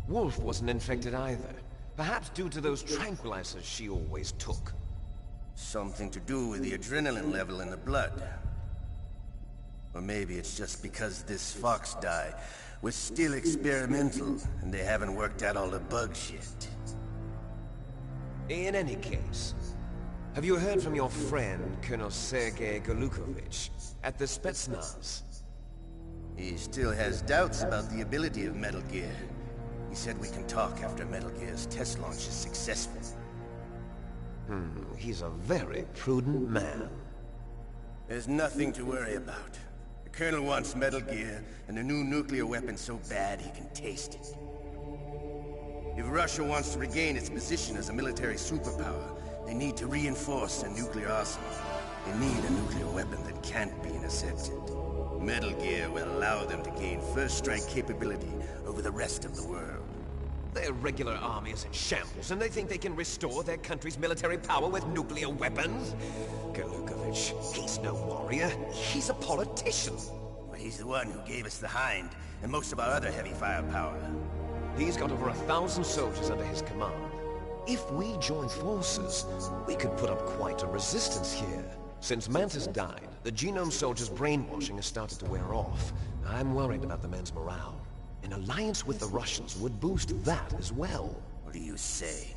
Wolf wasn't infected either. Perhaps due to those tranquilizers she always took. Something to do with the adrenaline level in the blood. Or maybe it's just because this Fox-Die was still experimental and they haven't worked out all the bugs yet. In any case, have you heard from your friend, Colonel Sergei Golukovich, at the Spetsnaz? He still has doubts about the ability of Metal Gear. He said we can talk after Metal Gear's test launch is successful. He's a very prudent man. There's nothing to worry about. The Colonel wants Metal Gear and a new nuclear weapon so bad he can taste it. If Russia wants to regain its position as a military superpower, they need to reinforce their nuclear arsenal. They need a nuclear weapon that can't be intercepted. Metal Gear will allow them to gain first strike capability over the rest of the world. Their regular army is in shambles, and they think they can restore their country's military power with nuclear weapons? Golukovich, he's no warrior. He's a politician. But he's the one who gave us the Hind and most of our other heavy firepower. He's got over 1,000 soldiers under his command. If we join forces, we could put up quite a resistance here. Since Mantis died, the genome soldiers' brainwashing has started to wear off. I'm worried about the men's morale. An alliance with the Russians would boost that as well. What are you saying?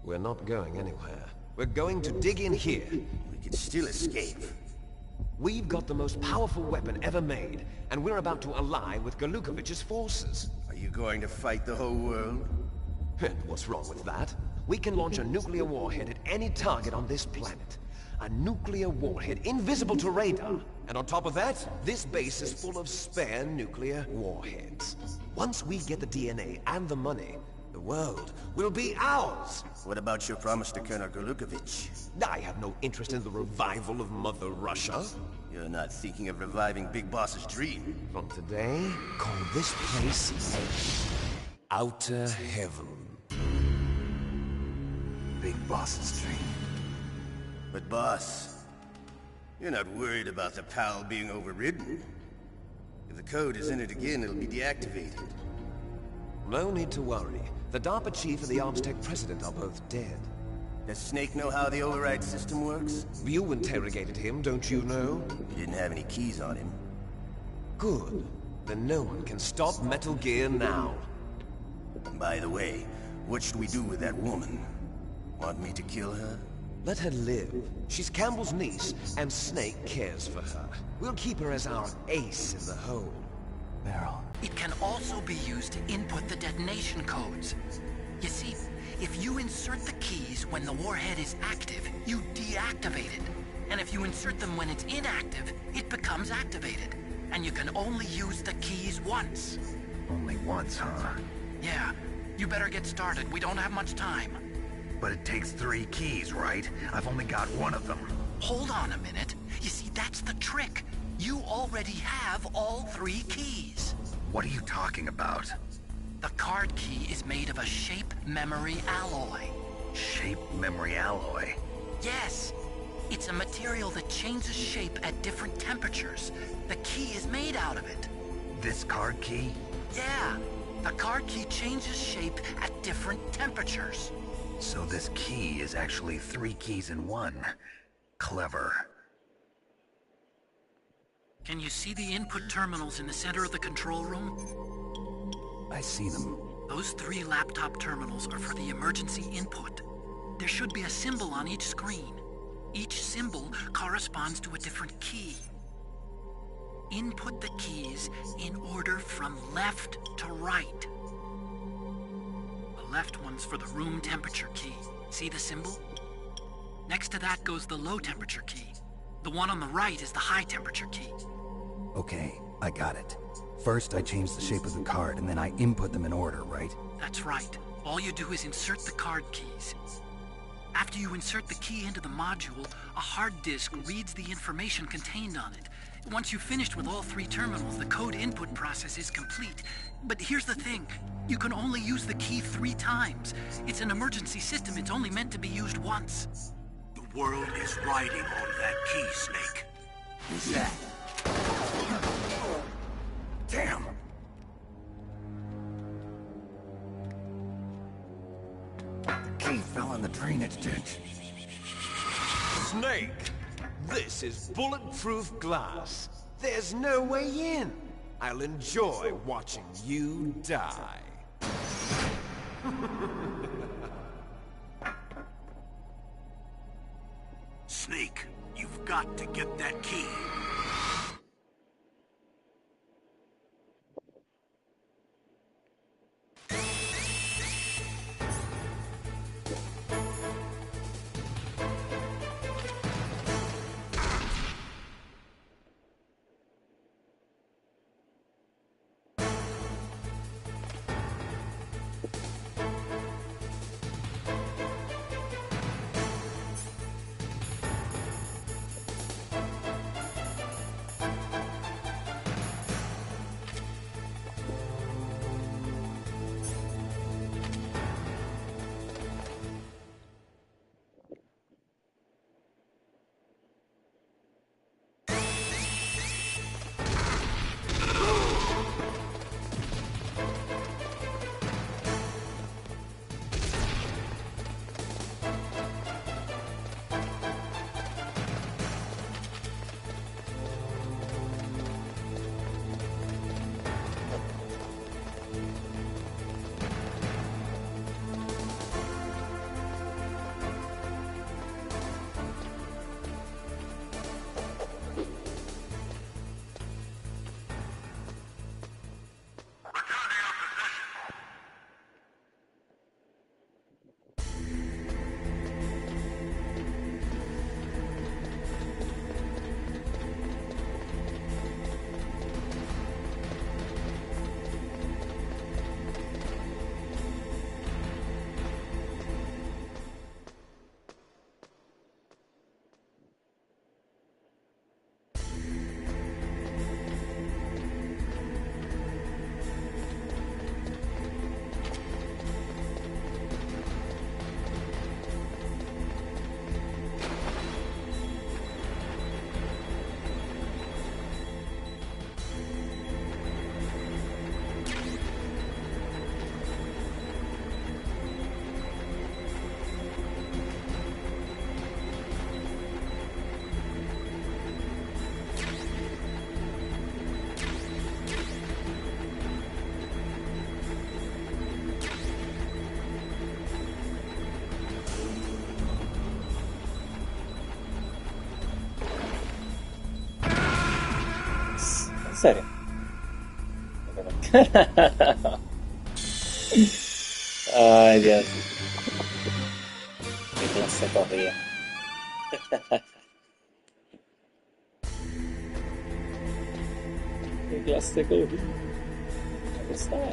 We're not going anywhere. We're going to dig in here. We could still escape. We've got the most powerful weapon ever made, and we're about to ally with Galukovich's forces. Are you going to fight the whole world? And what's wrong with that? We can launch a nuclear warhead at any target on this planet. A nuclear warhead invisible to radar. And on top of that, this base is full of spare nuclear warheads. Once we get the DNA and the money, the world will be ours! What about your promise to Colonel Galukovich? I have no interest in the revival of Mother Russia. You're not thinking of reviving Big Boss's dream. From today, call this place Outer Heaven. Big Boss's dream. But boss, you're not worried about the PAL being overridden. If the code is entered again, it'll be deactivated. No need to worry. The DARPA chief and the ArmsTech president are both dead. Does Snake know how the override system works? You interrogated him, don't you know? He didn't have any keys on him. Good. Then no one can stop Metal Gear now. By the way, what should we do with that woman? Want me to kill her? Let her live. She's Campbell's niece, and Snake cares for her. We'll keep her as our ace in the hole. Meryl. It can also be used to input the detonation codes. You see, if you insert the keys when the warhead is active, you deactivate it. And if you insert them when it's inactive, it becomes activated. And you can only use the keys once. Only once, huh? Yeah. You better get started. We don't have much time. But it takes 3 keys, right? I've only got one of them. Hold on a minute. You see, that's the trick. You already have all 3 keys. What are you talking about? The card key is made of a shape memory alloy. Shape memory alloy? Yes. It's a material that changes shape at different temperatures. The key is made out of it. This card key? Yeah. The card key changes shape at different temperatures. So this key is actually 3 keys in one. Clever. Can you see the input terminals in the center of the control room? I see them. Those 3 laptop terminals are for the emergency input. There should be a symbol on each screen. Each symbol corresponds to a different key. Input the keys in order from left to right. The left one's for the room temperature key. See the symbol? Next to that goes the low temperature key. The one on the right is the high temperature key. Okay, I got it. First, I change the shape of the card, and then I input them in order, right? That's right. All you do is insert the card keys. After you insert the key into the module, a hard disk reads the information contained on it. Once you've finished with all 3 terminals, the code input process is complete. But here's the thing. You can only use the key 3 times. It's an emergency system. It's only meant to be used once. The world is riding on that key, Snake. Who's that? Damn! The key fell in the drainage ditch. Snake! This is bulletproof glass. There's no way in. I'll enjoy watching you die. Snake, you've got to get that key. serio? Ay, Dios. Qué clase corría. Qué clase corría. Me gustaba.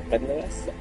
Aprende eso.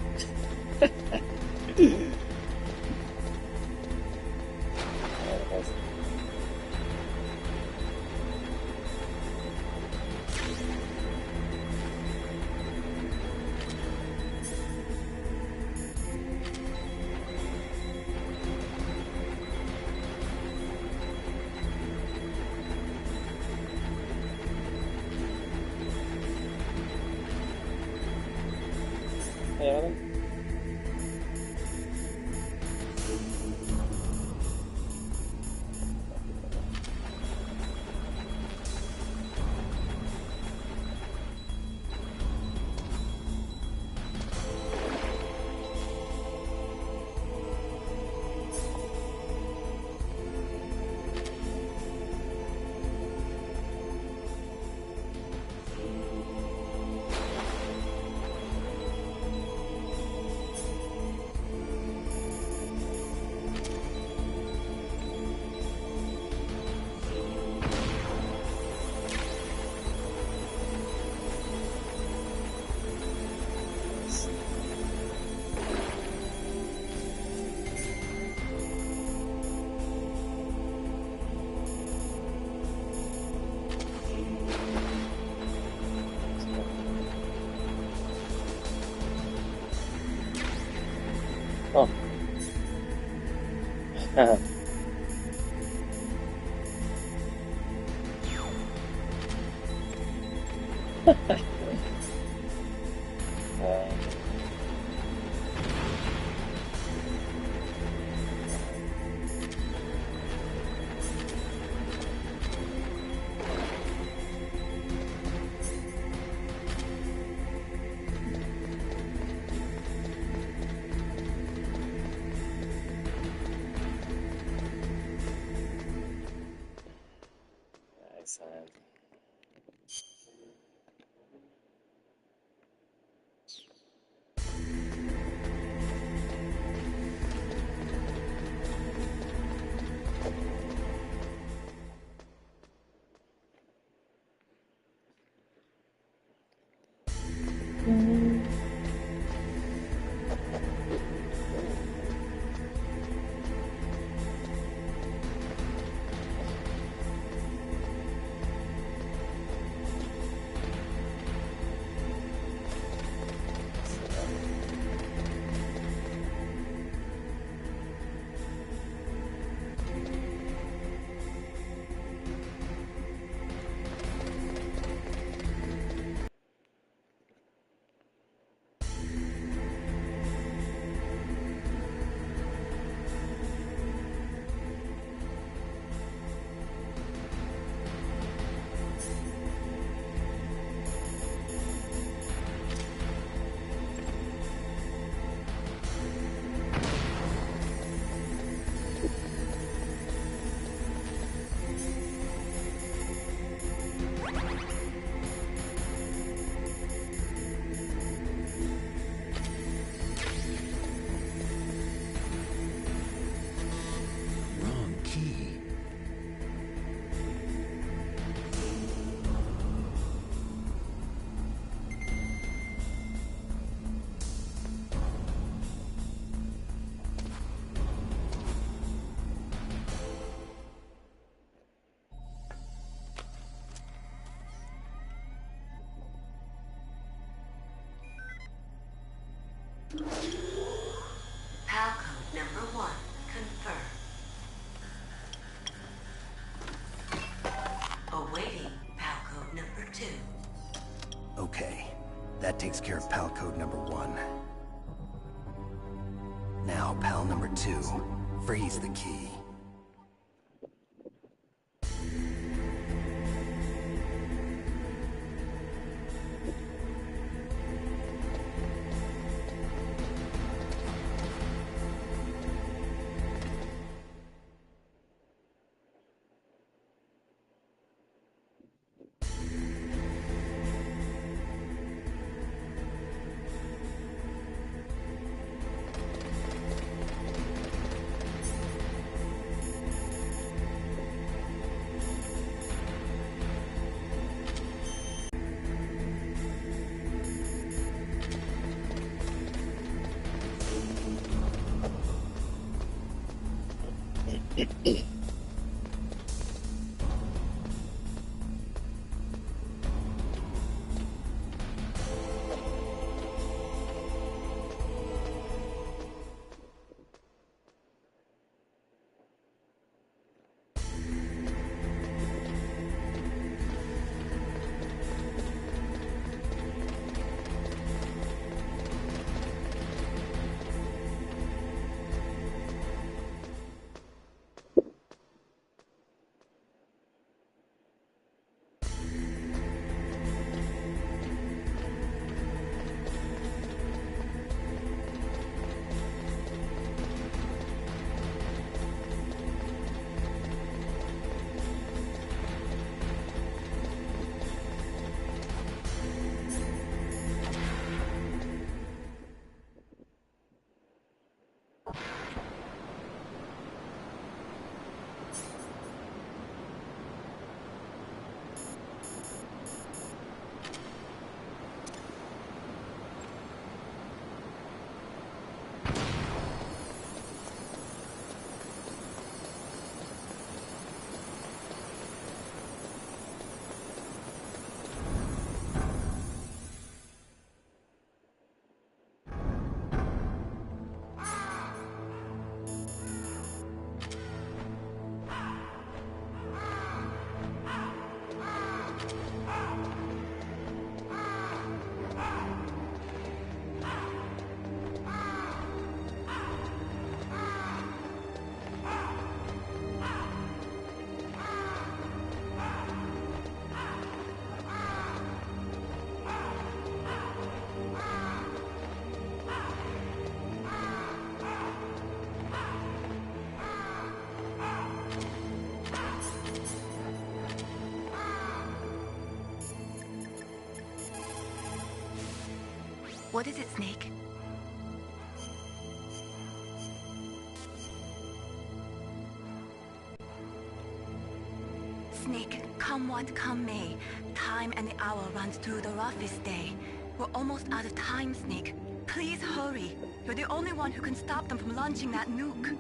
Oh. Excellent. Wrong key. PAL code number 1 confirmed. Awaiting PAL code number 2. Okay, that takes care of PAL code number 1. Now, PAL number 2, freeze the key. What is it, Snake? Snake, come what come may, time and the hour runs through the roughest day. We're almost out of time, Snake. Please hurry. You're the only one who can stop them from launching that nuke.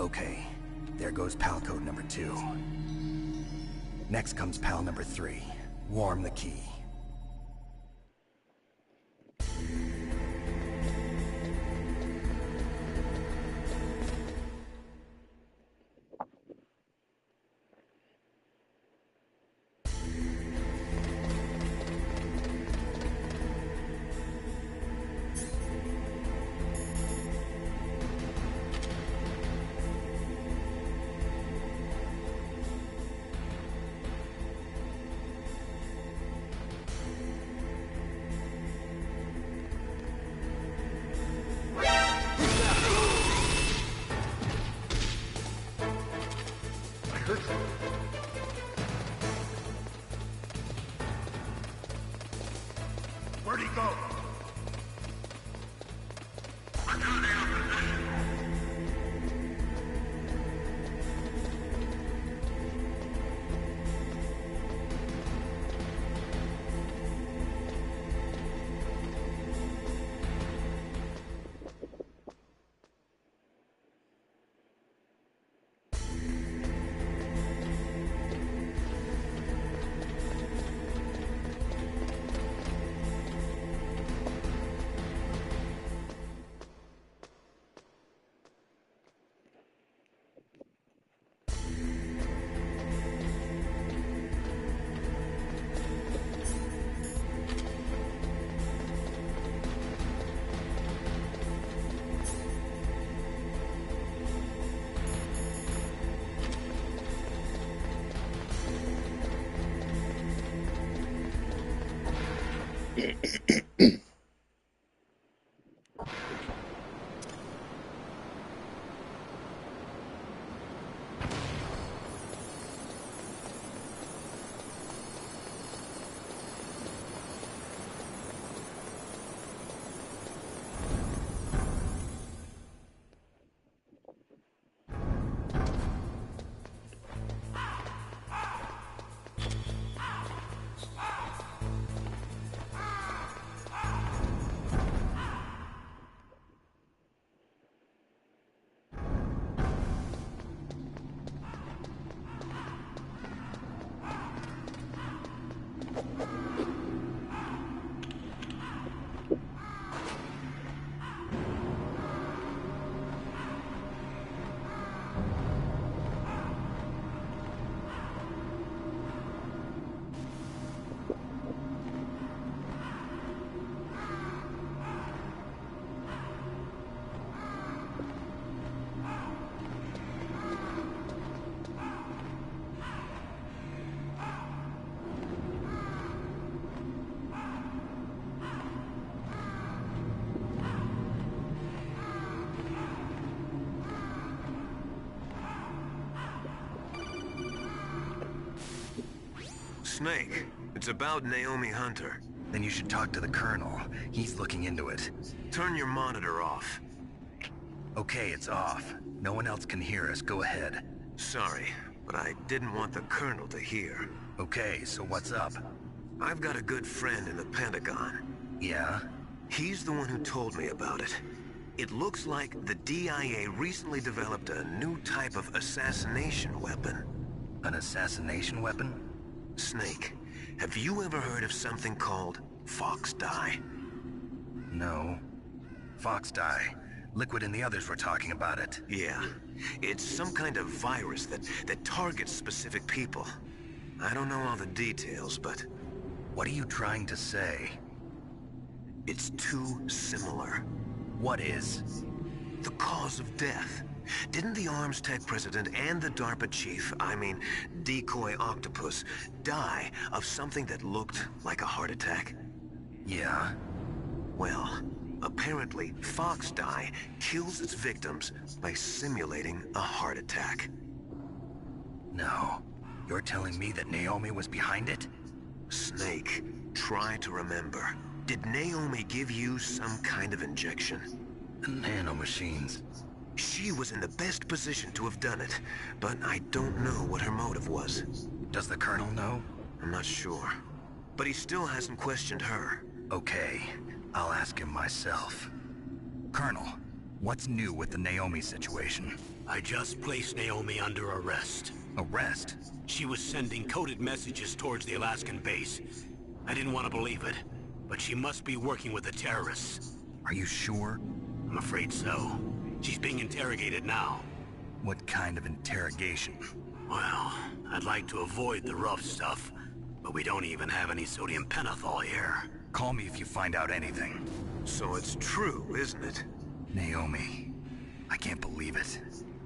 Okay, there goes pal code number 2. Next comes pal number 3. Warm the key. Where'd he go? Snake, it's about Naomi Hunter. Then you should talk to the Colonel. He's looking into it. Turn your monitor off. Okay, it's off. No one else can hear us. Go ahead. Sorry, but I didn't want the Colonel to hear. Okay, so what's up? I've got a good friend in the Pentagon. Yeah? He's the one who told me about it. It looks like the DIA recently developed a new type of assassination weapon. An assassination weapon? Snake, have you ever heard of something called Fox Dye? No. Fox Dye. Liquid and the others were talking about it. Yeah. It's some kind of virus that targets specific people. I don't know all the details, but... What are you trying to say? It's too similar. What is? The cause of death. Didn't the Arms Tech president and the DARPA chief, I mean, Decoy Octopus, die of something that looked like a heart attack? Yeah? Well, apparently, Fox Dye kills its victims by simulating a heart attack. No. You're telling me that Naomi was behind it? Snake, try to remember. Did Naomi give you some kind of injection? The nanomachines. She was in the best position to have done it, but I don't know what her motive was. Does the Colonel know? I'm not sure. But he still hasn't questioned her. Okay, I'll ask him myself. Colonel, What's new with the Naomi situation? I just placed Naomi under arrest. Arrest? She was sending coded messages towards the Alaskan base. I didn't want to believe it, but she must be working with the terrorists. Are you sure? I'm afraid so. She's being interrogated now. What kind of interrogation? Well, I'd like to avoid the rough stuff, but we don't even have any sodium pentothal here. Call me if you find out anything. So it's true, isn't it? Naomi, I can't believe it.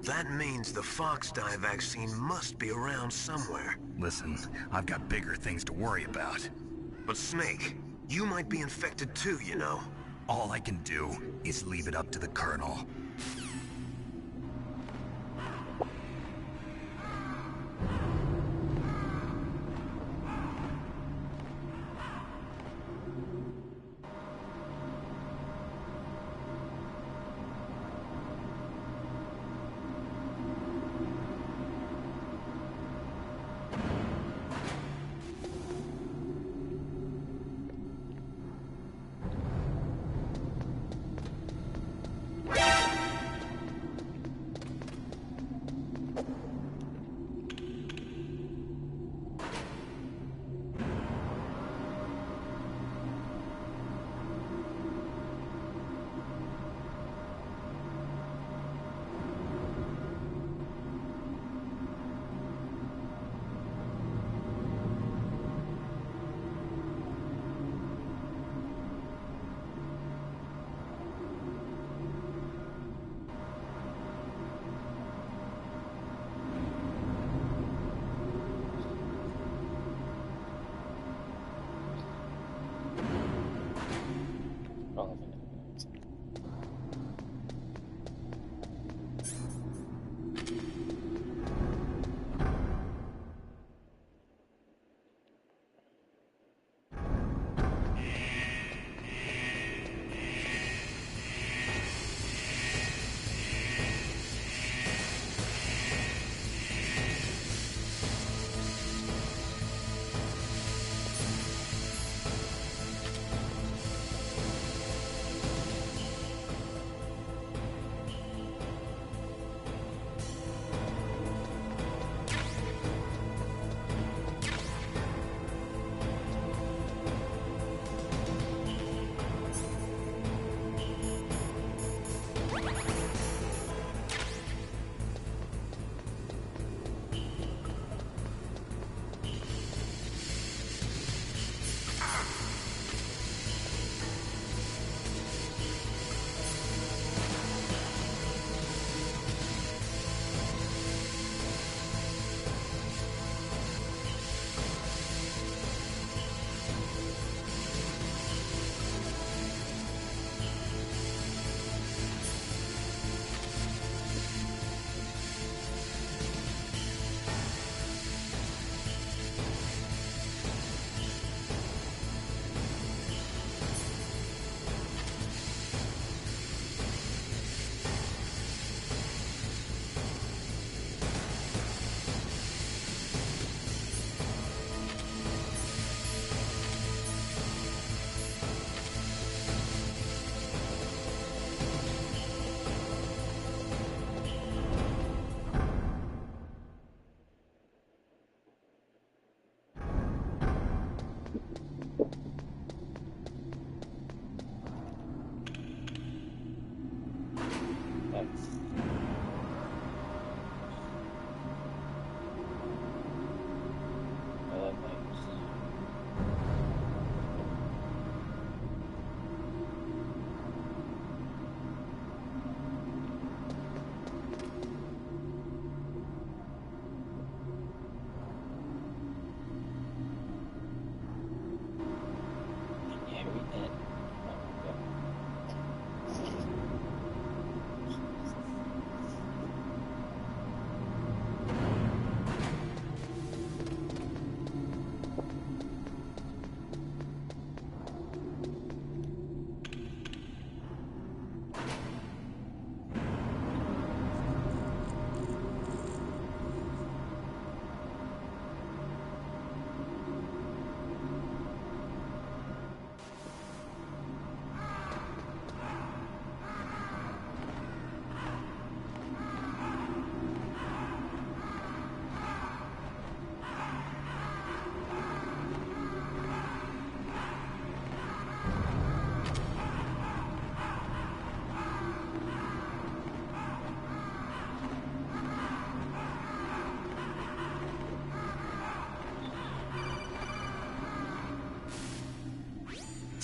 That means the Fox dye vaccine must be around somewhere. Listen, I've got bigger things to worry about. But Snake, you might be infected too, you know. All I can do is leave it up to the Colonel.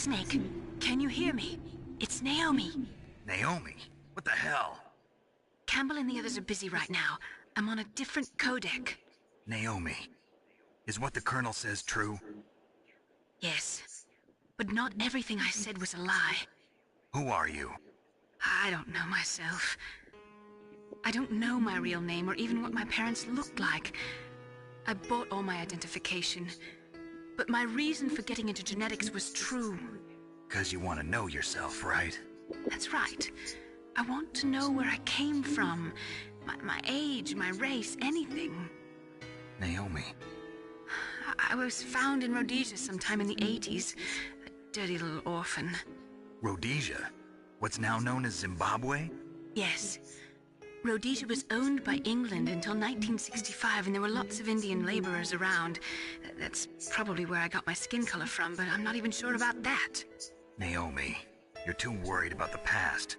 Snake, can you hear me? It's Naomi. Naomi? What the hell? Campbell and the others are busy right now. I'm on a different codec. Naomi, is what the Colonel says true? Yes, but not everything I said was a lie. Who are you? I don't know myself. I don't know my real name or even what my parents looked like. I bought all my identification, but my reason for getting into genetics was true. 'Cause you want to know yourself, right? That's right. I want to know where I came from. My age, my race, anything. Naomi. I was found in Rhodesia sometime in the 80s. A dirty little orphan. Rhodesia? What's now known as Zimbabwe? Yes. Rhodesia was owned by England until 1965, and there were lots of Indian laborers around. That's probably where I got my skin color from, but I'm not even sure about that. Naomi, you're too worried about the past.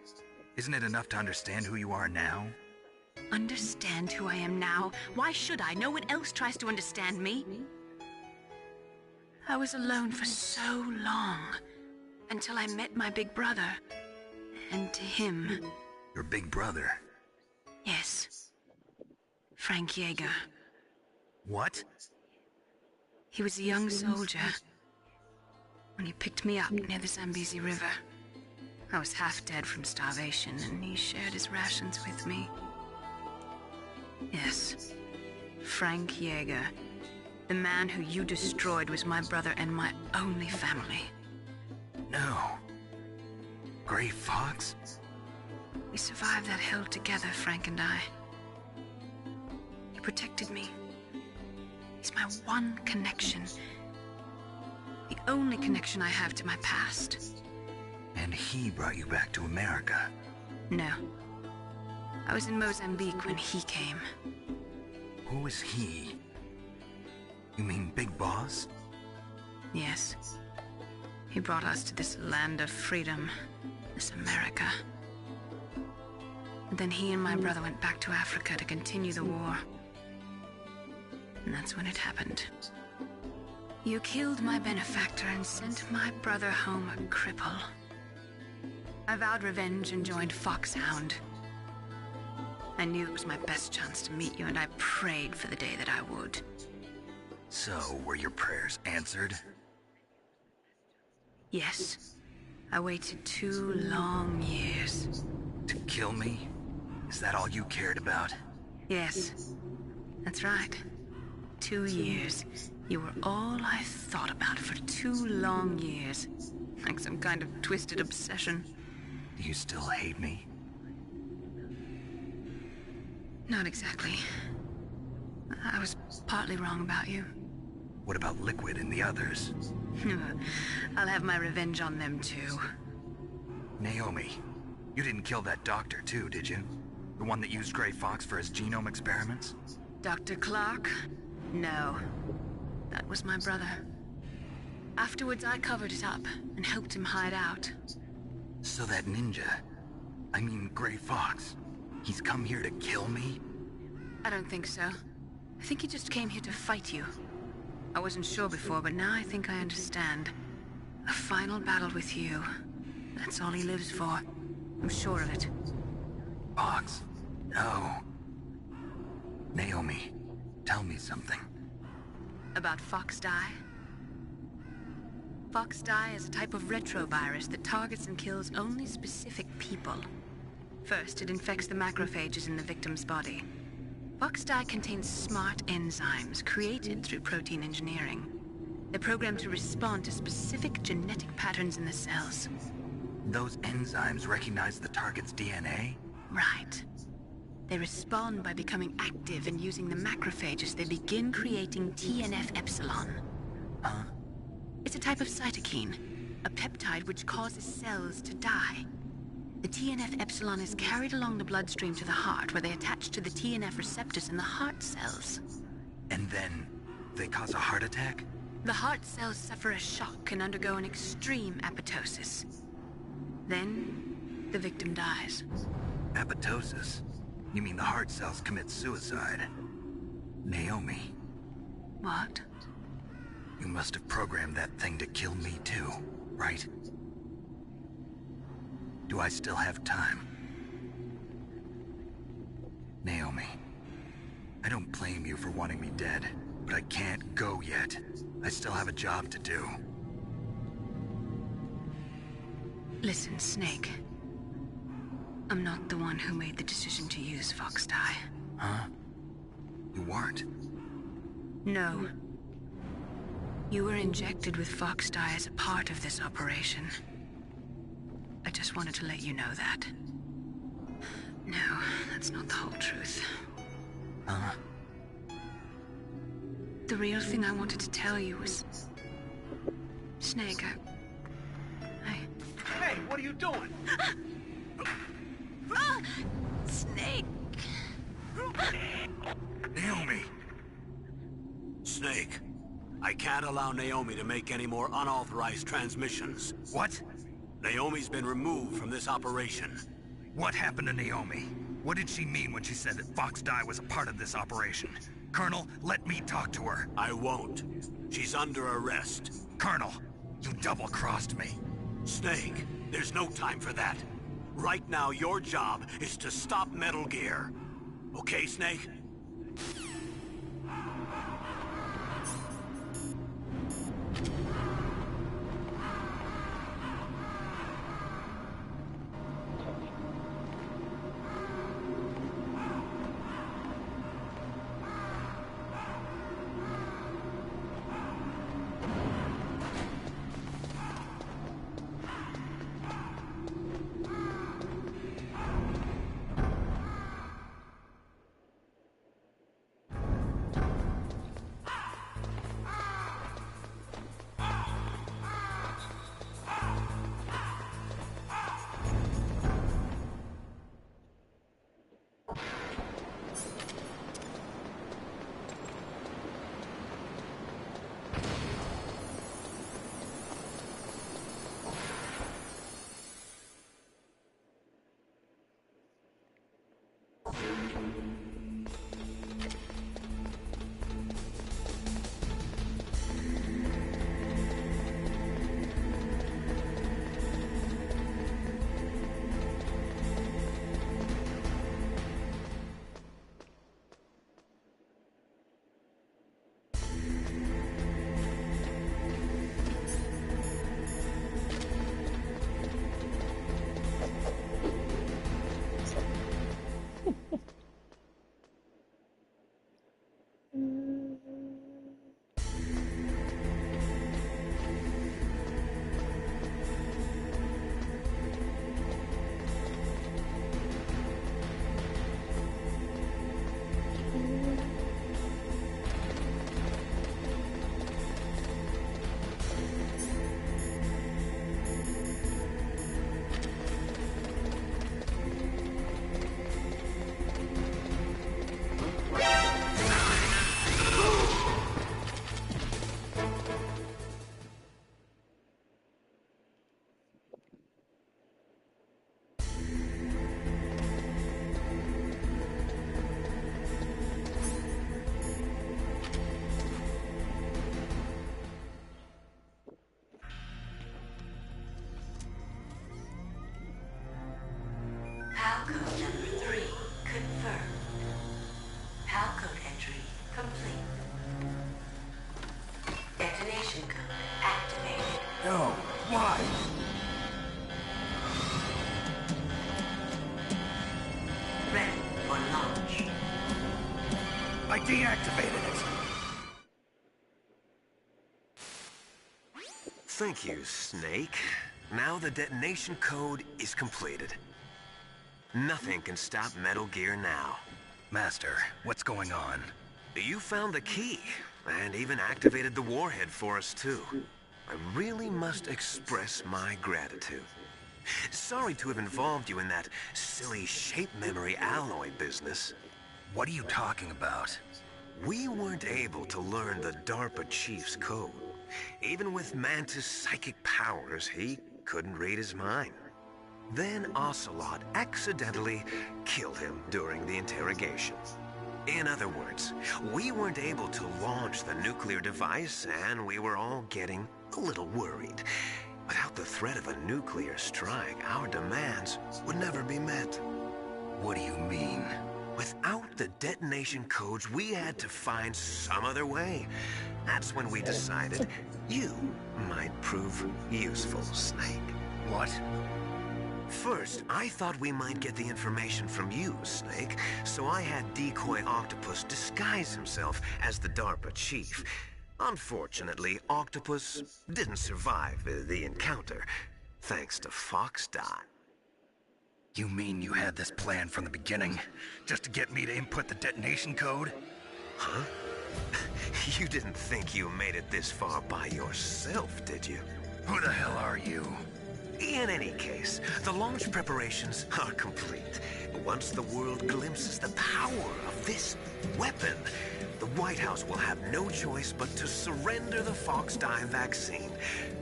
Isn't it enough to understand who you are now? Understand who I am now? Why should I? No one else tries to understand me. I was alone for so long, until I met my big brother. And to him... Your big brother? Yes. Frank Yeager. What? He was a young soldier when he picked me up near the Zambezi River. I was half dead from starvation, and he shared his rations with me. Yes, Frank Yeager. The man who you destroyed was my brother and my only family. No. Gray Fox? We survived that hell together, Frank and I. He protected me. He's my one connection. The only connection I have to my past. And he brought you back to America? No. I was in Mozambique when he came. Who is he? You mean Big Boss? Yes. He brought us to this land of freedom, this America. And then he and my brother went back to Africa to continue the war. And that's when it happened. You killed my benefactor and sent my brother home a cripple. I vowed revenge and joined Foxhound. I knew it was my best chance to meet you, and I prayed for the day that I would. So, were your prayers answered? Yes. I waited 2 long years. To kill me? Is that all you cared about? Yes. That's right. 2 years. You were all I thought about for 2 long years. Like some kind of twisted obsession. Do you still hate me? Not exactly. I was partly wrong about you. What about Liquid and the others? I'll have my revenge on them too. Naomi, you didn't kill that doctor too, did you? The one that used Gray Fox for his genome experiments? Dr. Clark? No. That was my brother. Afterwards, I covered it up and helped him hide out. So that ninja, I mean Gray Fox, he's come here to kill me? I don't think so. I think he just came here to fight you. I wasn't sure before, but now I think I understand. A final battle with you. That's all he lives for. I'm sure of it. Fox? No. Naomi, tell me something. About Fox Die? Fox Die is a type of retrovirus that targets and kills only specific people. First, it infects the macrophages in the victim's body. Fox Die contains smart enzymes created through protein engineering. They're programmed to respond to specific genetic patterns in the cells. Those enzymes recognize the target's DNA? Right. They respond by becoming active and using the macrophages. They begin creating TNF-epsilon. Huh? It's a type of cytokine, a peptide which causes cells to die. The TNF-epsilon is carried along the bloodstream to the heart, where they attach to the TNF receptors in the heart cells. And then they cause a heart attack? The heart cells suffer a shock and undergo an extreme apoptosis. Then, the victim dies. Apoptosis? You mean the heart cells commit suicide? Naomi. What? You must have programmed that thing to kill me too. right? Do I still have time? Naomi, I don't blame you for wanting me dead, but I can't go yet. I still have a job to do. Listen, Snake. I'm not the one who made the decision to use Fox Dye. Huh? You weren't? No. You were injected with Fox Dye as a part of this operation. I just wanted to let you know that. No, that's not the whole truth. Huh? The real thing I wanted to tell you was... Snake, Hey, what are you doing? Snake! Naomi! Snake, I can't allow Naomi to make any more unauthorized transmissions. What? Naomi's been removed from this operation. What happened to Naomi? What did she mean when she said that Fox Dye was a part of this operation? Colonel, let me talk to her. I won't. She's under arrest. Colonel, you double-crossed me. Snake, there's no time for that. Right now, your job is to stop Metal Gear. Okay, Snake? Palcode number 3 confirmed. Palcode entry complete. Detonation code activated. No, why? Ready for launch. I deactivated it. Thank you, Snake. Now the detonation code is completed. Nothing can stop Metal Gear now. Master, what's going on? You found the key, and even activated the warhead for us, too. I really must express my gratitude. Sorry to have involved you in that silly shape memory alloy business. What are you talking about? We weren't able to learn the DARPA chief's code. Even with Mantis' psychic powers, he couldn't read his mind. Then Ocelot accidentally killed him during the interrogation. In other words, we weren't able to launch the nuclear device, and we were all getting a little worried. Without the threat of a nuclear strike, our demands would never be met. What do you mean? Without the detonation codes, we had to find some other way. That's when we decided you might prove useful, Snake. What? First, I thought we might get the information from you, Snake, so I had Decoy Octopus disguise himself as the DARPA chief. Unfortunately, Octopus didn't survive the encounter, thanks to Foxdot. You mean you had this plan from the beginning, just to get me to input the detonation code? Huh? You didn't think you made it this far by yourself, did you? Who the hell are you? In any case, the launch preparations are complete. Once the world glimpses the power of this weapon, the White House will have no choice but to surrender the Foxdie vaccine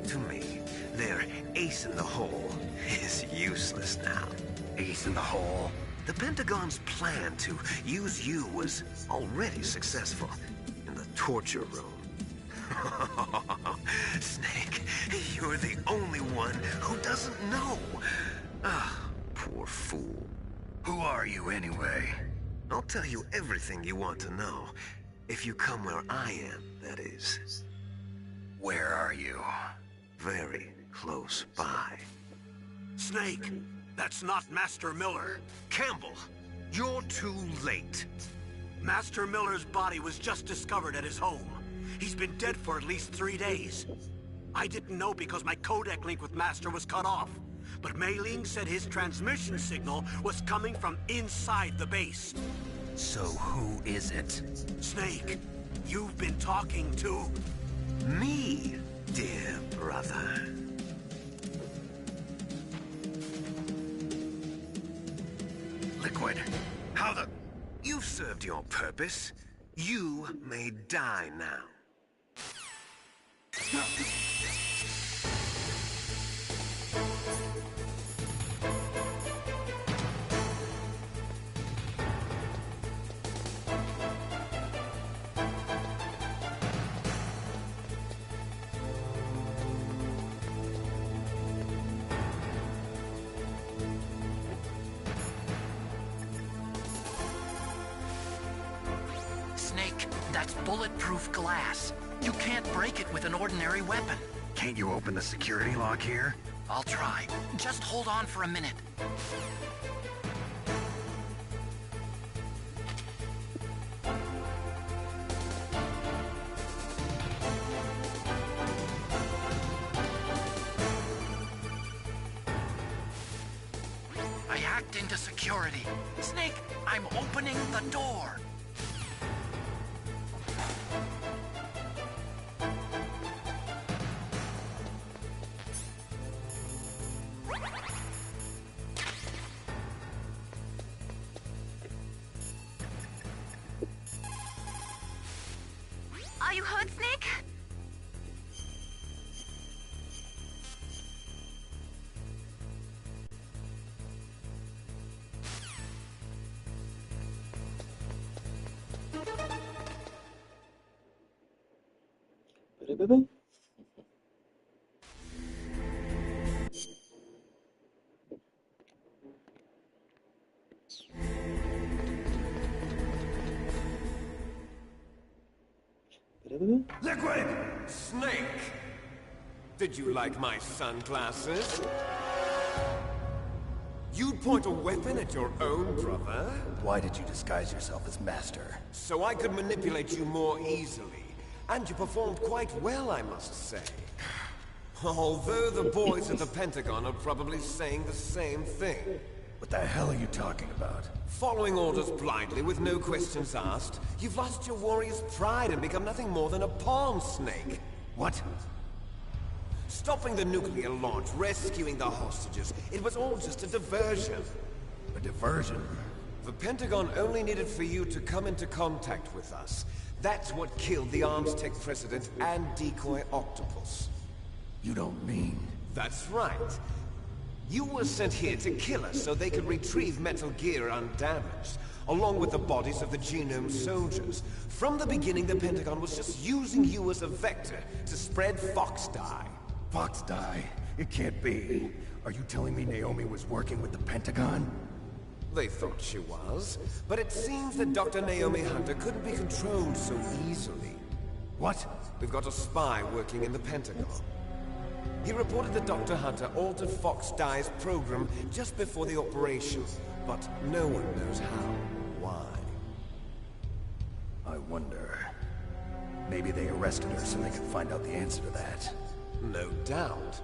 to me. Their ace in the hole is useless now. Ace in the hole? The Pentagon's plan to use you was already successful in the torture room. Snake, you're the only one who doesn't know. Ah, poor fool. Who are you anyway? I'll tell you everything you want to know. If you come where I am, that is. Where are you? Very close by. Snake, that's not Master Miller. Campbell, you're too late. Master Miller's body was just discovered at his home. He's been dead for at least 3 days. I didn't know because my codec link with Master was cut off. But Mei Ling said his transmission signal was coming from inside the base. So who is it? Snake, you've been talking to... me, dear brother. Liquid, how the... You've served your purpose. You may die now. Snake, that's bulletproof glass. You can't break it with an ordinary weapon. Can't you open the security lock here? I'll try. Just hold on for a minute. I hacked into security. Snake, I'm opening the door. Are you hurt, Snake? Liquid! Snake! Did you like my sunglasses? You'd point a weapon at your own brother? Why did you disguise yourself as Master? So I could manipulate you more easily. And you performed quite well, I must say. Although the boys at the Pentagon are probably saying the same thing. What the hell are you talking about? Following orders blindly with no questions asked, you've lost your warrior's pride and become nothing more than a pawn, Snake. What? Stopping the nuclear launch, rescuing the hostages, it was all just a diversion. A diversion? The Pentagon only needed for you to come into contact with us. That's what killed the Arms Tech president and Decoy Octopus. You don't mean... That's right. You were sent here to kill us so they could retrieve Metal Gear undamaged, along with the bodies of the Genome soldiers. From the beginning, the Pentagon was just using you as a vector to spread Foxdie. Foxdie? It can't be. Are you telling me Naomi was working with the Pentagon? They thought she was, but it seems that Dr. Naomi Hunter couldn't be controlled so easily. What? We've got a spy working in the Pentagon. He reported that Dr. Hunter altered Fox Dye's program just before the operation, but no one knows how, why. I wonder... Maybe they arrested her so they could find out the answer to that. No doubt.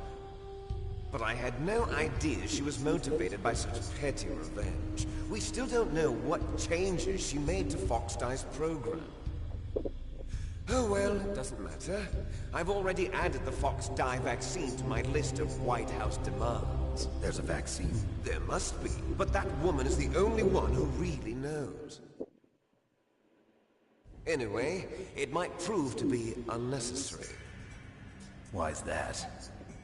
But I had no idea she was motivated by such petty revenge. We still don't know what changes she made to Fox Dye's program. Oh well, it doesn't matter. I've already added the Fox Dye vaccine to my list of White House demands. There's a vaccine? There must be, but that woman is the only one who really knows. Anyway, it might prove to be unnecessary. Why's that?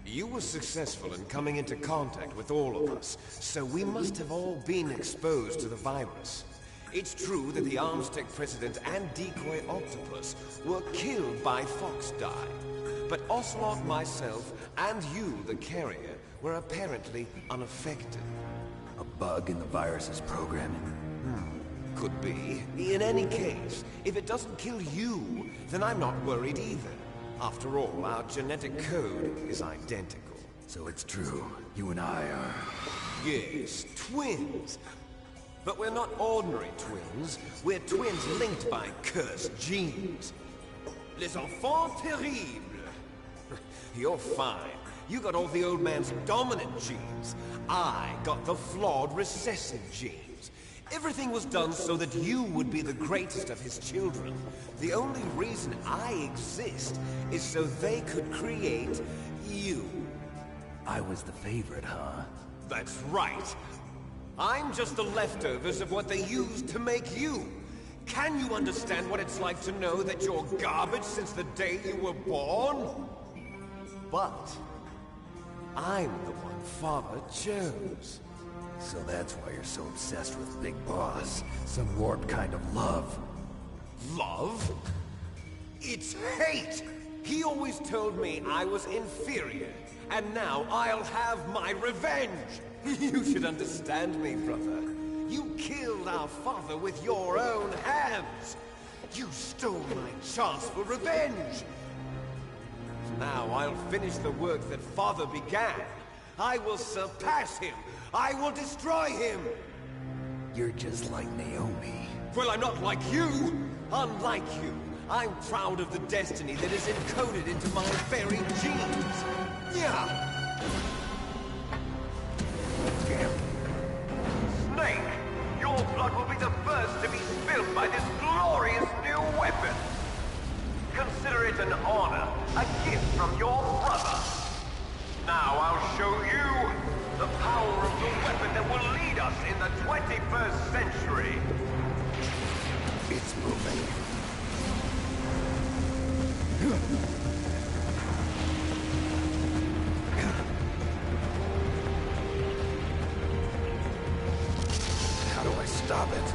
You were successful in coming into contact with all of us, so we must have all been exposed to the virus. It's true that the Armstech President and Decoy Octopus were killed by Fox Dye, but Ocelot, myself, and you, the carrier, were apparently unaffected. A bug in the virus's programming? Could be. In any case, if it doesn't kill you, then I'm not worried either. After all, our genetic code is identical. So it's true. You and I are... Yes, twins. But we're not ordinary twins. We're twins linked by cursed genes. Les enfants terribles. You're fine. You got all the old man's dominant genes. I got the flawed recessive genes. Everything was done so that you would be the greatest of his children. The only reason I exist is so they could create you. I was the favorite, huh? That's right. I'm just the leftovers of what they used to make you. Can you understand what it's like to know that you're garbage since the day you were born? But I'm the one Father chose. So that's why you're so obsessed with Big Boss. Some warped kind of love. Love? It's hate! He always told me I was inferior, and now I'll have my revenge! You should understand me, brother. You killed our father with your own hands! You stole my chance for revenge! Now I'll finish the work that Father began. I will surpass him! I will destroy him! You're just like Naomi. Well, I'm not like you! Unlike you, I'm proud of the destiny that is encoded into my very genes! Yeah! Snake, your blood will be the first to be spilled by this glorious new weapon! Consider it an honor, a gift from your brother! Now I'll show you the power of the weapon that will lead us in the 21st century! It's moving. How do I stop it?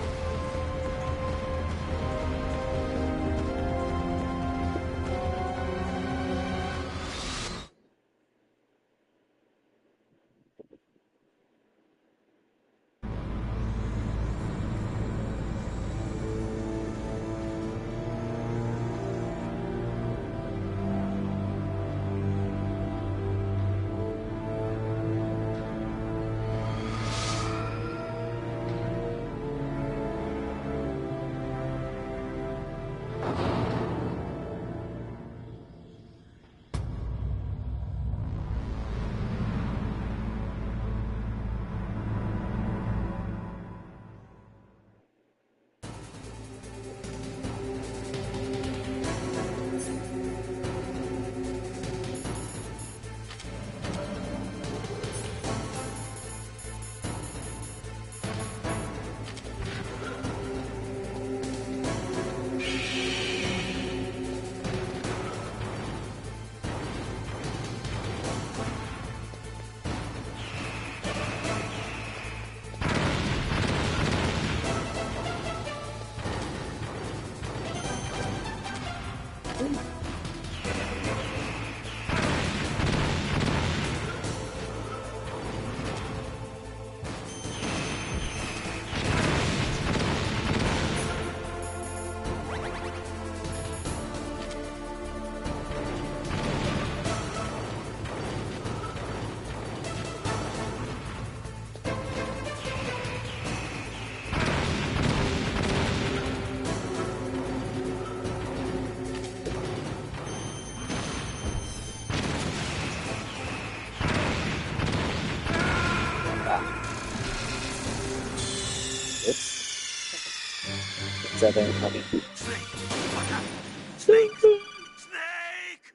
在跟他比。Snake! Snake!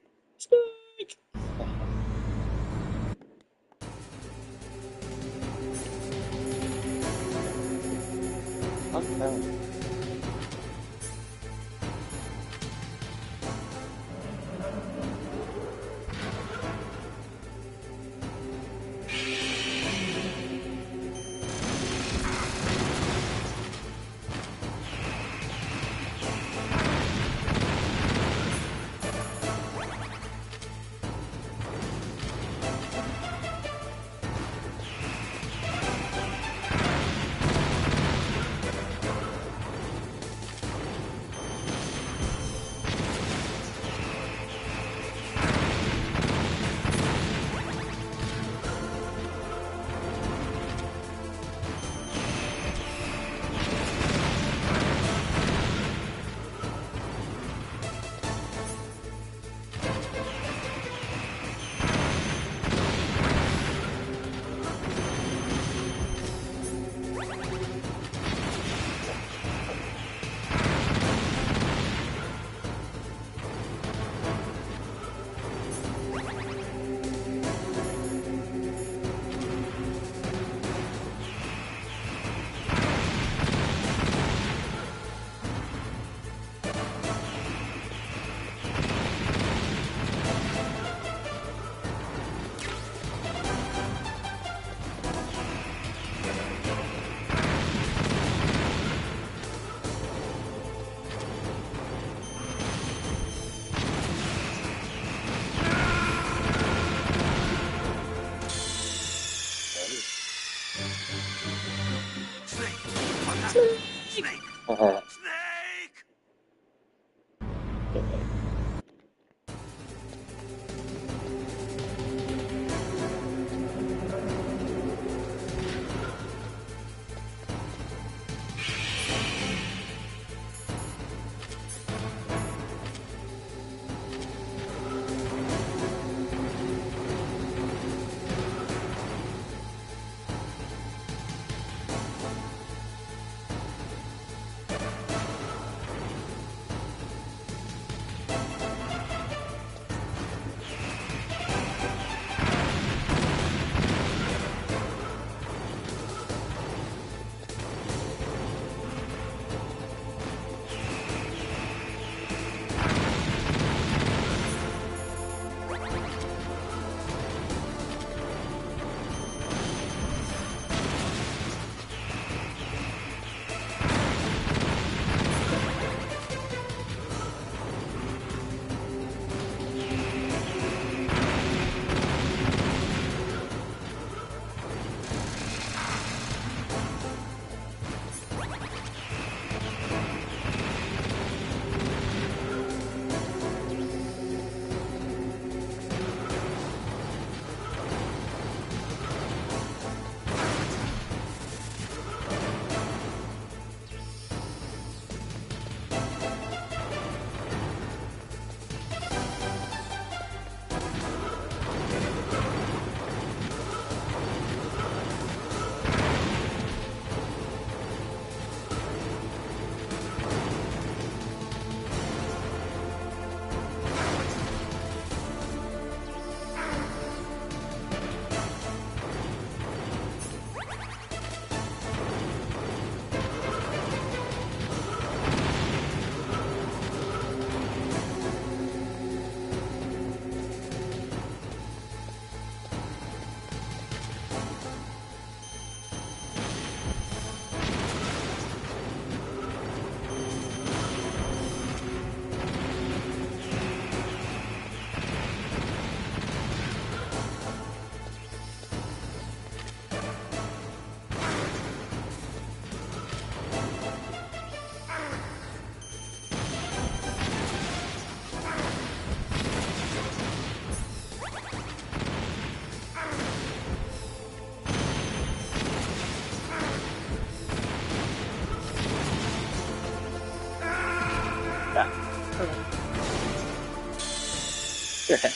Okay.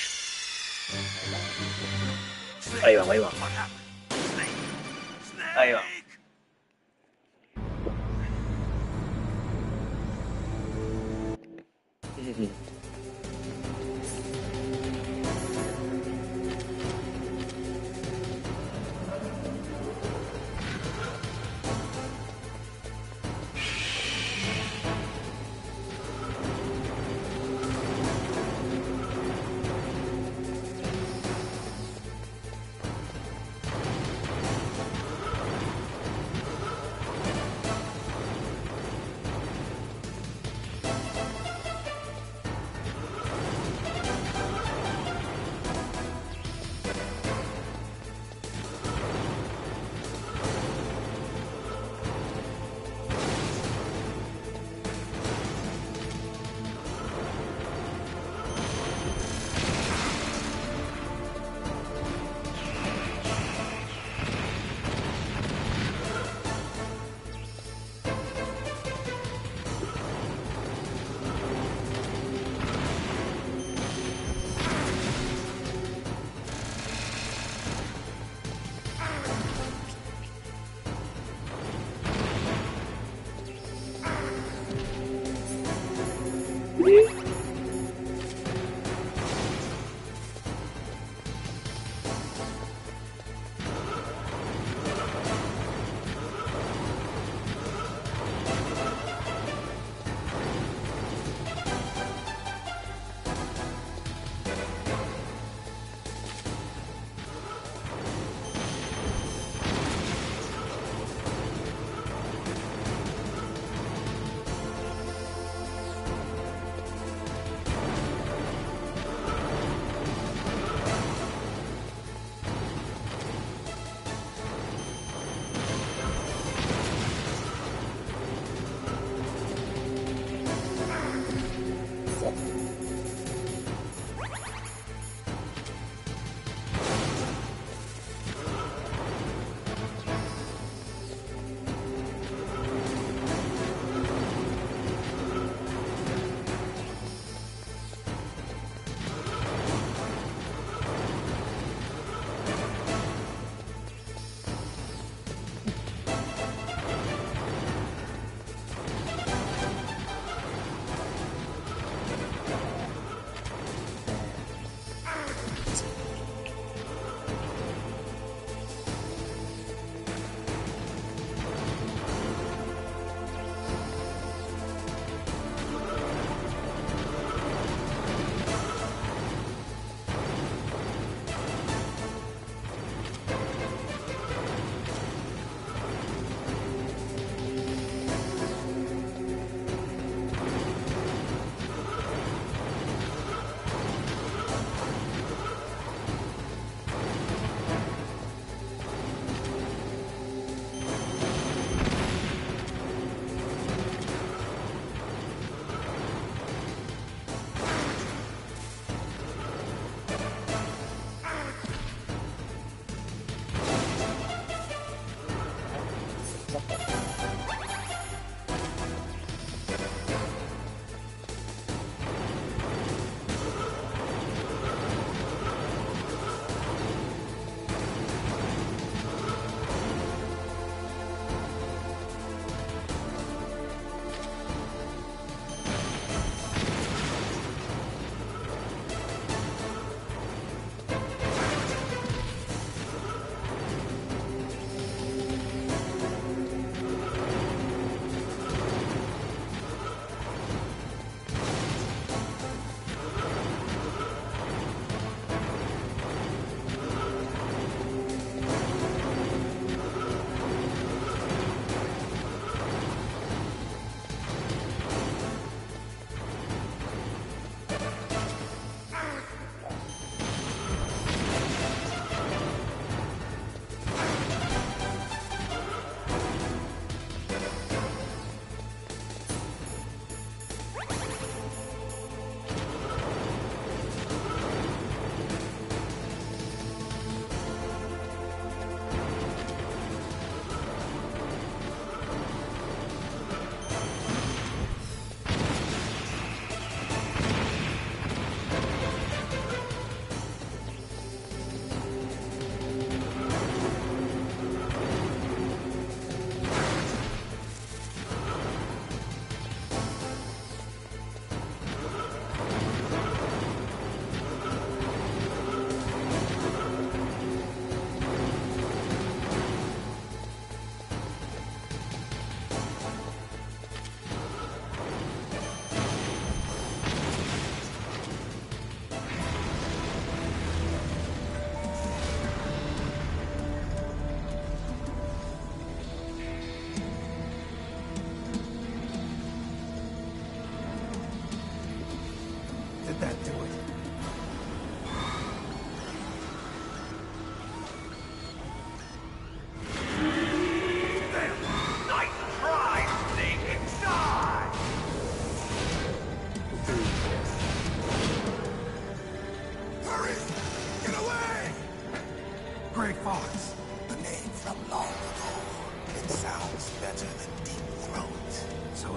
Ahí vamos, ahí vamos. Ahí vamos.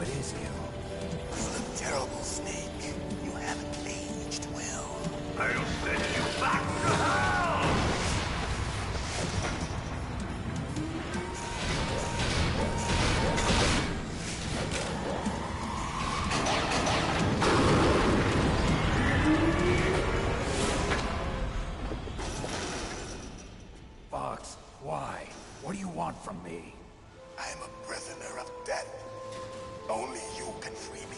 it is you. You look terrible, Snake. You haven't aged well. I'll send you back to hell! Fox, why? What do you want from me? I'm a prisoner of death. Only you can free me.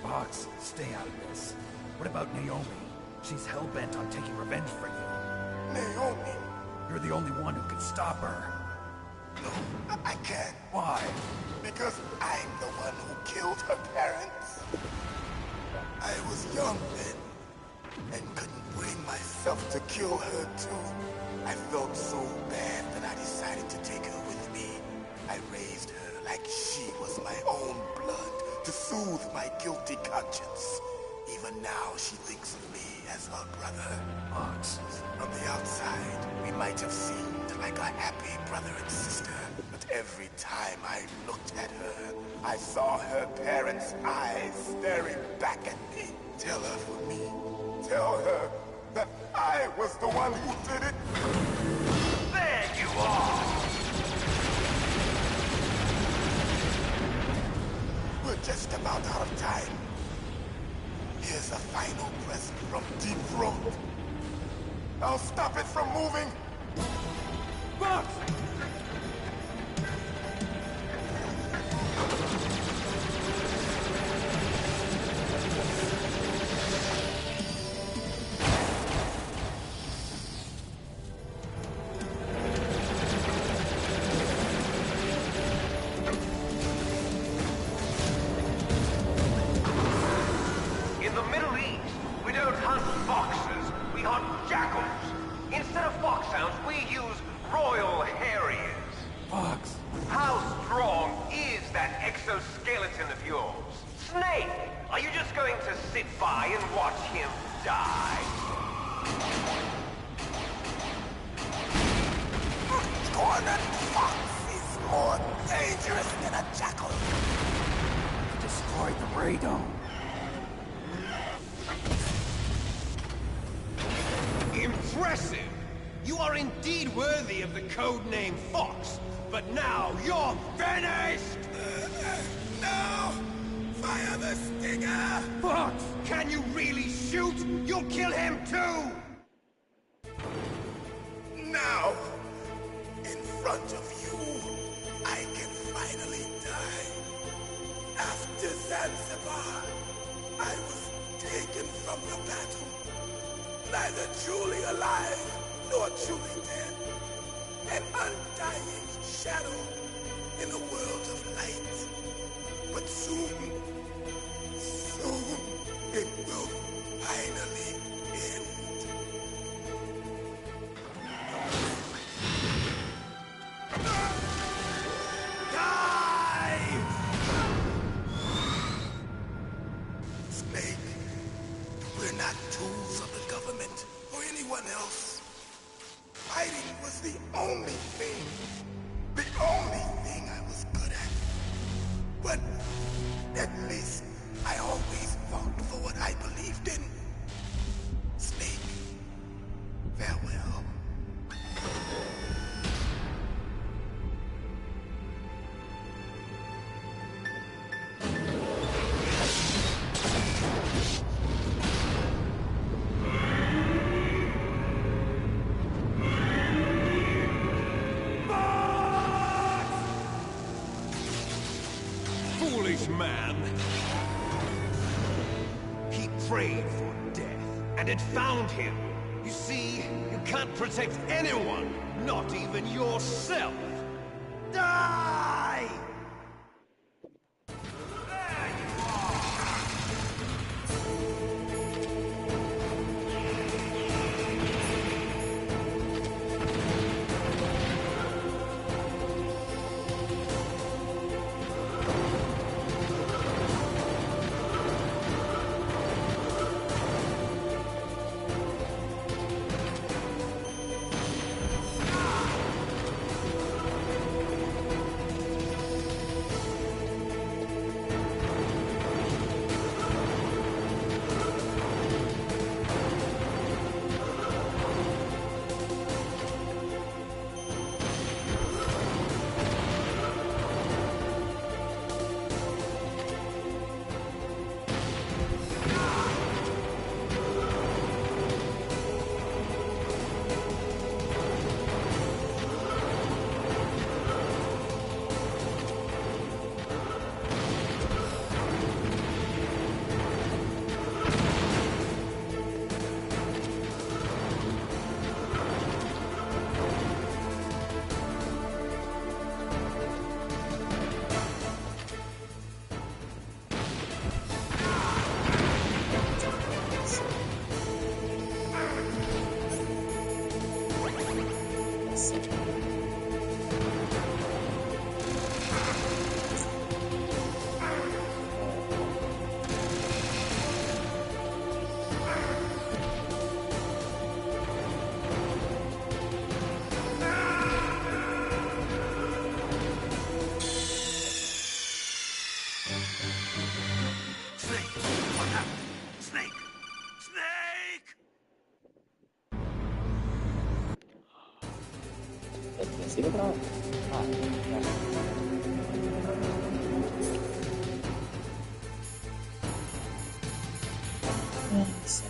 Fox, stay out of this. What about Naomi? She's hell-bent on taking revenge for you. Naomi? You're the only one who can stop her. No, I can't. Why? Because I'm the one who killed her parents. I was young then, and couldn't bring myself to kill her too. I felt so bad that I decided to take her with me. I raised her like she was my own blood to soothe my guilty conscience. Even now, she thinks of me as her brother. Fox. On the outside, we might have seemed like a happy brother and sister, but every time I looked at her, I saw her parents' eyes staring back at me. Tell her for me. Tell her that I was the one who did it. There you are! We're just about out of time. Here's a final present from Deep Throat. I'll stop it from moving. Fox! In the Middle East, we don't hunt foxes, we hunt jackals. Instead of foxhounds, we use royal harriers. Fox! How strong is that exoskeleton of yours? Snake, are you just going to sit by and watch him die? Cornered fox is more dangerous than a jackal. Destroyed the radome. Impressive! You are indeed worthy of the codename Fox, but now you're finished! No! Fire the stinger! Fox! Can you really shoot? You'll kill him too! Now, in front of you, I can finally die. After Zanzibar, I was taken from the battle. Neither truly alive, nor truly dead. An undying shadow in a world of light. But soon, soon, it will finally end. Snake, we're not tools of the government or anyone else. Fighting was the only thing I was good at. But at least I always fought for what I believed in. Snake, farewell. Foolish man! He prayed for death, and it found him. You see, you can't protect anyone, not even yourself. Die! Snake! Snake! ¿El principio otra vez? Ah, ya. Sí.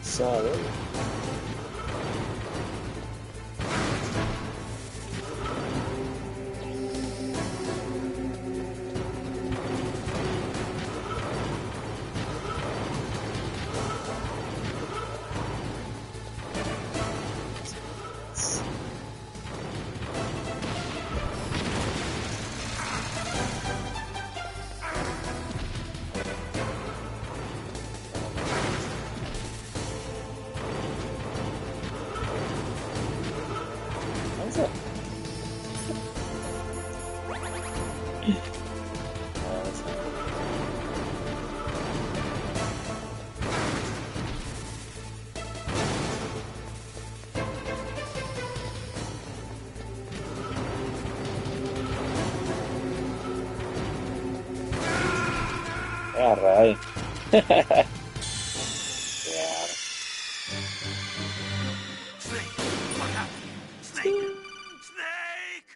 Sabe? Agarra ahí. Snake! What happened? Snake! Snake!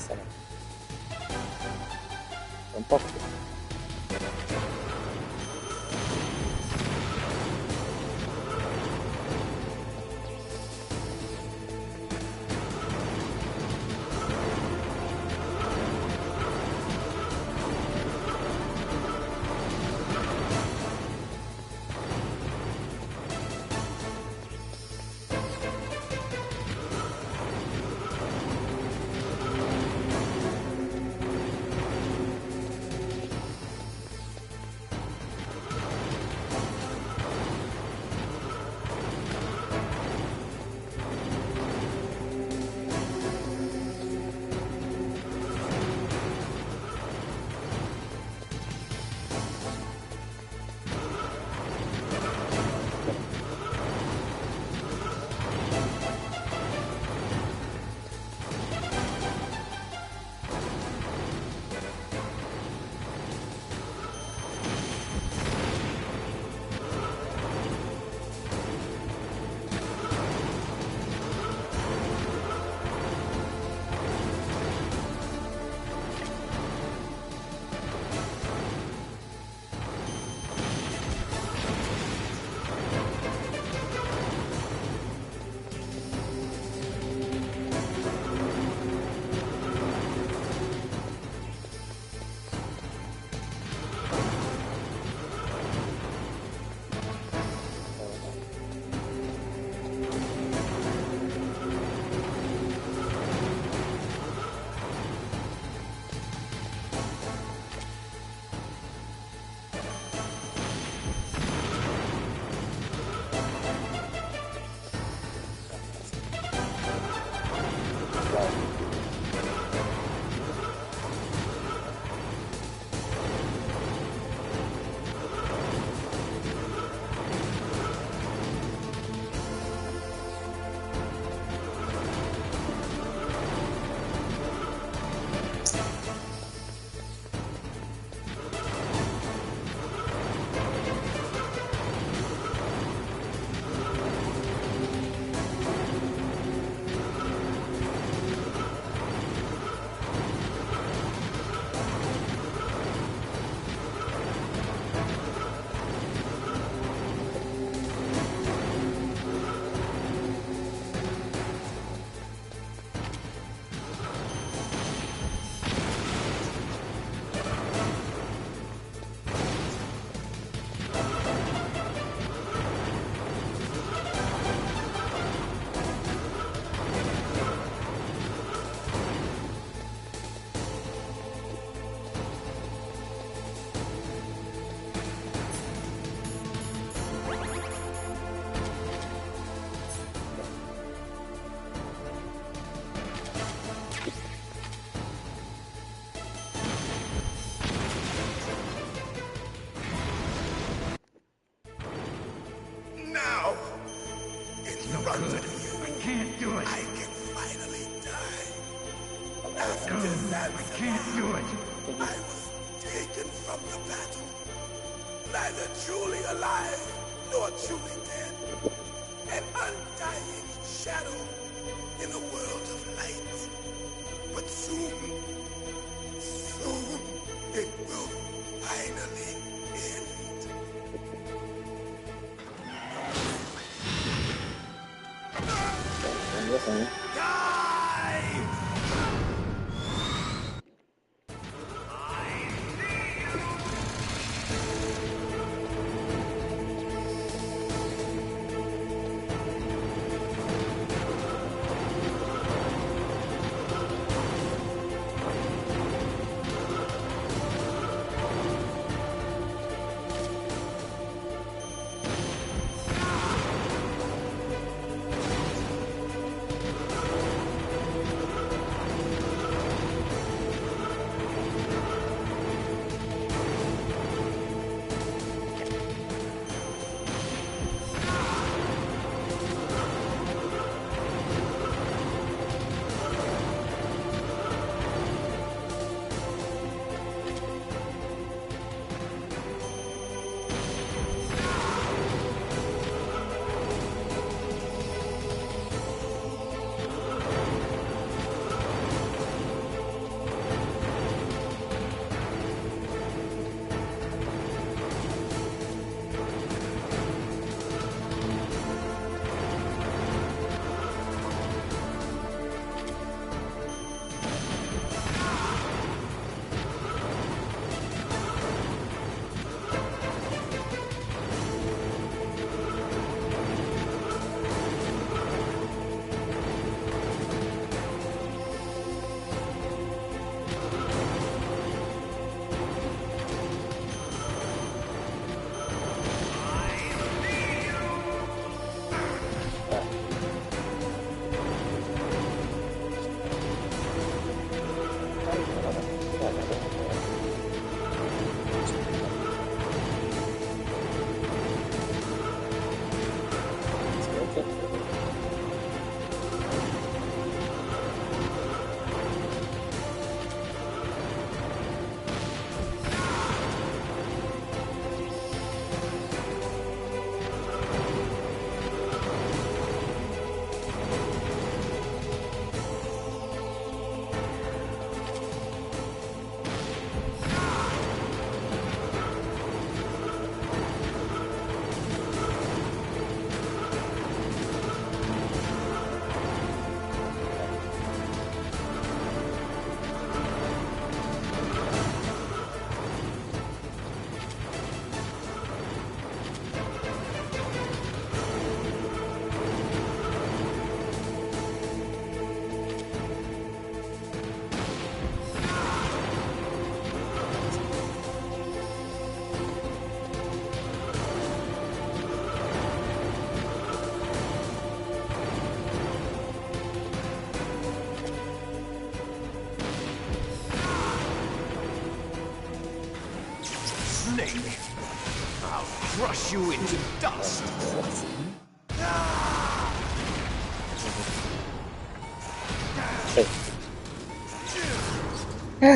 مثلا منطقي. Snake! I'll crush you into dust!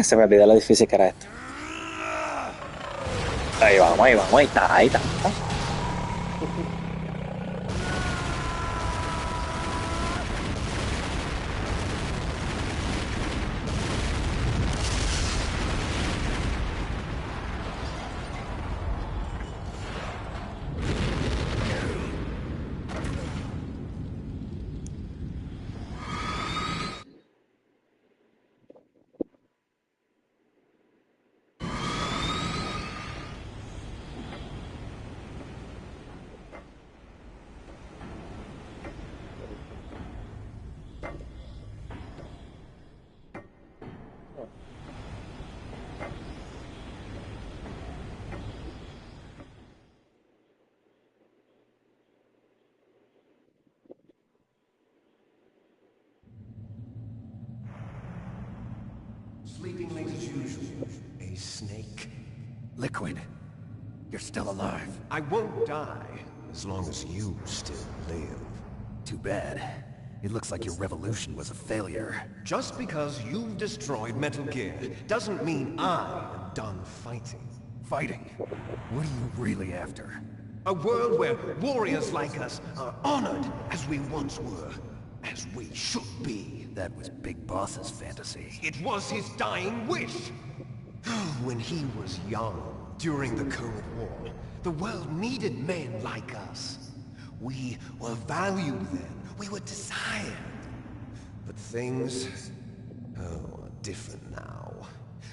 Se me olvidó lo difícil que era esto. Ahí vamos, ahí está, ahí está. Sleeping late as usual. A snake. Liquid, you're still alive. I won't die as long as you still live. Too bad. It looks like your revolution was a failure. Just because you've destroyed Metal Gear doesn't mean I am done fighting. Fighting? What are you really after? A world where warriors like us are honored as we once were, as we should be. That was Big Boss's fantasy. It was his dying wish. When he was young, during the Cold War, the world needed men like us. We were valued then. We were desired. But things, are different now.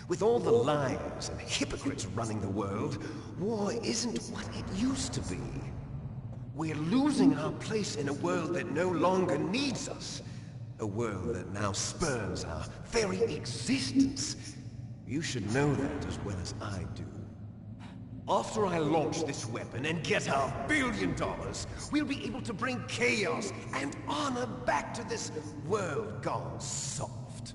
With all the liars and hypocrites running the world, war isn't what it used to be. We're losing our place in a world that no longer needs us. A world that now spurns our very existence. You should know that as well as I do. After I launch this weapon and get our $1 billion, we'll be able to bring chaos and honor back to this world gone soft.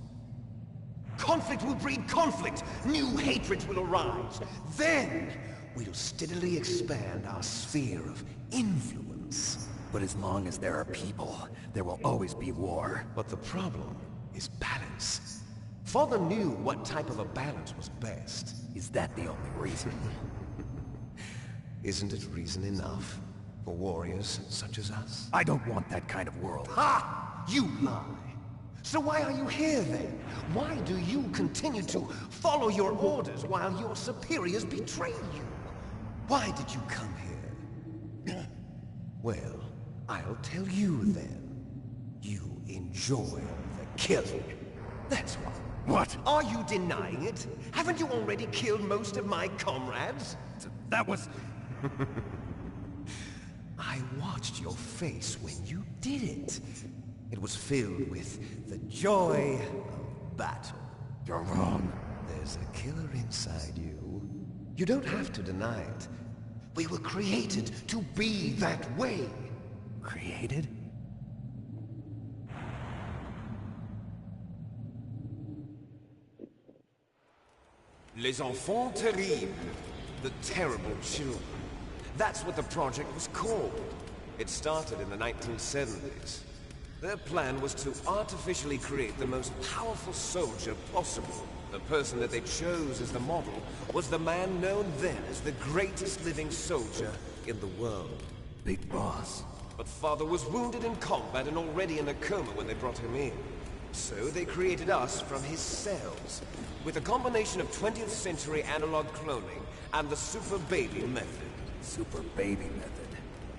Conflict will breed conflict. New hatreds will arise. Then, we'll steadily expand our sphere of influence. But as long as there are people, there will always be war. But the problem is balance. Father knew what type of a balance was best. Is that the only reason? Isn't it reason enough for warriors such as us? I don't want that kind of world. Ha! You lie! So why are you here then? Why do you continue to follow your orders while your superiors betray you? Why did you come here? Well, I'll tell you then. You enjoy the killing. That's why. What? Are you denying it? Haven't you already killed most of my comrades? That was... I watched your face when you did it. It was filled with the joy of battle. You're wrong. There's a killer inside you. You don't have to deny it. We were created to be that way. Created? Les enfants terribles. The terrible children. That's what the project was called. It started in the 1970s. Their plan was to artificially create the most powerful soldier possible. The person that they chose as the model was the man known then as the greatest living soldier in the world. Big Boss. But Father was wounded in combat and already in a coma when they brought him in. So they created us from his cells, with a combination of 20th century analog cloning and the super baby method. Super baby method.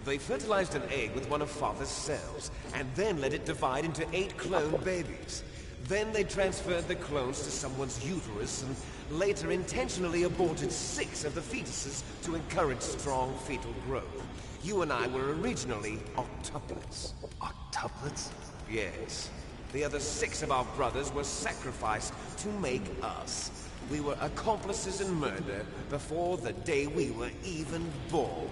They fertilized an egg with one of Father's cells, and then let it divide into 8 clone babies. Then they transferred the clones to someone's uterus, and later intentionally aborted 6 of the fetuses to encourage strong fetal growth. You and I were originally octuplets. Octuplets? Yes. The other 6 of our brothers were sacrificed to make us. We were accomplices in murder before the day we were even born.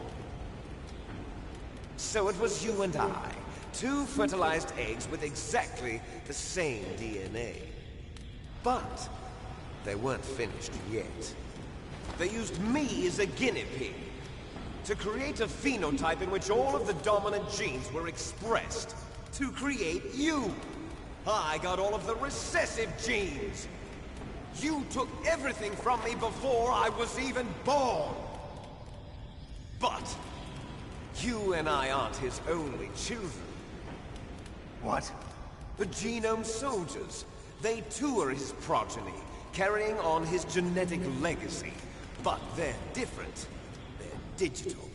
So it was you and I, 2 fertilized eggs with exactly the same DNA. But they weren't finished yet. They used me as a guinea pig to create a phenotype in which all of the dominant genes were expressed. To create you. I got all of the recessive genes. You took everything from me before I was even born. But you and I aren't his only children. What? The Genome Soldiers. They too are his progeny, carrying on his genetic legacy. But they're different. They're digital.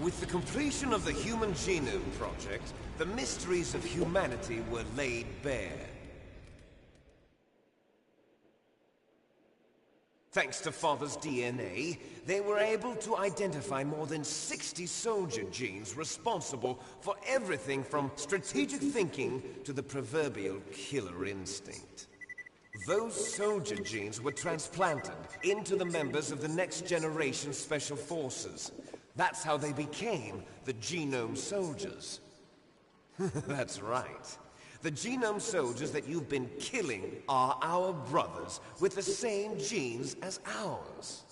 With the completion of the Human Genome Project, the mysteries of humanity were laid bare. Thanks to Father's DNA, they were able to identify more than 60 soldier genes responsible for everything from strategic thinking to the proverbial killer instinct. Those soldier genes were transplanted into the members of the next generation Special Forces. That's how they became the Genome Soldiers. That's right. The Genome Soldiers that you've been killing are our brothers with the same genes as ours.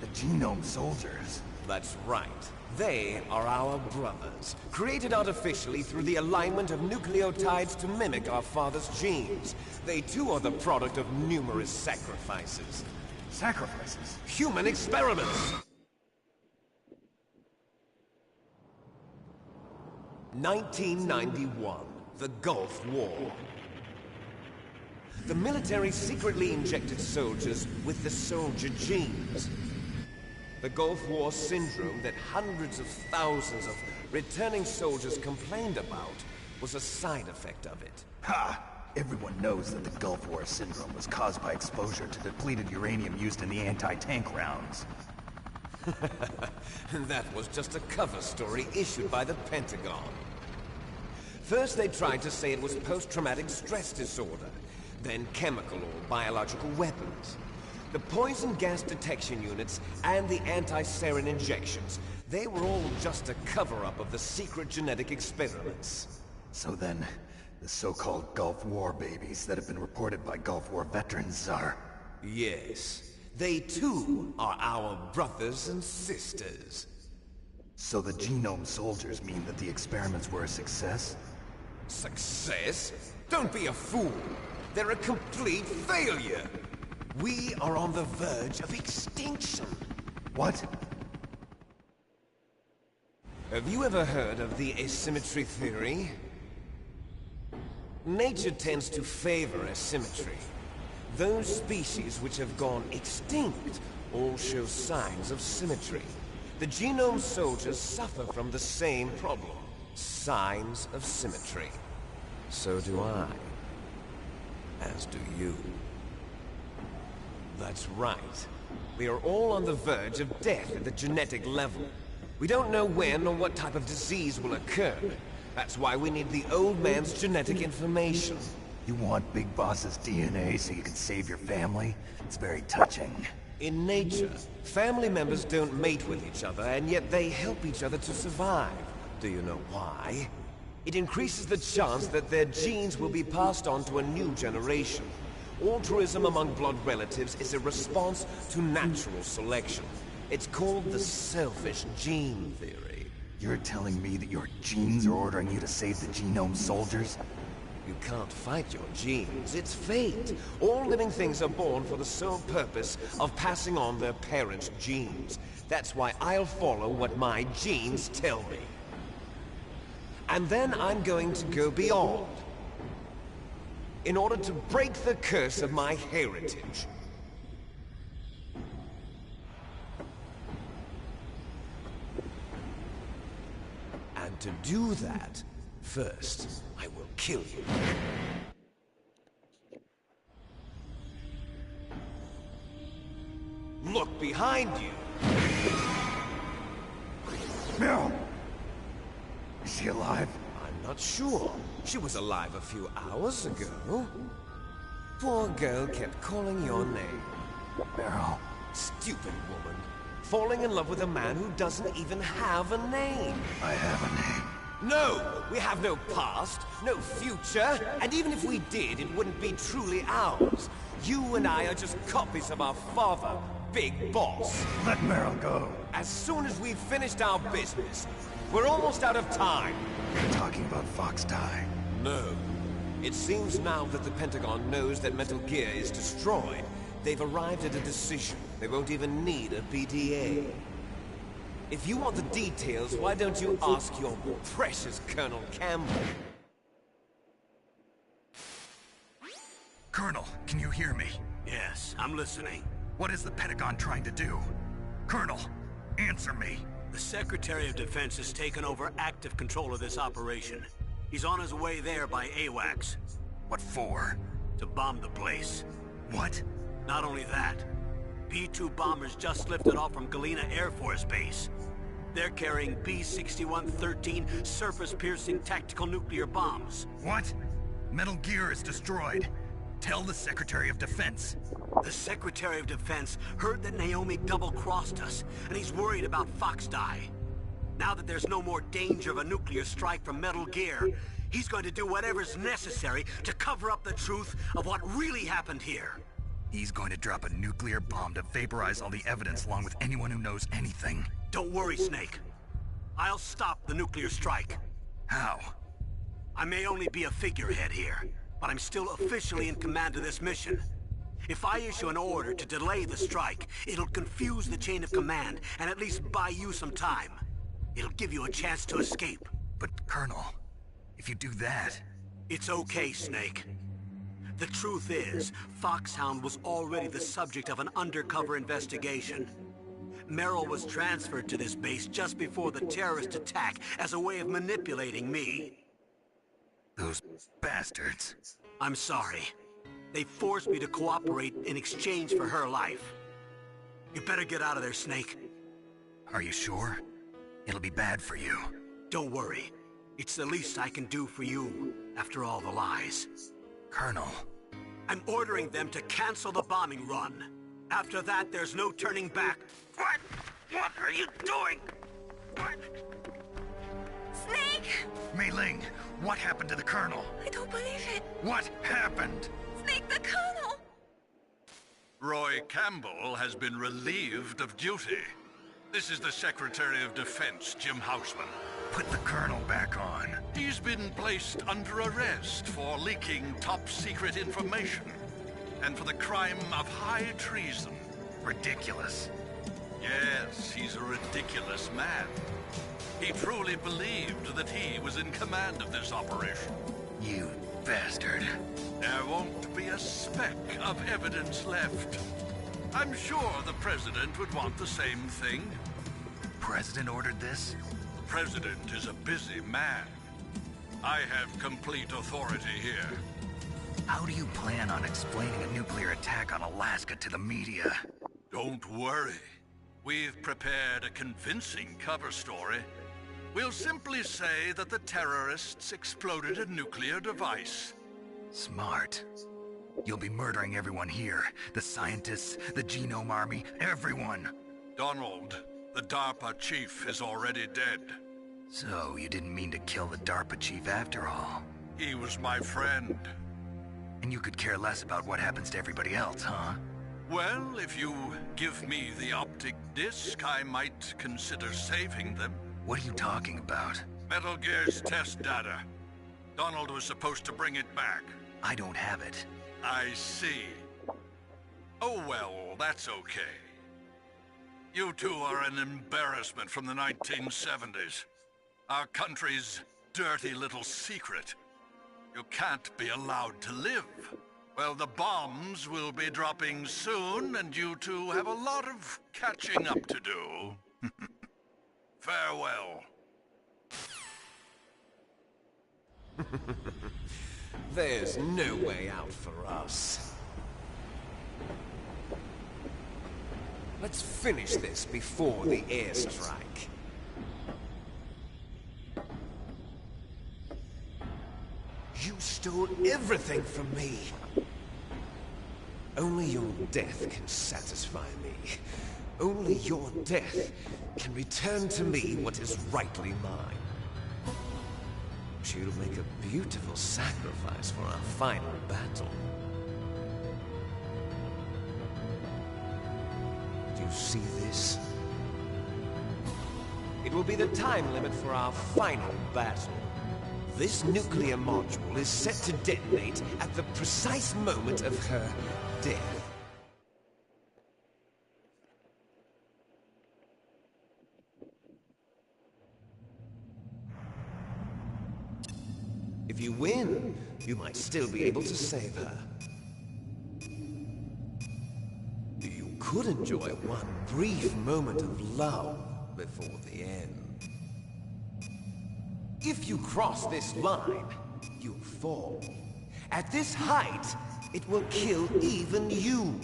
The Genome Soldiers? That's right. They are our brothers, created artificially through the alignment of nucleotides to mimic our father's genes. They too are the product of numerous sacrifices. Sacrifices? Human experiments! 1991, the Gulf War. The military secretly injected soldiers with the soldier genes. The Gulf War syndrome that hundreds of thousands of returning soldiers complained about was a side effect of it. Ha! Everyone knows that the Gulf War syndrome was caused by exposure to depleted uranium used in the anti-tank rounds. That was just a cover story issued by the Pentagon. First they tried to say it was post-traumatic stress disorder, then chemical or biological weapons. The poison gas detection units and the anti-sarin injections, they were all just a cover-up of the secret genetic experiments. So then, the so-called Gulf War babies that have been reported by Gulf War veterans are... Yes. They too are our brothers and sisters. So the Genome Soldiers mean that the experiments were a success? Success? Don't be a fool. They're a complete failure. We are on the verge of extinction. What? Have you ever heard of the asymmetry theory? Nature tends to favor asymmetry. Those species which have gone extinct all show signs of symmetry. The Genome Soldiers suffer from the same problem. Signs of symmetry. So do I. As do you. That's right. We are all on the verge of death at the genetic level. We don't know when or what type of disease will occur. That's why we need the old man's genetic information. You want Big Boss's DNA so you can save your family? It's very touching. In nature, family members don't mate with each other, and yet they help each other to survive. Do you know why? It increases the chance that their genes will be passed on to a new generation. Altruism among blood relatives is a response to natural selection. It's called the selfish gene theory. You're telling me that your genes are ordering you to save the Genome Soldiers? You can't fight your genes. It's fate. All living things are born for the sole purpose of passing on their parents' genes. That's why I'll follow what my genes tell me. And then I'm going to go beyond. In order to break the curse of my heritage. And to do that, first, I will kill you. Look behind you! No! Is she alive? I'm not sure. She was alive a few hours ago. Poor girl kept calling your name. Meryl. Stupid woman. Falling in love with a man who doesn't even have a name. I have a name. No! We have no past, no future, and even if we did, it wouldn't be truly ours. You and I are just copies of our father, Big Boss. Let Meryl go. As soon as we've finished our business, we're almost out of time. You're talking about Fox Die. No. It seems now that the Pentagon knows that Metal Gear is destroyed. They've arrived at a decision. They won't even need a PDA. If you want the details, why don't you ask your precious Colonel Campbell? Colonel, can you hear me? Yes, I'm listening. What is the Pentagon trying to do? Colonel, answer me. The Secretary of Defense has taken over active control of this operation. He's on his way there by AWACS. What for? To bomb the place. What? Not only that, B-2 bombers just lifted off from Galena Air Force Base. They're carrying B-6113 surface-piercing tactical nuclear bombs. What? Metal Gear is destroyed. Tell the Secretary of Defense. The Secretary of Defense heard that Naomi double-crossed us, and he's worried about Fox Die. Now that there's no more danger of a nuclear strike from Metal Gear, he's going to do whatever's necessary to cover up the truth of what really happened here. He's going to drop a nuclear bomb to vaporize all the evidence along with anyone who knows anything. Don't worry, Snake. I'll stop the nuclear strike. How? I may only be a figurehead here, but I'm still officially in command of this mission. If I issue an order to delay the strike, it'll confuse the chain of command and at least buy you some time. It'll give you a chance to escape. But, Colonel, if you do that... It's okay, Snake. The truth is, Foxhound was already the subject of an undercover investigation. Meryl was transferred to this base just before the terrorist attack as a way of manipulating me. Those bastards. I'm sorry. They forced me to cooperate in exchange for her life. You better get out of there, Snake. Are you sure? It'll be bad for you. Don't worry. It's the least I can do for you, after all the lies. Colonel. I'm ordering them to cancel the bombing run. After that, there's no turning back. What? What are you doing? What? Snake! Mei Ling, what happened to the Colonel? I don't believe it. What happened? Snake, the Colonel! Roy Campbell has been relieved of duty. This is the Secretary of Defense, Jim Houseman. Put the Colonel back on. He's been placed under arrest for leaking top-secret information and for the crime of high treason. Ridiculous. Yes, he's a ridiculous man. He truly believed that he was in command of this operation. You bastard. There won't be a speck of evidence left. I'm sure the President would want the same thing. President ordered this? President is a busy man. I have complete authority here. How do you plan on explaining a nuclear attack on Alaska to the media? Don't worry. We've prepared a convincing cover story. We'll simply say that the terrorists exploded a nuclear device. Smart. You'll be murdering everyone here. The scientists, the Genome Army, everyone. Donald, the DARPA chief, is already dead. So, you didn't mean to kill the DARPA chief after all? He was my friend. And you could care less about what happens to everybody else, huh? Well, if you give me the optic disc, I might consider saving them. What are you talking about? Metal Gear's test data. Donald was supposed to bring it back. I don't have it. I see. Oh well, that's okay. You two are an embarrassment from the 1970s. Our country's dirty little secret. You can't be allowed to live. Well, the bombs will be dropping soon, and you two have a lot of catching up to do. Farewell. There's no way out for us. Let's finish this before the airstrike. You stole everything from me. Only your death can satisfy me. Only your death can return to me what is rightly mine. She'll make a beautiful sacrifice for our final battle. You see this? It will be the time limit for our final battle. This nuclear module is set to detonate at the precise moment of her death. If you win, you might still be able to save her. You could enjoy one brief moment of love before the end. If you cross this line, you'll fall. At this height, it will kill even you.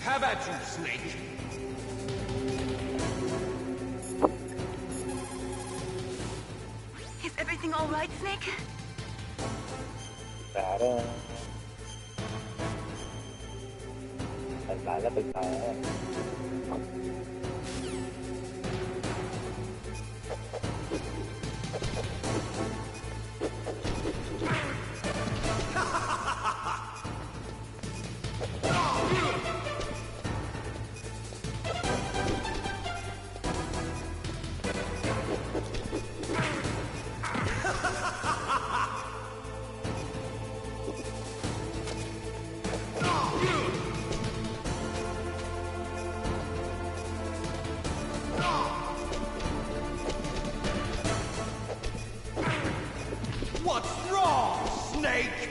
Have at you, Snake! Is everything all right, Snake? Claro. Pues vale. What's wrong, Snake?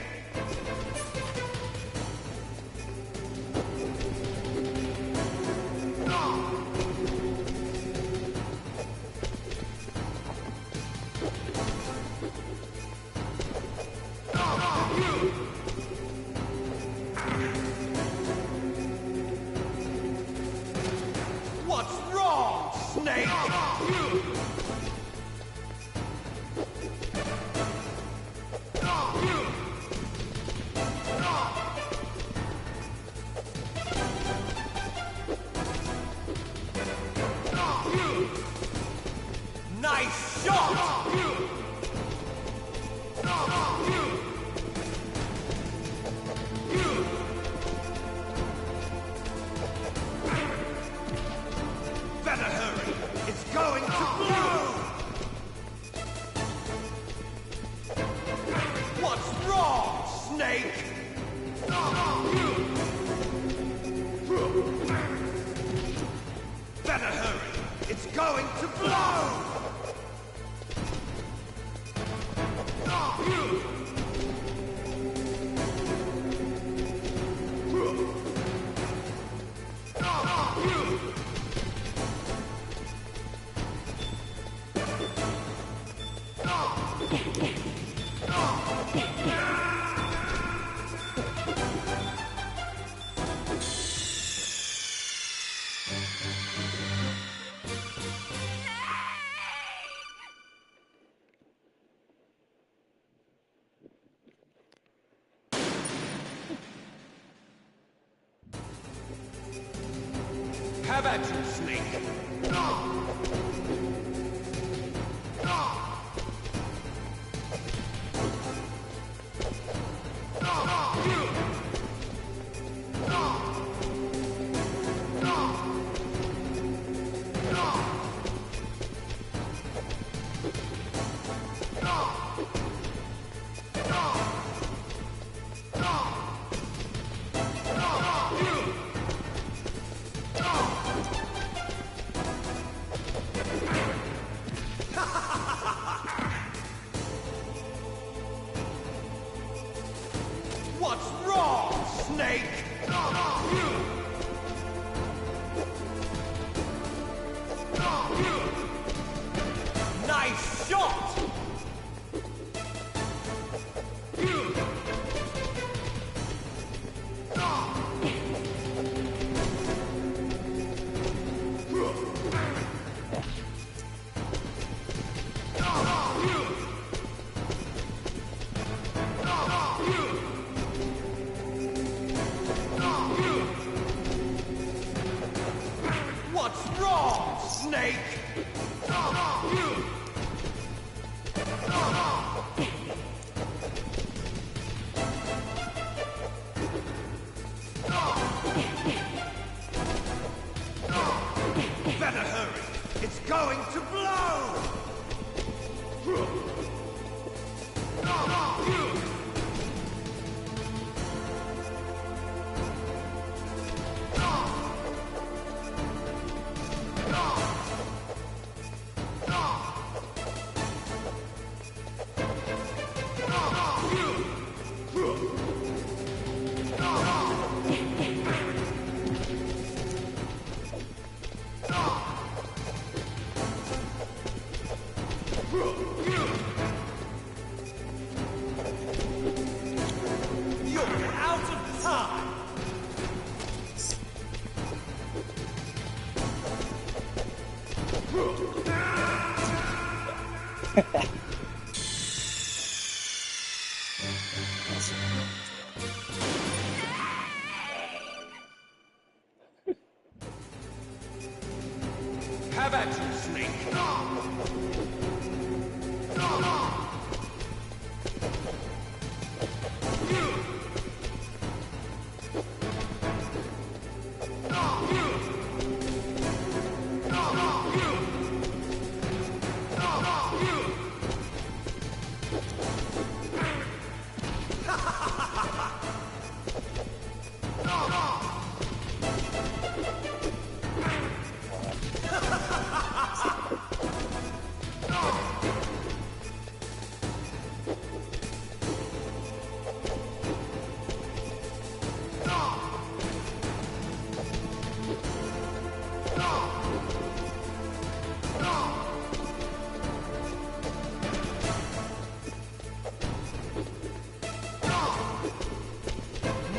What's wrong, Snake? Nice shot! Better hurry! It's going to blow! What's wrong, Snake? Better hurry! It's going to blow! Have at you, Snake! You're out of time! Have at you, Snake!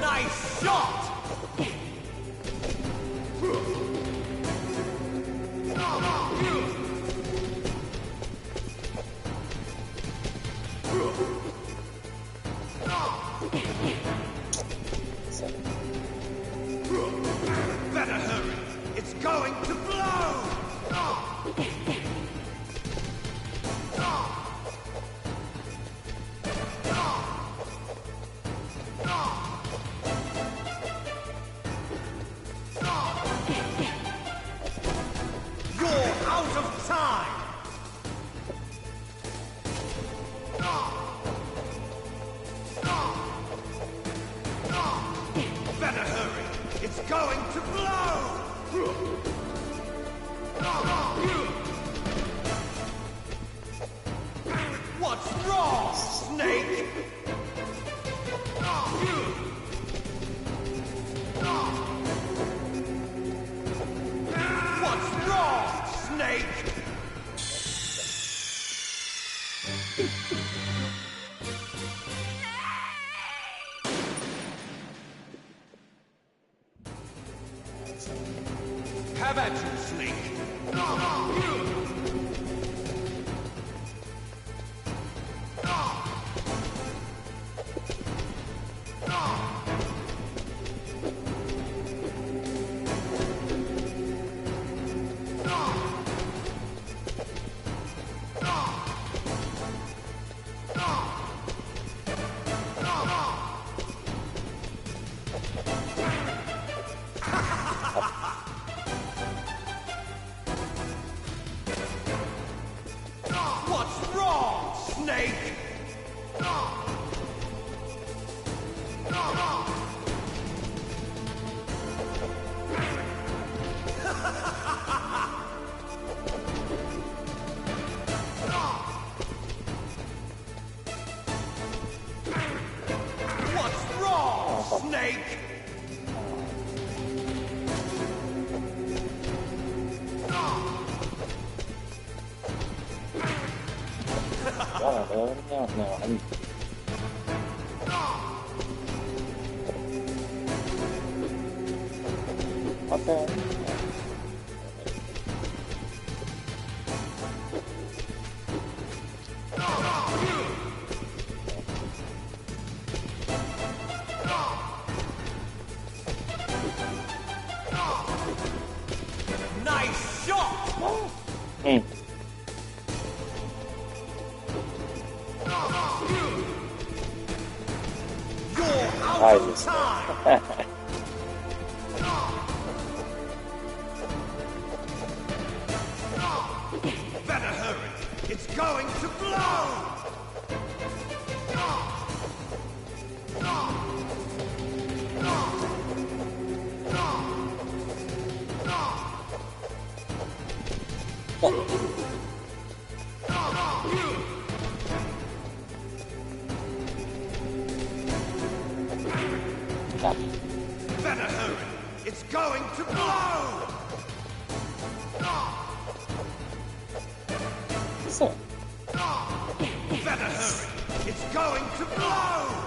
Nice shot! Better hurry! It's going to blow! You're out of time! Better hurry! It's going to blow! What's wrong, Snake? What's wrong, Snake? Have at you, Snake. What's wrong, Snake? What's wrong, Snake? Okay. Nice shot! Mm. You're out of time! Better hurry! It's going to blow! Better hurry! It's going to blow! So, Better hurry! It's going to blow!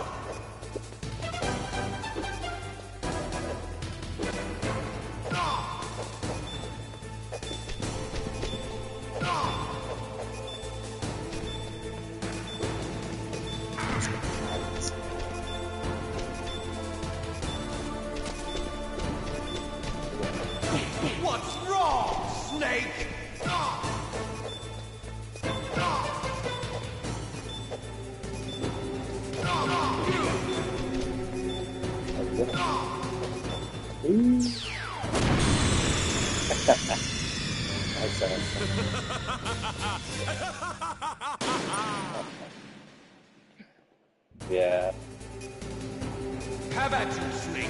What's wrong, Snake? Yeah. Have at you, Snake.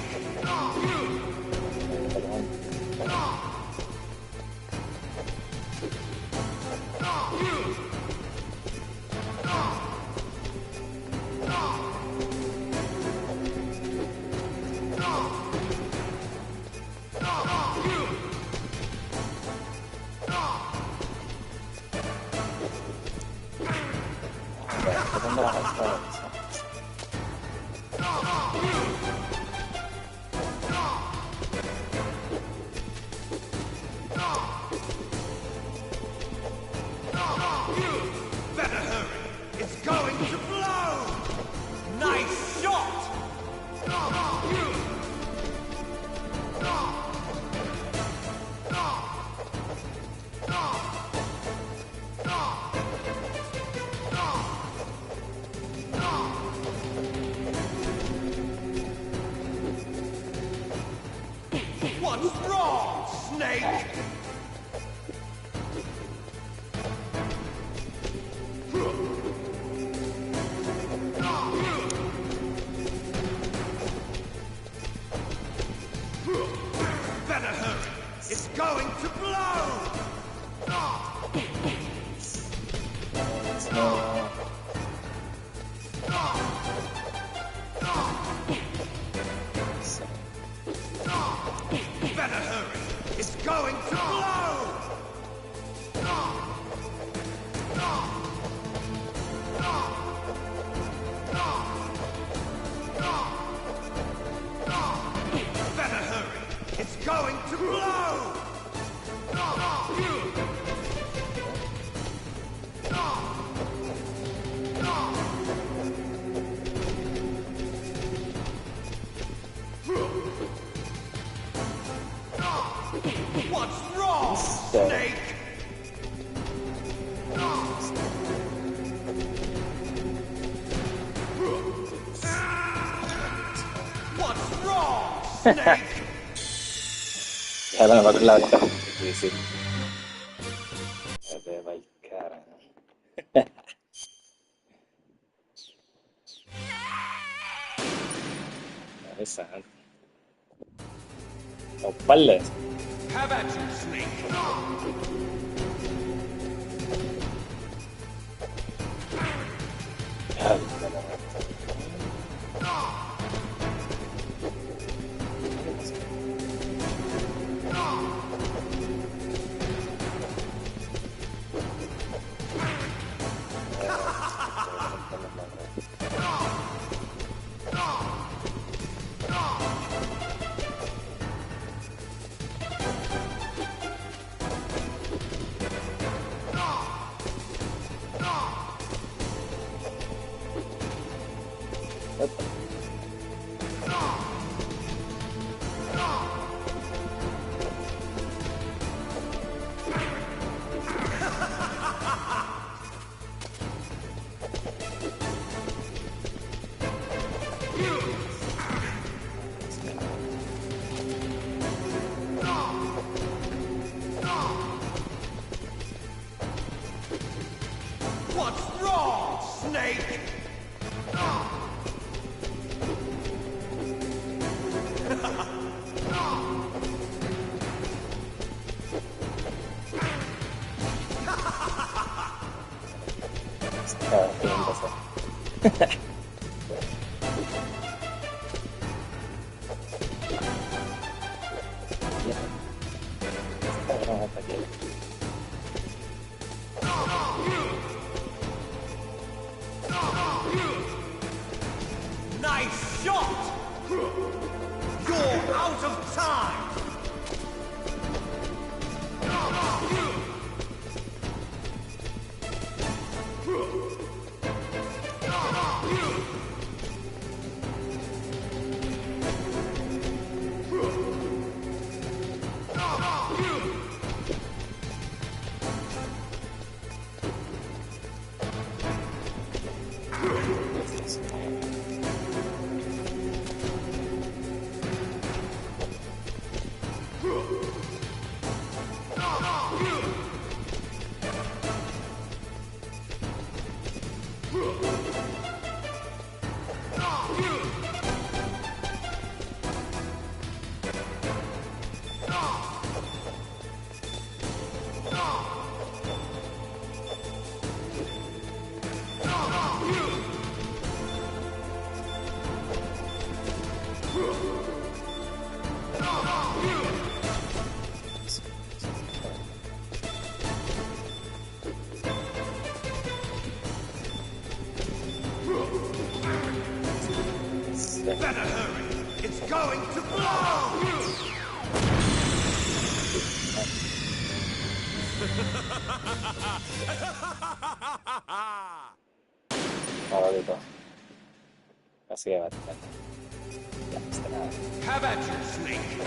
Better hurry! It's going to blow! Nice shot! What's wrong, Snake? Better hurry! It's going to blow! Better hurry! It's going to blow! Better hurry! It's going to blow! What's wrong, Snake? What's wrong, Snake? Kailan mag-loud ka? Visit. Vabbè, vai cara. Interessante. Ho palle. Have at you, Snake. What's wrong, Snake? Better hurry! It's going to blow! Favorito. Así de batalla. Ya, no está nada. Have at you, Snake!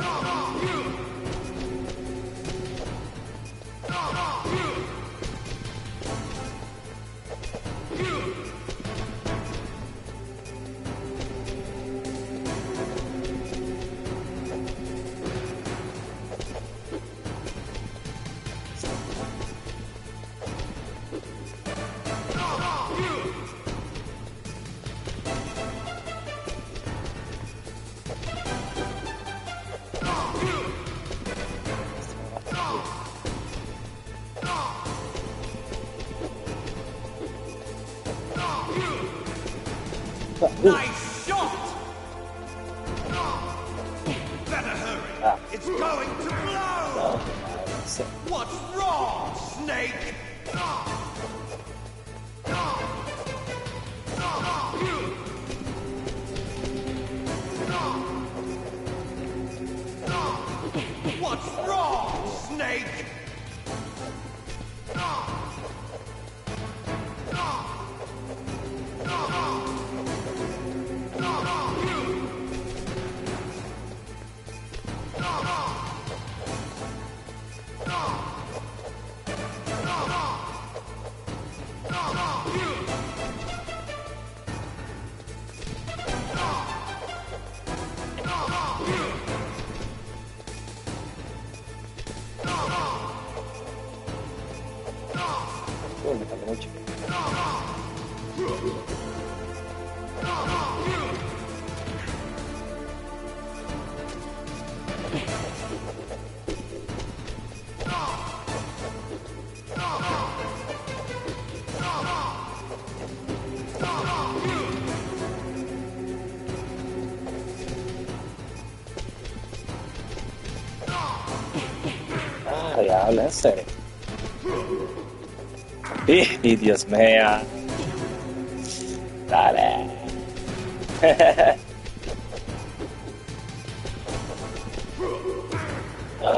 Nice shot! Better hurry! It's going to blow! What's wrong, Snake? What's wrong, Snake? Me tardé mucho. Ah, diablo, en serio. Y Dios mío. Dale.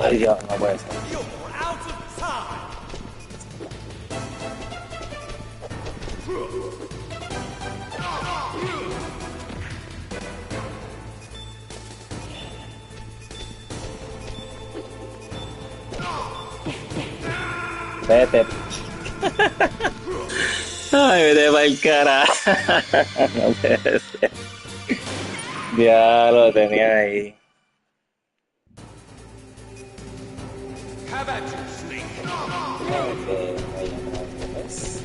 Ay, Dios, no puede ser. Vete. Ay, vete pa'l carajo. No puede ser. Ya lo tenía ahí. Have at you, Snake! Okay, ahí otra vez.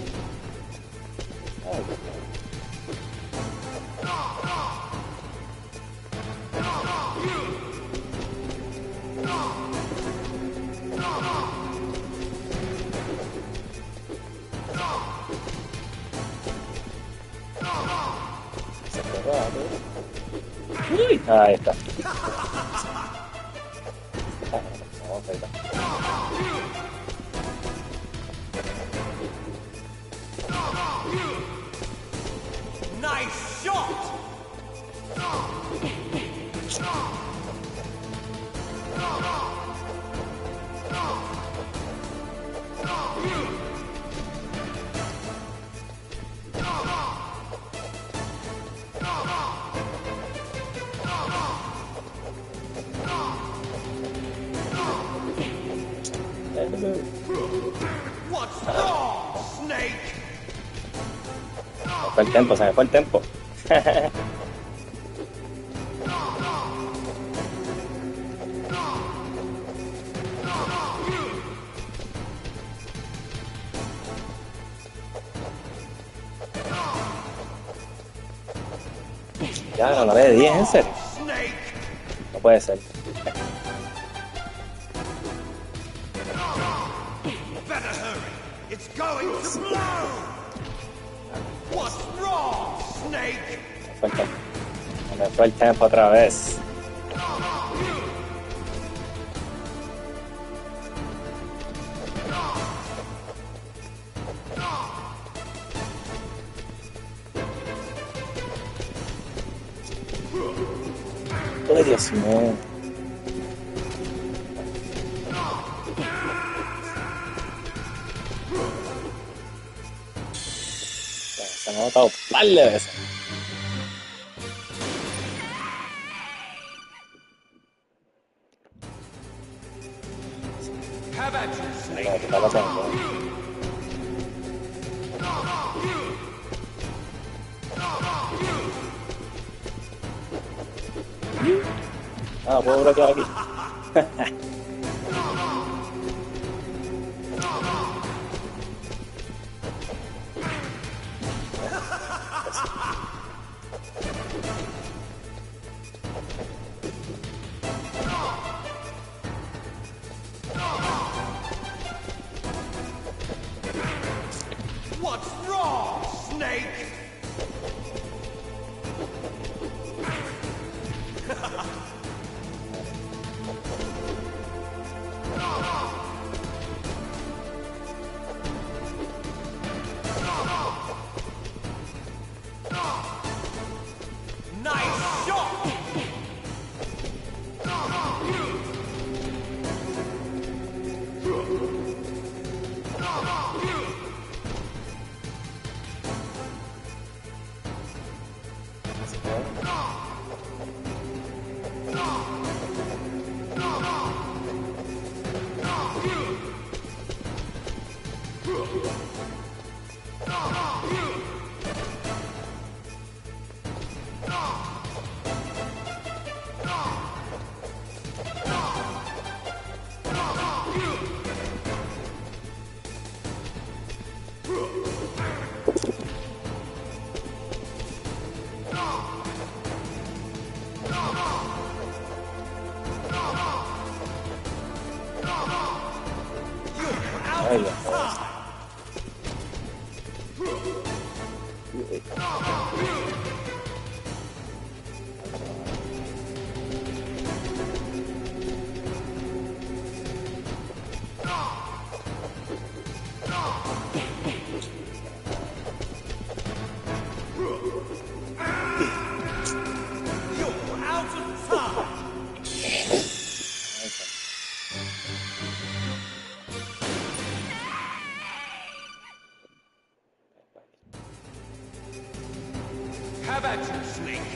Uy, ahí está. Vamos, ahí está. Nice shot! What's wrong, Snake? Se me fue el tempo, se me fue el tempo. Ya, no la ve de 10, ¿en serio? No puede ser. Better hurry. It's going to blow. What's wrong, Snake? Me fue el tiempo otra vez. Ay, Dios mío. Se me ha notado un par de veces. Ya lo tengo. Ah, puedo bloquear aquí. What's wrong, Snake? Nice shot! Ay, Dios. You're out of time! How about you, Snake?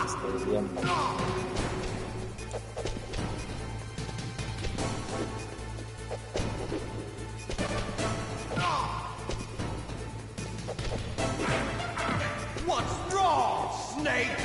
Estoy bien. What's wrong, Snake?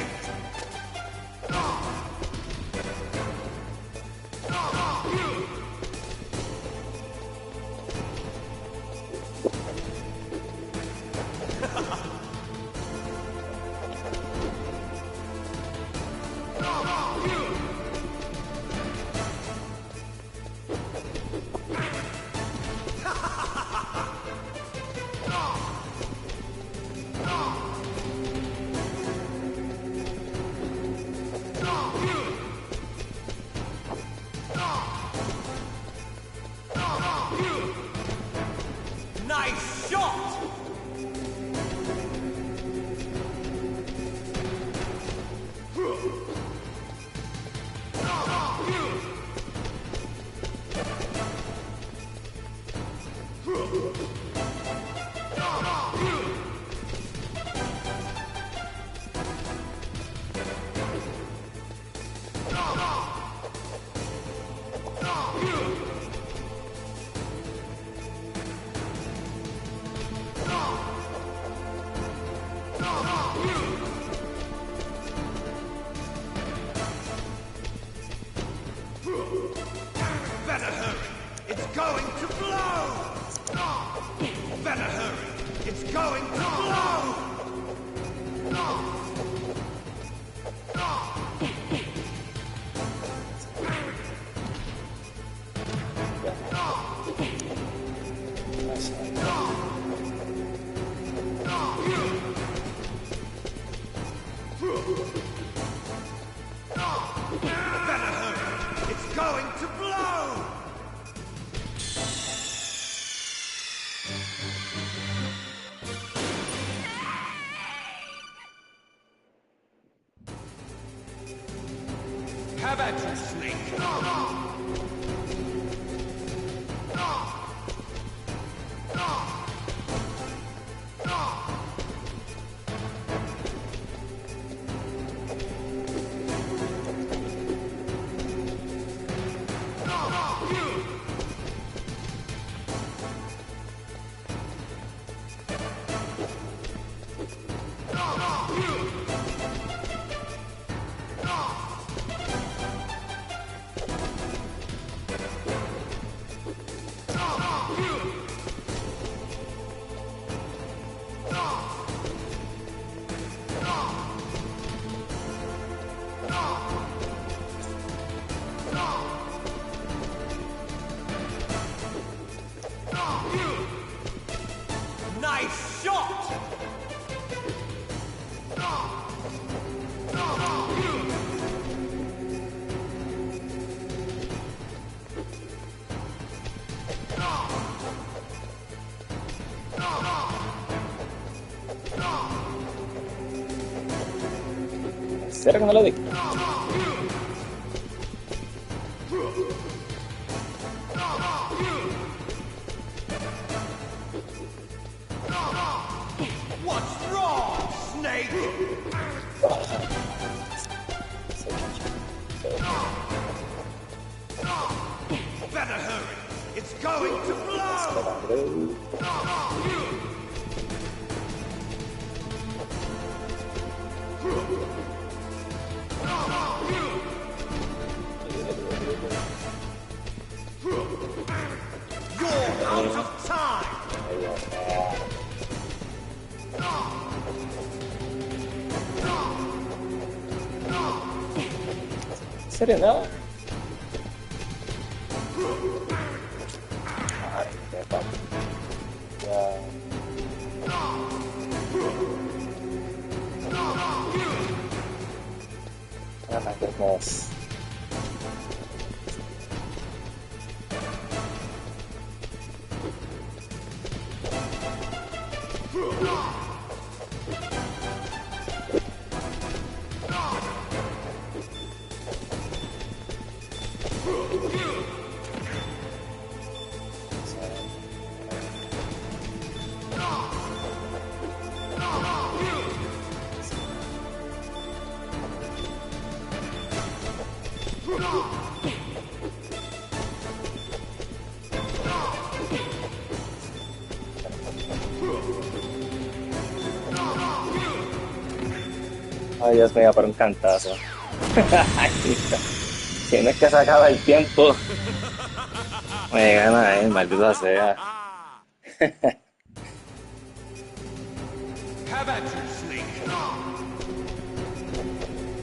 Better hurry! It's going to blow! Better hurry! It's going to blow! Better hurry! It's going to blow! Have at you, Snake! Nice shot! ¿Será que no lo di? What's wrong, Snake? Better hurry! It's going to blow! You're out of time! ¿En serio no? Ay, qué papo. Ya. Ataquemos. Ay, Dios mío, por un cantazo. Ay, si no es que se acaba el tiempo, me gana, maldita sea.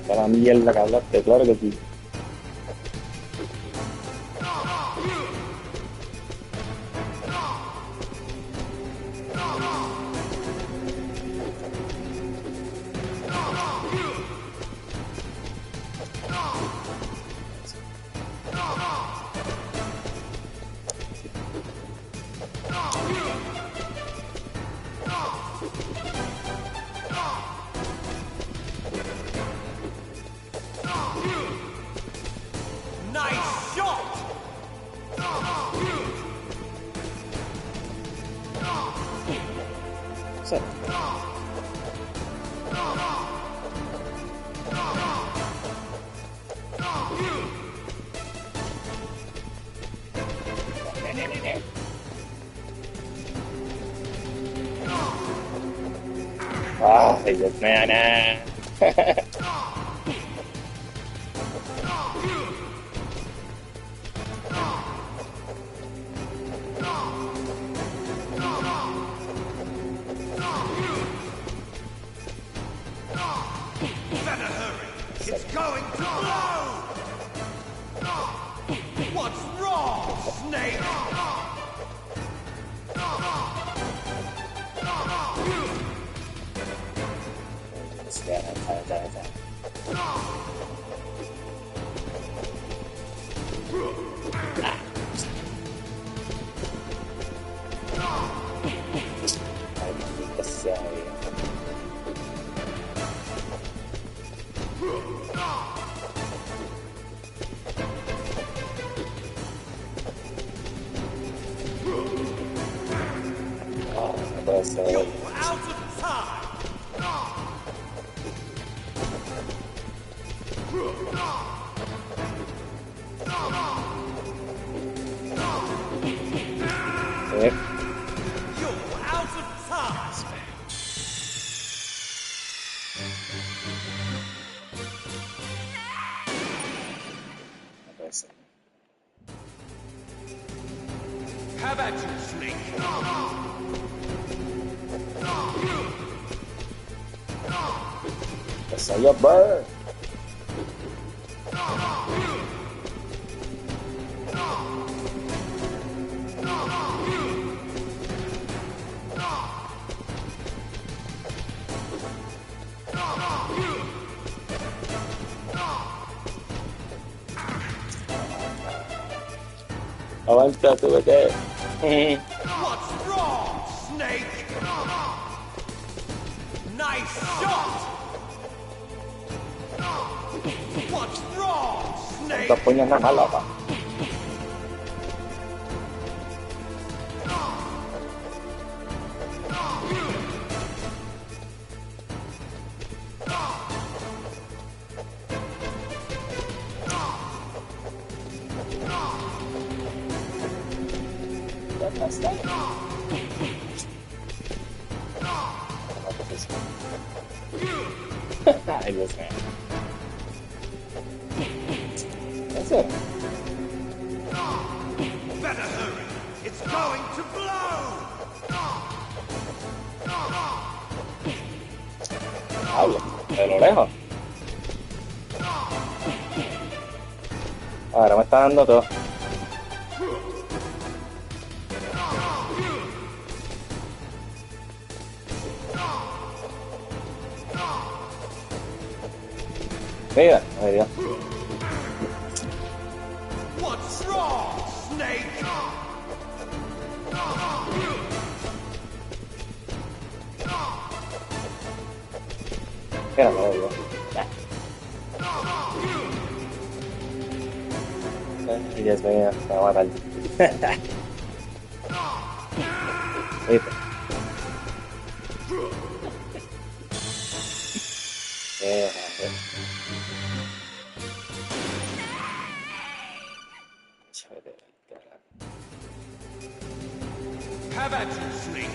Para la mierda que hablaste, claro que sí. Nice shot! So. Ay, Dios mío, no. Better hurry! It's going to blow! What's wrong, Snake? Ay, maldita sea, güey. No puede ser. You're out of time! Sí. You're out of time! No puede ser. How about you, Snake? Pues ahí va. Aguanta, tú vete. What's wrong, Snake? Nice shot! What's wrong, Snake? ¿Cuántos puños nada más, loco? Ya está. Ay, Dios mío. Eso. Better hurry! It's going to blow! Hablo, de lo lejos. Ahora me está dando todo. Mira, ay Dios. What's wrong, Snake? Mira, no digo. Ay, Dios mío, me va a matar. ¿Viste? How about you, Snake?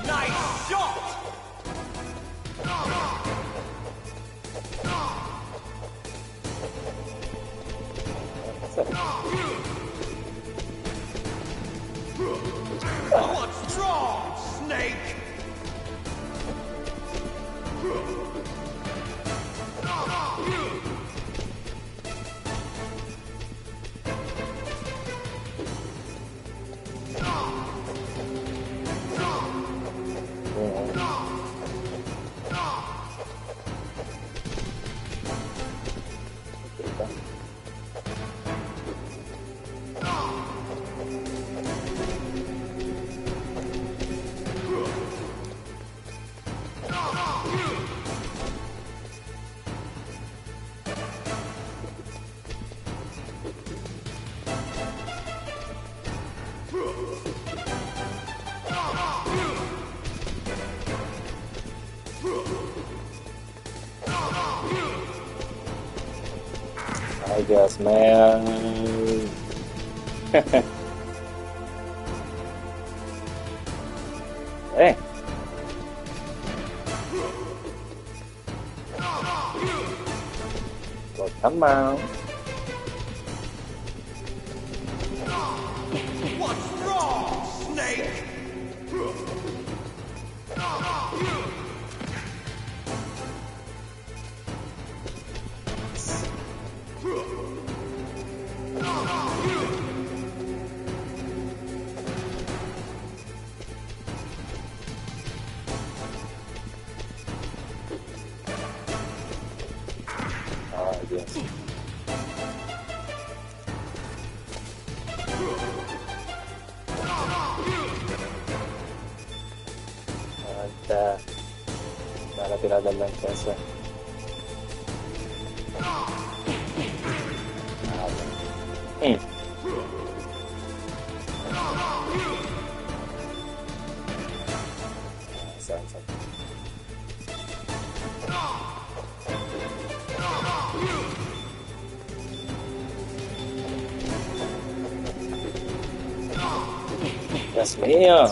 Nice shot! Ay, Dios mío. Well, come on. What's wrong, Snake? Ay, Dios. Aguanta. Para tirar del lanchazo. Dios mío.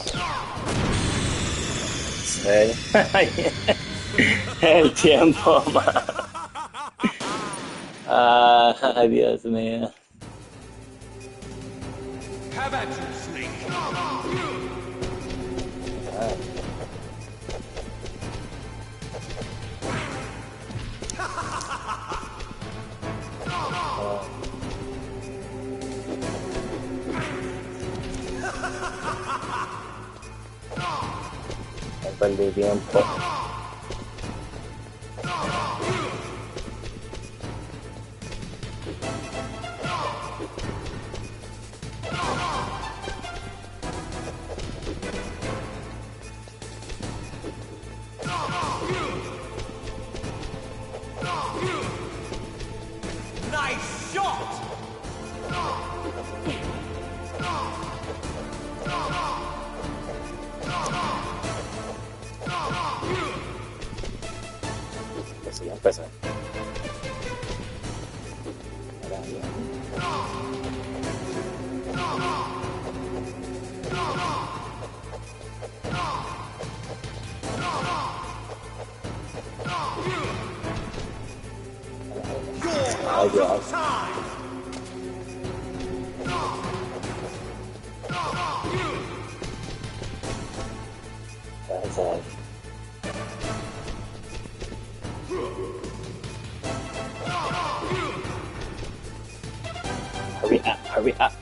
Sí. El tiempo, man. Ay, Dios mío. Have at you, Snake. No perdí tiempo. Nice shot! Pues ya empezó. Ay, Dios. Ay, hurry up, hurry up.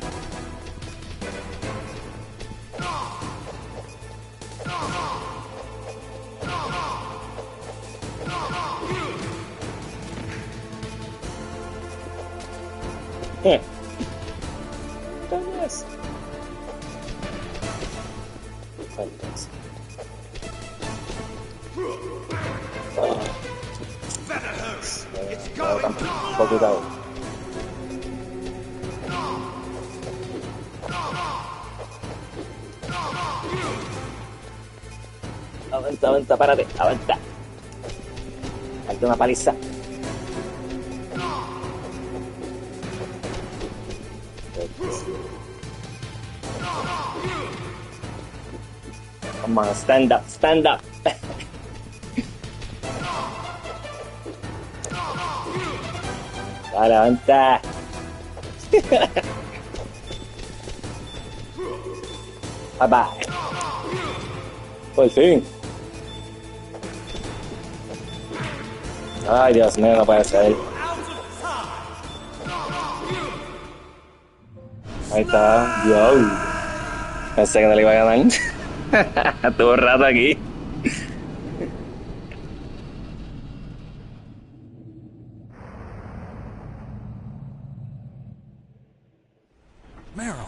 Yes. Cuidado. Avanza, avanza, párate, avanza. Hazte una paliza. Come on, stand up, stand up. Dale, avanza. Bye bye. Por fin. Ay, Dios mío, no puede ser. Ahí está. Dios. Pensé que no le iba a ganar. Estuvo un rato aquí. Meryl.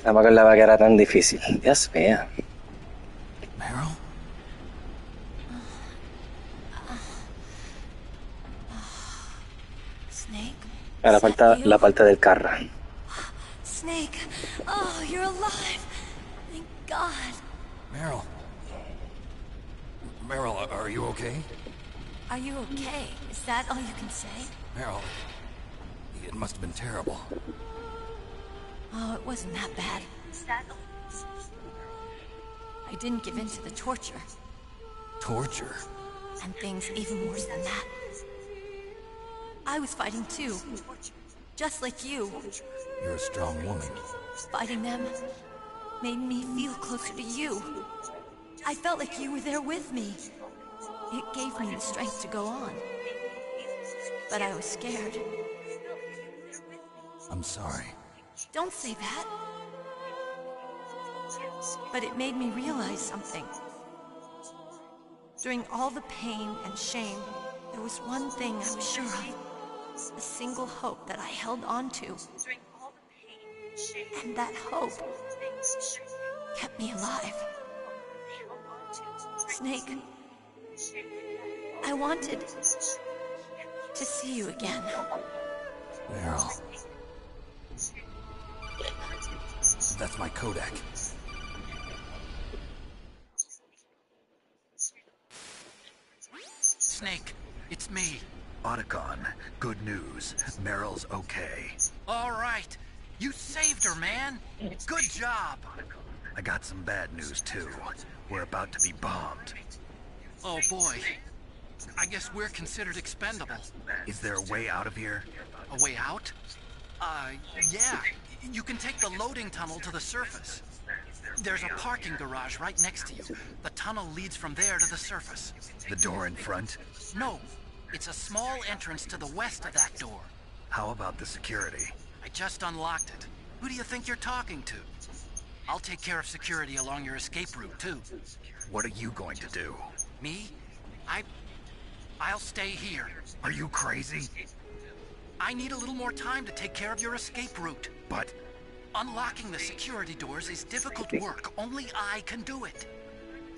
No me acordaba que era tan difícil. Dios mío. Meryl? Snake? Ahora falta la parte del carro. Snake! Oh, you're alive! Thank God. Meryl. Meryl, are you okay? Are you okay? Is that all you can say? Meryl, it must have been terrible. Oh, it wasn't that bad. I didn't give in to the torture. Torture? And things even worse than that. I was fighting too. Just like you. You're a strong woman. Fighting them made me feel closer to you. I felt like you were there with me. It gave me the strength to go on. But I was scared. I'm sorry. Don't say that. But it made me realize something. During all the pain and shame, there was one thing I was sure of. A single hope that I held on to. And that hope kept me alive. Snake, I wanted to see you again. Meryl. That's my Kodak. Snake, it's me. Otacon, good news. Meryl's okay. All right. You saved her, man. Good job. I got some bad news, too. We're about to be bombed. Oh, boy. I guess we're considered expendable. Is there a way out of here? A way out? Yeah. You can take the loading tunnel to the surface. There's a parking garage right next to you. The tunnel leads from there to the surface. The door in front? No. It's a small entrance to the west of that door. How about the security? I just unlocked it. Who do you think you're talking to? I'll take care of security along your escape route, too. What are you going to do? Me? I'll stay here. Are you crazy? I need a little more time to take care of your escape route. But... unlocking the security doors is difficult work. Only I can do it.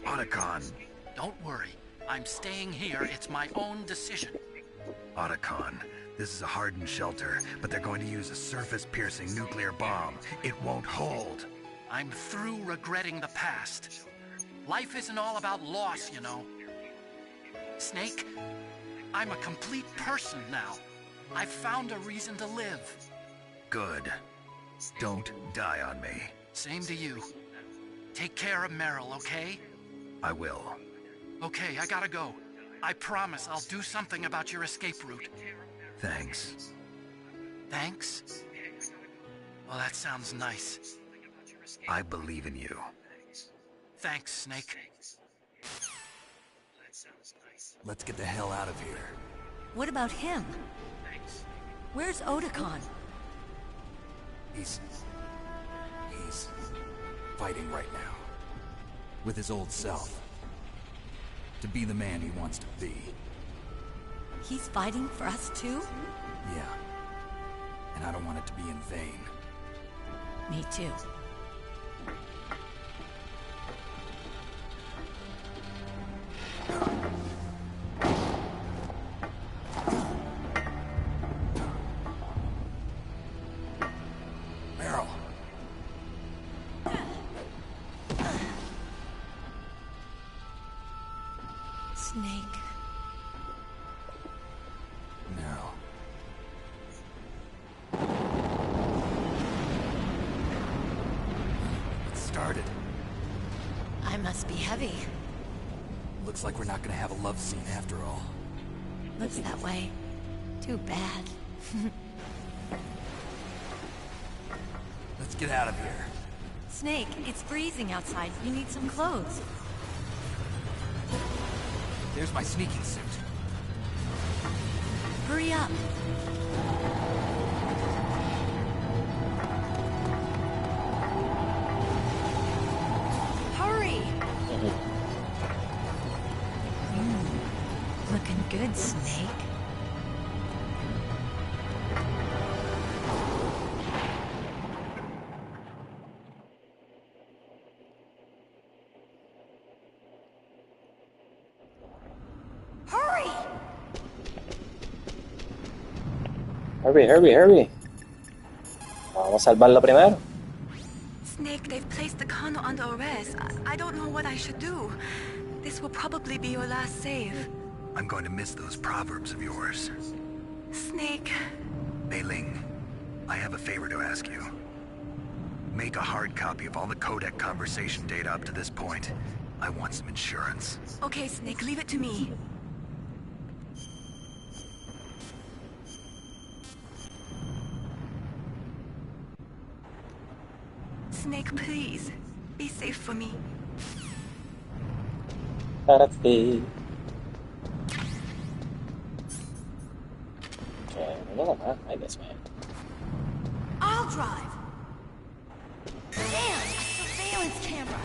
Otacon. Don't worry. I'm staying here. It's my own decision. Otacon, this is a hardened shelter, but they're going to use a surface-piercing nuclear bomb. It won't hold. I'm through regretting the past. Life isn't all about loss, you know. Snake, I'm a complete person now. I've found a reason to live. Good. Don't die on me. Same to you. Take care of Meryl, okay? I will. Okay, I gotta go. I promise I'll do something about your escape route. Thanks. Thanks? Well, that sounds nice. I believe in you. Thanks, Snake. Let's get the hell out of here. What about him? Where's Otacon? He's fighting right now. With his old self. To be the man he wants to be. He's fighting for us too? Yeah. And I don't want it to be in vain. Me too. Meryl. Snake. Meryl. It started. I must be heavy. Looks like we're not gonna have a love scene after all. Looks that way. Too bad. Let's get out of here. Snake, it's freezing outside. You need some clothes. There's my sneaking suit. Hurry up. Hurry! Looking good, Snake. Hurry! Hurry. Vamos a salvarlo primero. Snake, they've placed the condo under arrest. I don't know what I should do. This will probably be your last save. I'm going to miss those proverbs of yours. Snake. Beiling, I have a favor to ask you. Make a hard copy of all the codec conversation data up to this point. I want some insurance. Okay, Snake, leave it to me. Snake, please. Be safe for me. 알았지. Okay, no, I guess, man. I'll drive. Damn, a surveillance camera.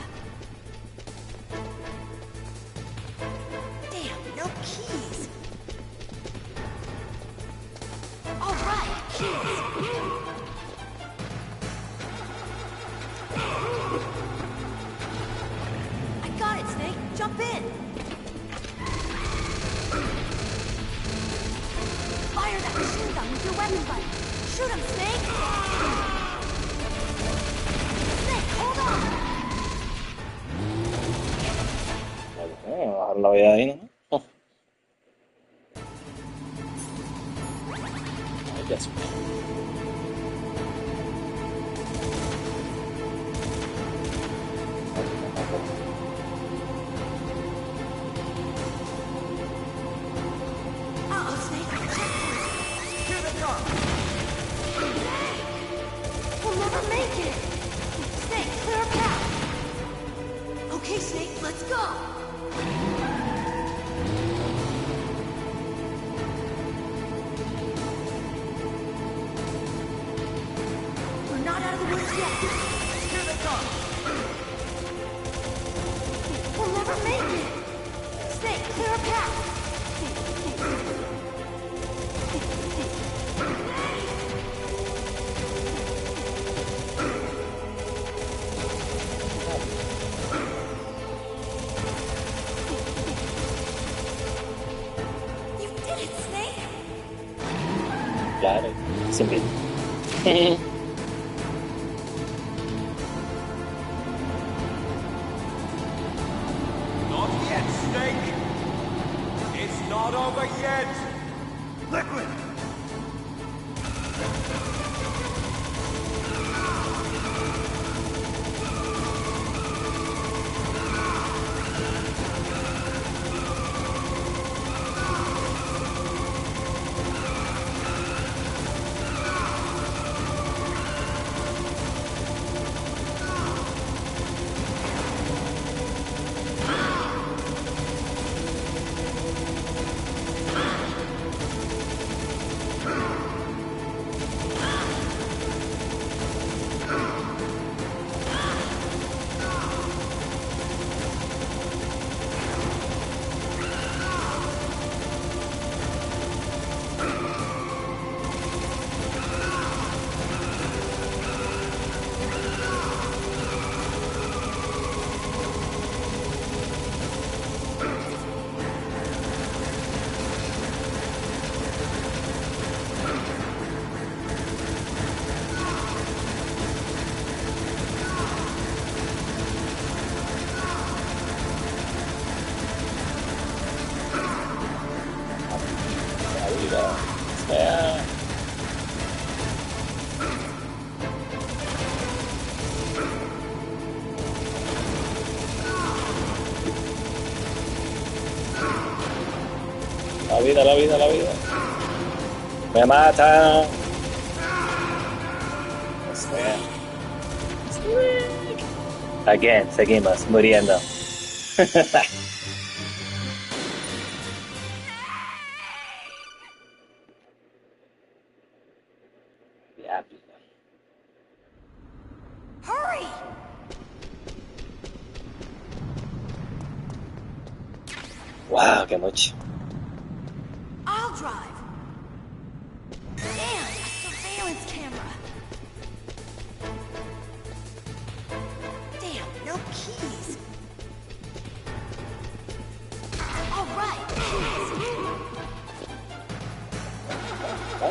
Damn, no keys. All right, keys. I got it, Snake. Jump in. Fire that machine gun with your weapon button. Shoot him, Snake. Snake, hold on. Bajar la vida ahí, ¿no? I guess, man. Uh-oh, Snake. Checkpoint. Here they come. We'll never make it. Snake, clear a path. Okay, Snake, let's go. We're not out of the woods yet. Here they come. We'll never make it. Snake, clear a path. You did it, Snake! Claro, siempre. Not yet, Snake! It's not over yet! Liquid! La vida, la vida, la vida. Me mata. O sea. Again, seguimos muriendo. Diablo. Hurry! Wow, qué mucho. I'll drive. Damn, a surveillance camera. Damn, no keys. All right, keys. I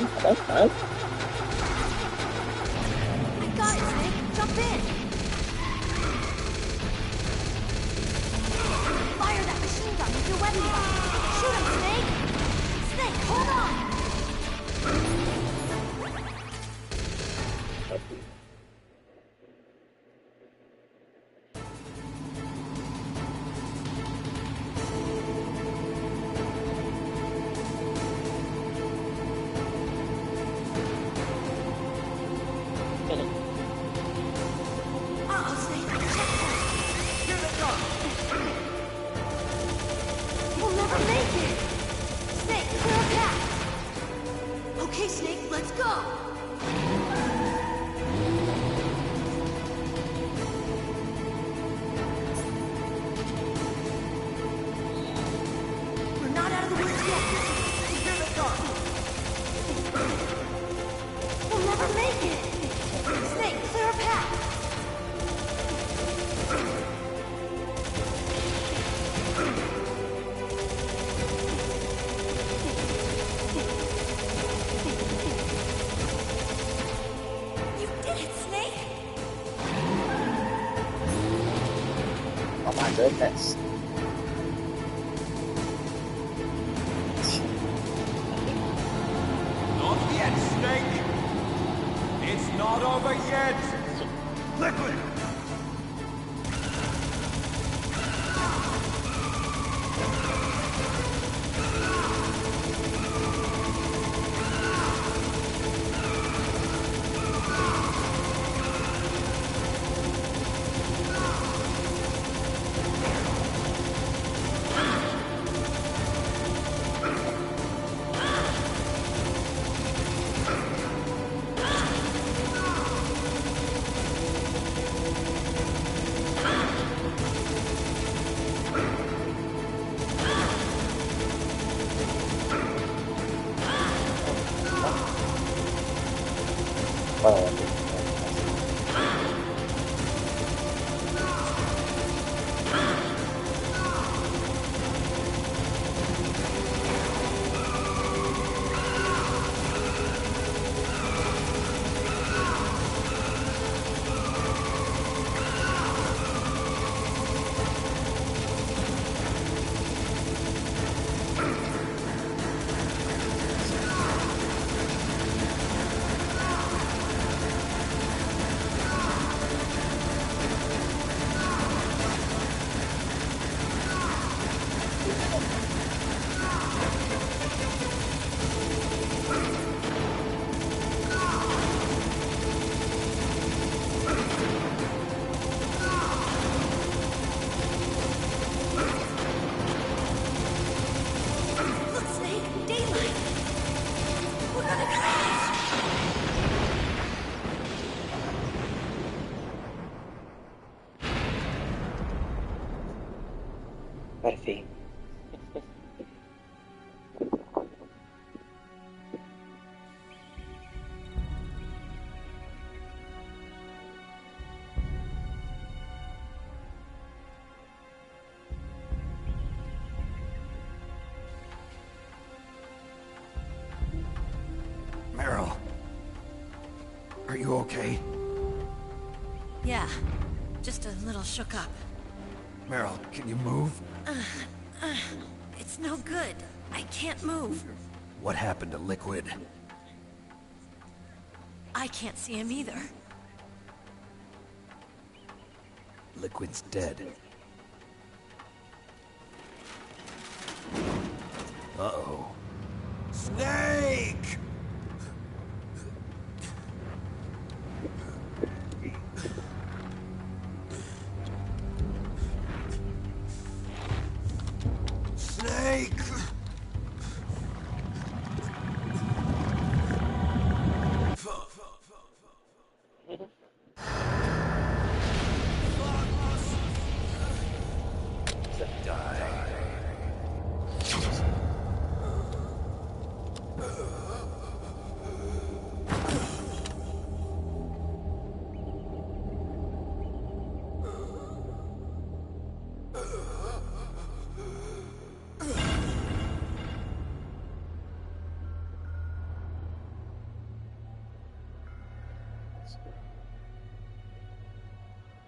got it, Snake. Jump in. Fire that machine gun with your weapon button. Shoot him, Snake. Snake, let's go! We're not out of the woods yet. Here they come. We'll never make it. Snake, clear a path. You did it, Snake. Oh my goodness. Not yet, Snake! It's not over yet! Liquid! Look, Snake, daylight. We're gonna crash. Perfect. Meryl. Are you okay? Yeah, just a little shook up. Meryl, can you move? It's no good. I can't move. What happened to Liquid? I can't see him either. Liquid's dead. Uh-oh. Snake! Snake!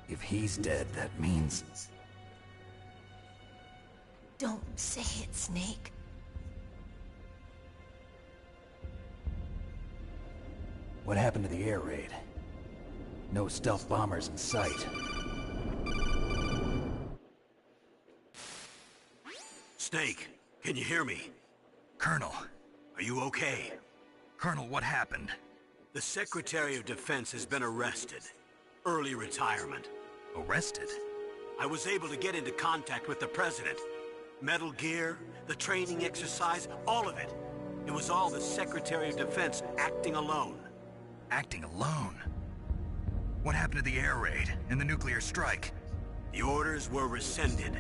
If he's dead, that means... Don't say it, Snake. What happened to the air raid? No stealth bombers in sight. Snake, can you hear me? Colonel. Are you okay? Colonel, what happened? The Secretary of Defense has been arrested. Early retirement. Arrested? I was able to get into contact with the President. Metal Gear, the training exercise, all of it. It was all the Secretary of Defense acting alone. Acting alone? What happened to the air raid and the nuclear strike? The orders were rescinded.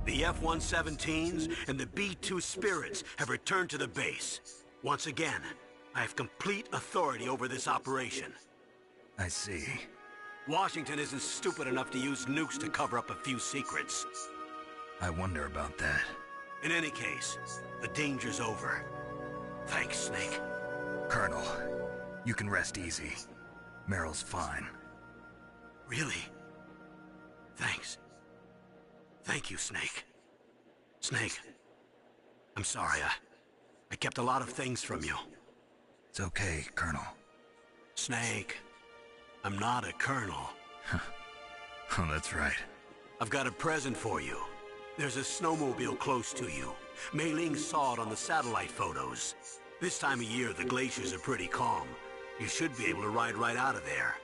The F-117s and the B-2 Spirits have returned to the base. Once again, I have complete authority over this operation. I see. Washington isn't stupid enough to use nukes to cover up a few secrets. I wonder about that. In any case, the danger's over. Thanks, Snake. Colonel, you can rest easy. Meryl's fine. Really? Thanks. Thank you, Snake. Snake, I'm sorry. I kept a lot of things from you. It's okay, Colonel. Snake, I'm not a colonel. Oh, that's right. I've got a present for you. There's a snowmobile close to you. Mei Ling saw it on the satellite photos. This time of year, the glaciers are pretty calm. You should be able to ride right out of there.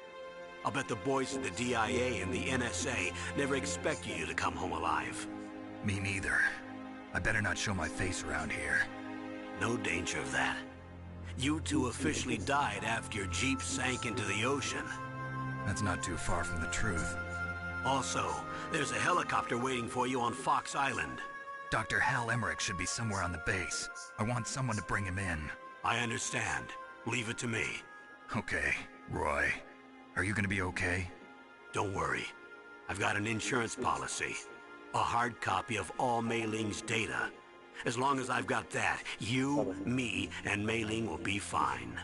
I'll bet the boys at the DIA and the NSA never expected you to come home alive. Me neither. I better not show my face around here. No danger of that. You two officially died after your Jeep sank into the ocean. That's not too far from the truth. Also, there's a helicopter waiting for you on Fox Island. Dr. Hal Emmerich should be somewhere on the base. I want someone to bring him in. I understand. Leave it to me. Okay, Roy. Are you gonna be okay? Don't worry. I've got an insurance policy. A hard copy of all Mei Ling's data. As long as I've got that, you, me, and Mei Ling will be fine.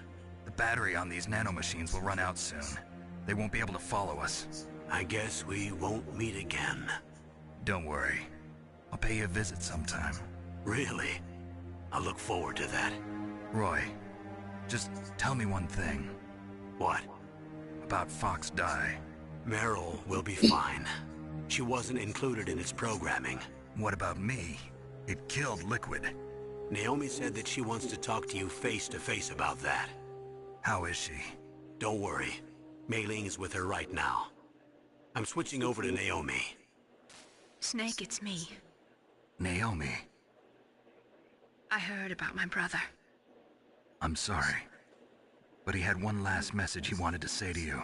The battery on these nanomachines will run out soon. They won't be able to follow us. I guess we won't meet again. Don't worry. I'll pay you a visit sometime. Really? I look forward to that. Roy, just tell me one thing. What? About Fox Die. Meryl will be fine. She wasn't included in its programming. What about me? It killed Liquid. Naomi said that she wants to talk to you face to face about that. How is she? Don't worry. Mei Ling is with her right now. I'm switching over to Naomi. Snake, it's me. Naomi. I heard about my brother. I'm sorry. But he had one last message he wanted to say to you.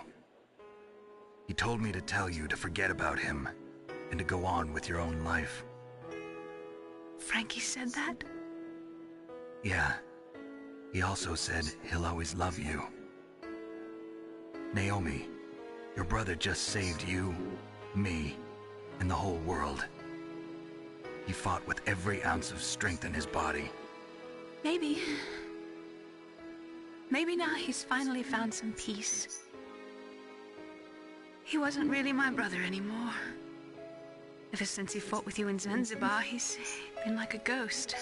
He told me to tell you to forget about him and to go on with your own life. Frankie said that? Yeah. He also said he'll always love you. Naomi, your brother just saved you, me, and the whole world. He fought with every ounce of strength in his body. Maybe. Maybe now he's finally found some peace. He wasn't really my brother anymore. Ever since he fought with you in Zanzibar, he's been like a ghost.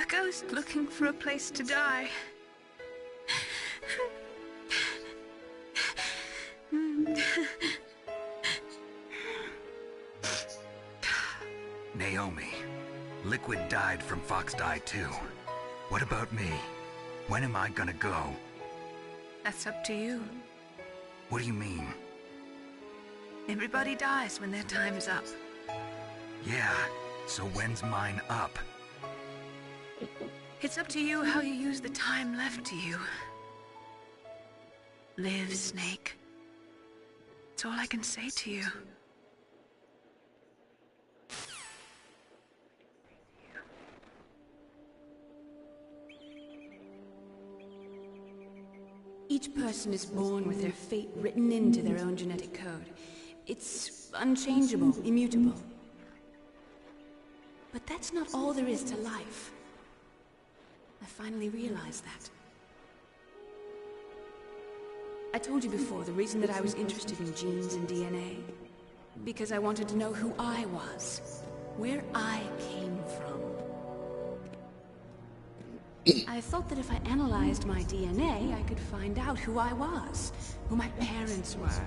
A ghost looking for a place to die. Naomi, Liquid died from Fox Die too. What about me? When am I gonna go? That's up to you. What do you mean? Everybody dies when their time's up. Yeah, so when's mine up? It's up to you how you use the time left to you. Live, Snake. That's all I can say to you. Each person is born with their fate written into their own genetic code. It's unchangeable, immutable. But that's not all there is to life. I finally realized that. I told you before the reason that I was interested in genes and DNA. Because I wanted to know who I was. Where I came from. I thought that if I analyzed my DNA, I could find out who I was, who my parents were.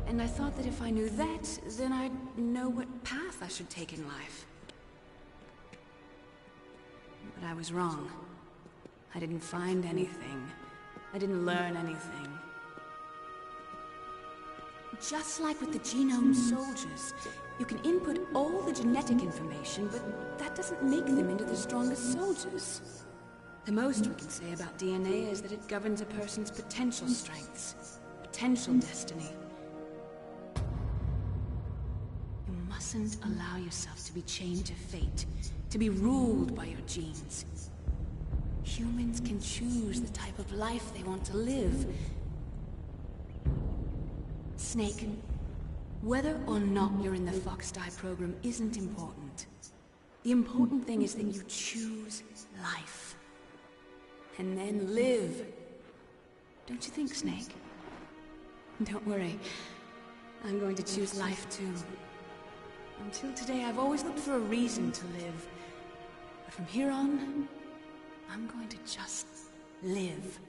And I thought that if I knew that, then I'd know what path I should take in life. But I was wrong. I didn't find anything. I didn't learn anything. Just like with the genome soldiers, You can input all the genetic information, but that doesn't make them into the strongest soldiers. The most we can say about DNA is that it governs a person's potential strengths, potential destiny. You mustn't allow yourself to be chained to fate, to be ruled by your genes. Humans can choose the type of life they want to live. Snake, whether or not you're in the Fox-Die program isn't important. The important thing is that you choose life. And then live. Don't you think, Snake? Don't worry. I'm going to choose life too. Until today, I've always looked for a reason to live. But from here on, I'm going to just live.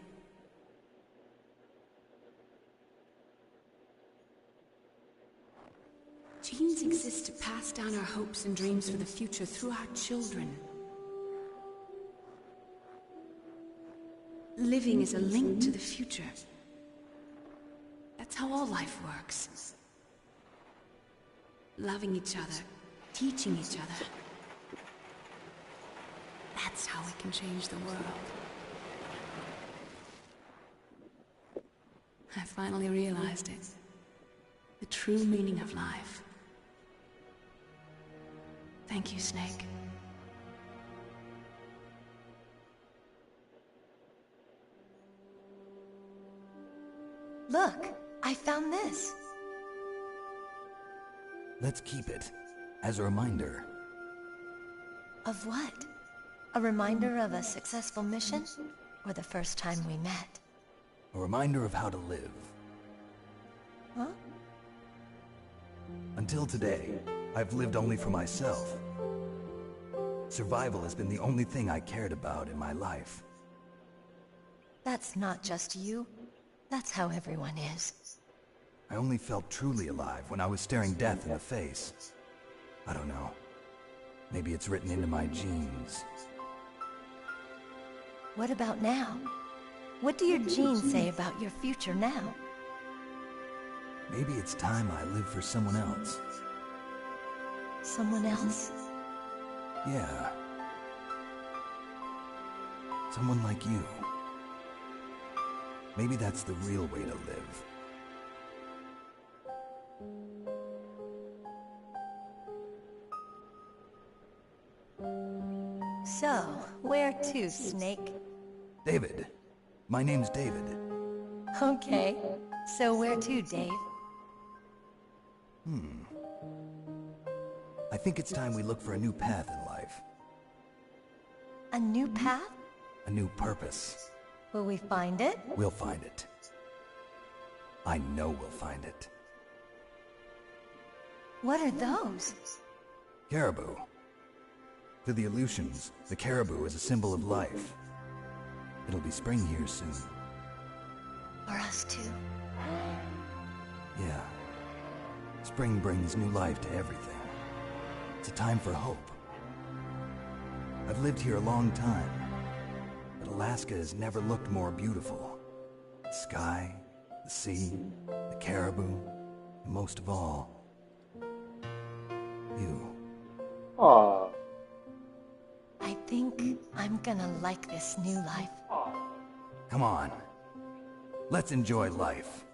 Genes exist to pass down our hopes and dreams for the future through our children. Living is a link to the future. That's how all life works. Loving each other, teaching each other. That's how we can change the world. I finally realized it. The true meaning of life. Thank you, Snake. Look, I found this. Let's keep it as a reminder. Of what? A reminder of a successful mission? Or the first time we met? A reminder of how to live. Huh? Until today, I've lived only for myself. Survival has been the only thing I cared about in my life. That's not just you. That's how everyone is. I only felt truly alive when I was staring death in the face. I don't know. Maybe it's written into my genes. What about now? What do your genes say about your future now? Maybe it's time I live for someone else. Someone else? Yeah. Someone like you. Maybe that's the real way to live. So, where to, Snake? David. My name's David. Okay. So where to, Dave? I think it's time we look for a new path in life. A new path? A new purpose. Will we find it? We'll find it. I know we'll find it. What are those? Caribou. To the Aleutians, the caribou is a symbol of life. It'll be spring here soon. For us too. Yeah. Spring brings new life to everything. It's a time for hope. I've lived here a long time, but Alaska has never looked more beautiful. The sky, the sea, the caribou, and most of all, you. Aww. I think I'm gonna like this new life. Come on. Let's enjoy life.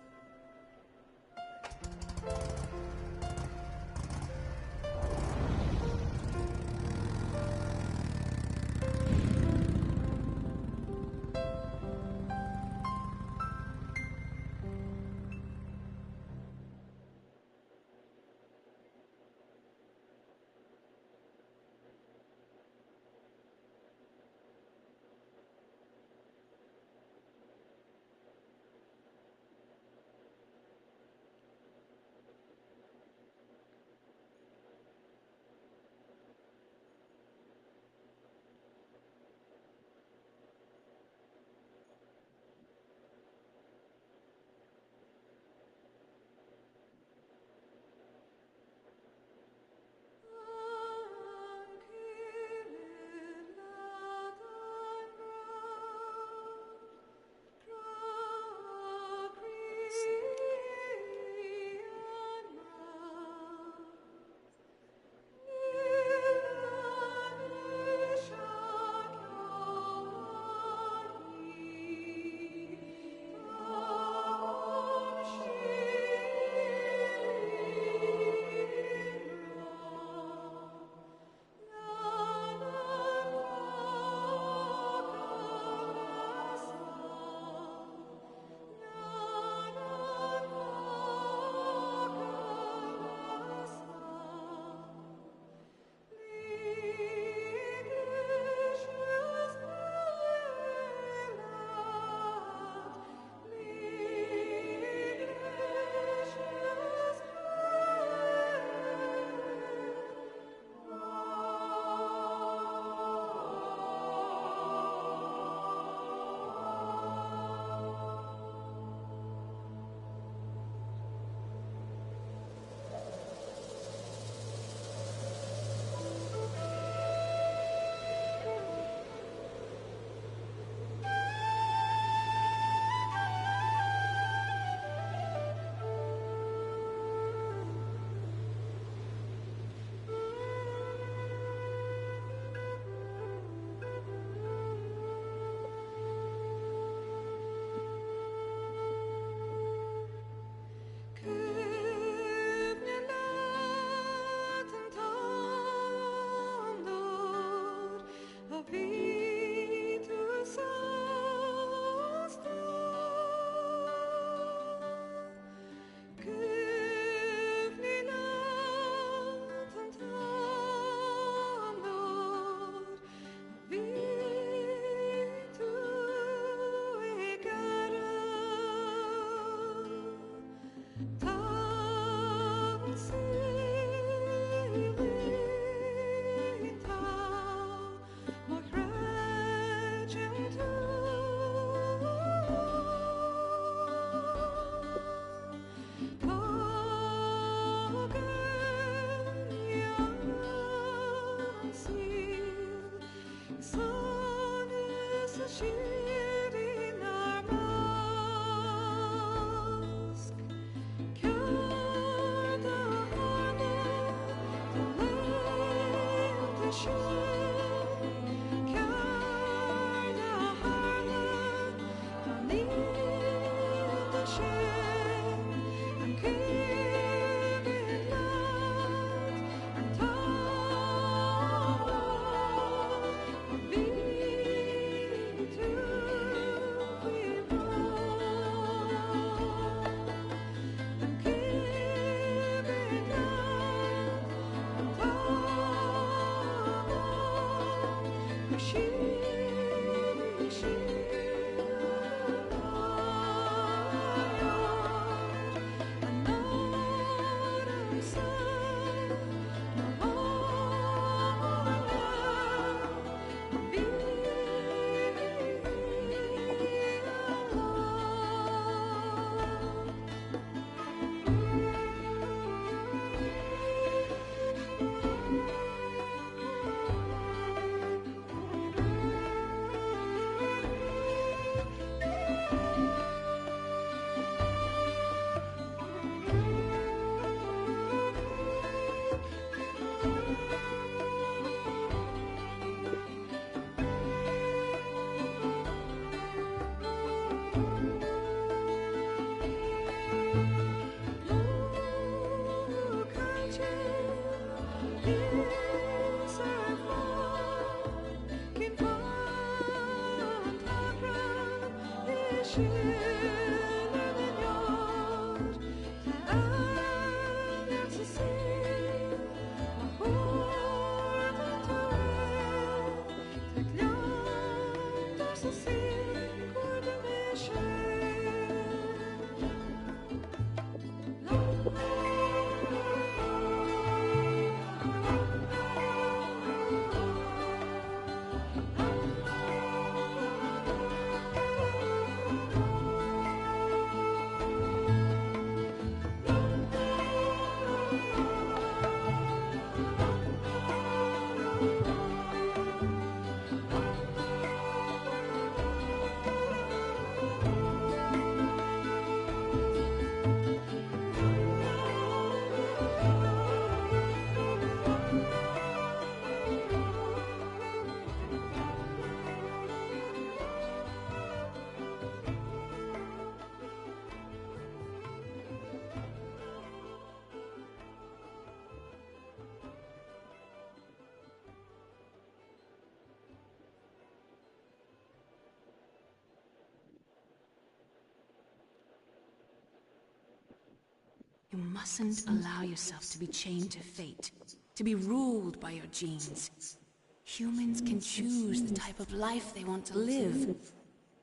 You mustn't allow yourself to be chained to fate, to be ruled by your genes. Humans can choose the type of life they want to live.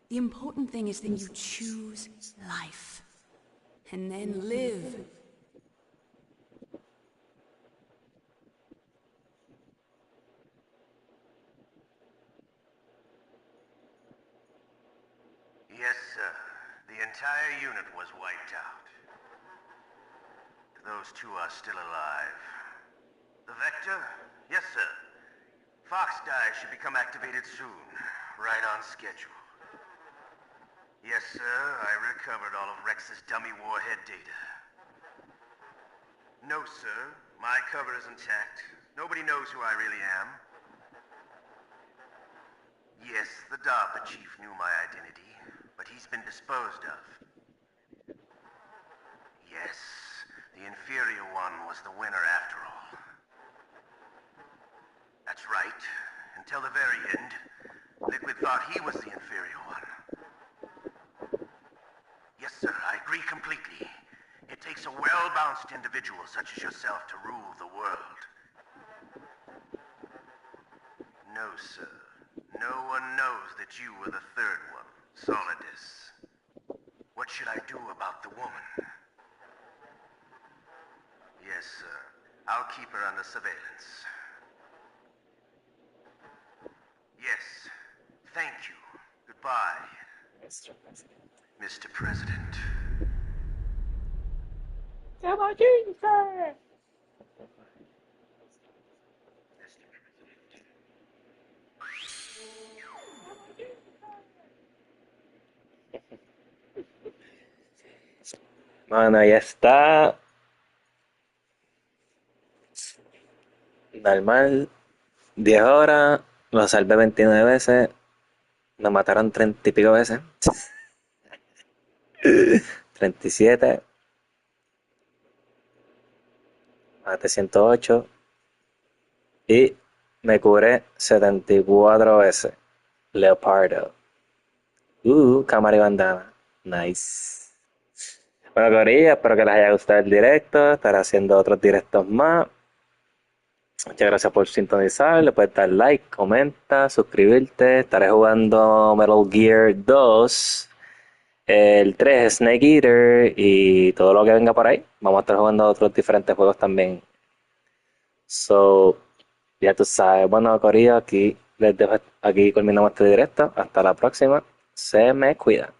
The important thing is that you choose life, and then live. Yes, sir. The entire unit was wiped out. Those two are still alive. The Vector? Yes, sir. Fox Die should become activated soon. Right on schedule. Yes, sir. I recovered all of Rex's dummy warhead data. No, sir. My cover is intact. Nobody knows who I really am. Yes, the DARPA chief knew my identity, but he's been disposed of. Yes, the inferior one was the winner after all. That's right. Until the very end, Liquid thought he was the inferior one. Yes, sir, I agree completely. It takes a well-balanced individual such as yourself to rule the world. No, sir. No one knows that you were the third one, Solidus. What should I do about the woman? Yes, sir. I'll keep her under surveillance. Yes. Thank you. Goodbye. Mr. President. Mr. President. Come on, sir! Bueno, ya está normal. 10 horas. Lo salvé 29 veces. Me mataron 30 y pico veces. 37. Maté 108. Y me curé 74 veces. Leopardo. Cámara y bandana. Nice. Bueno, Corilla, espero que les haya gustado el directo. Estaré haciendo otros directos más. Muchas gracias por sintonizar. Le puedes dar like, comenta, suscribirte. Estaré jugando Metal Gear 2. El 3 Snake Eater y todo lo que venga por ahí. Vamos a estar jugando otros diferentes juegos también. So, ya tú sabes. Bueno, Corillo, aquí les dejo, aquí culminamos este directo. Hasta la próxima. Se me cuida.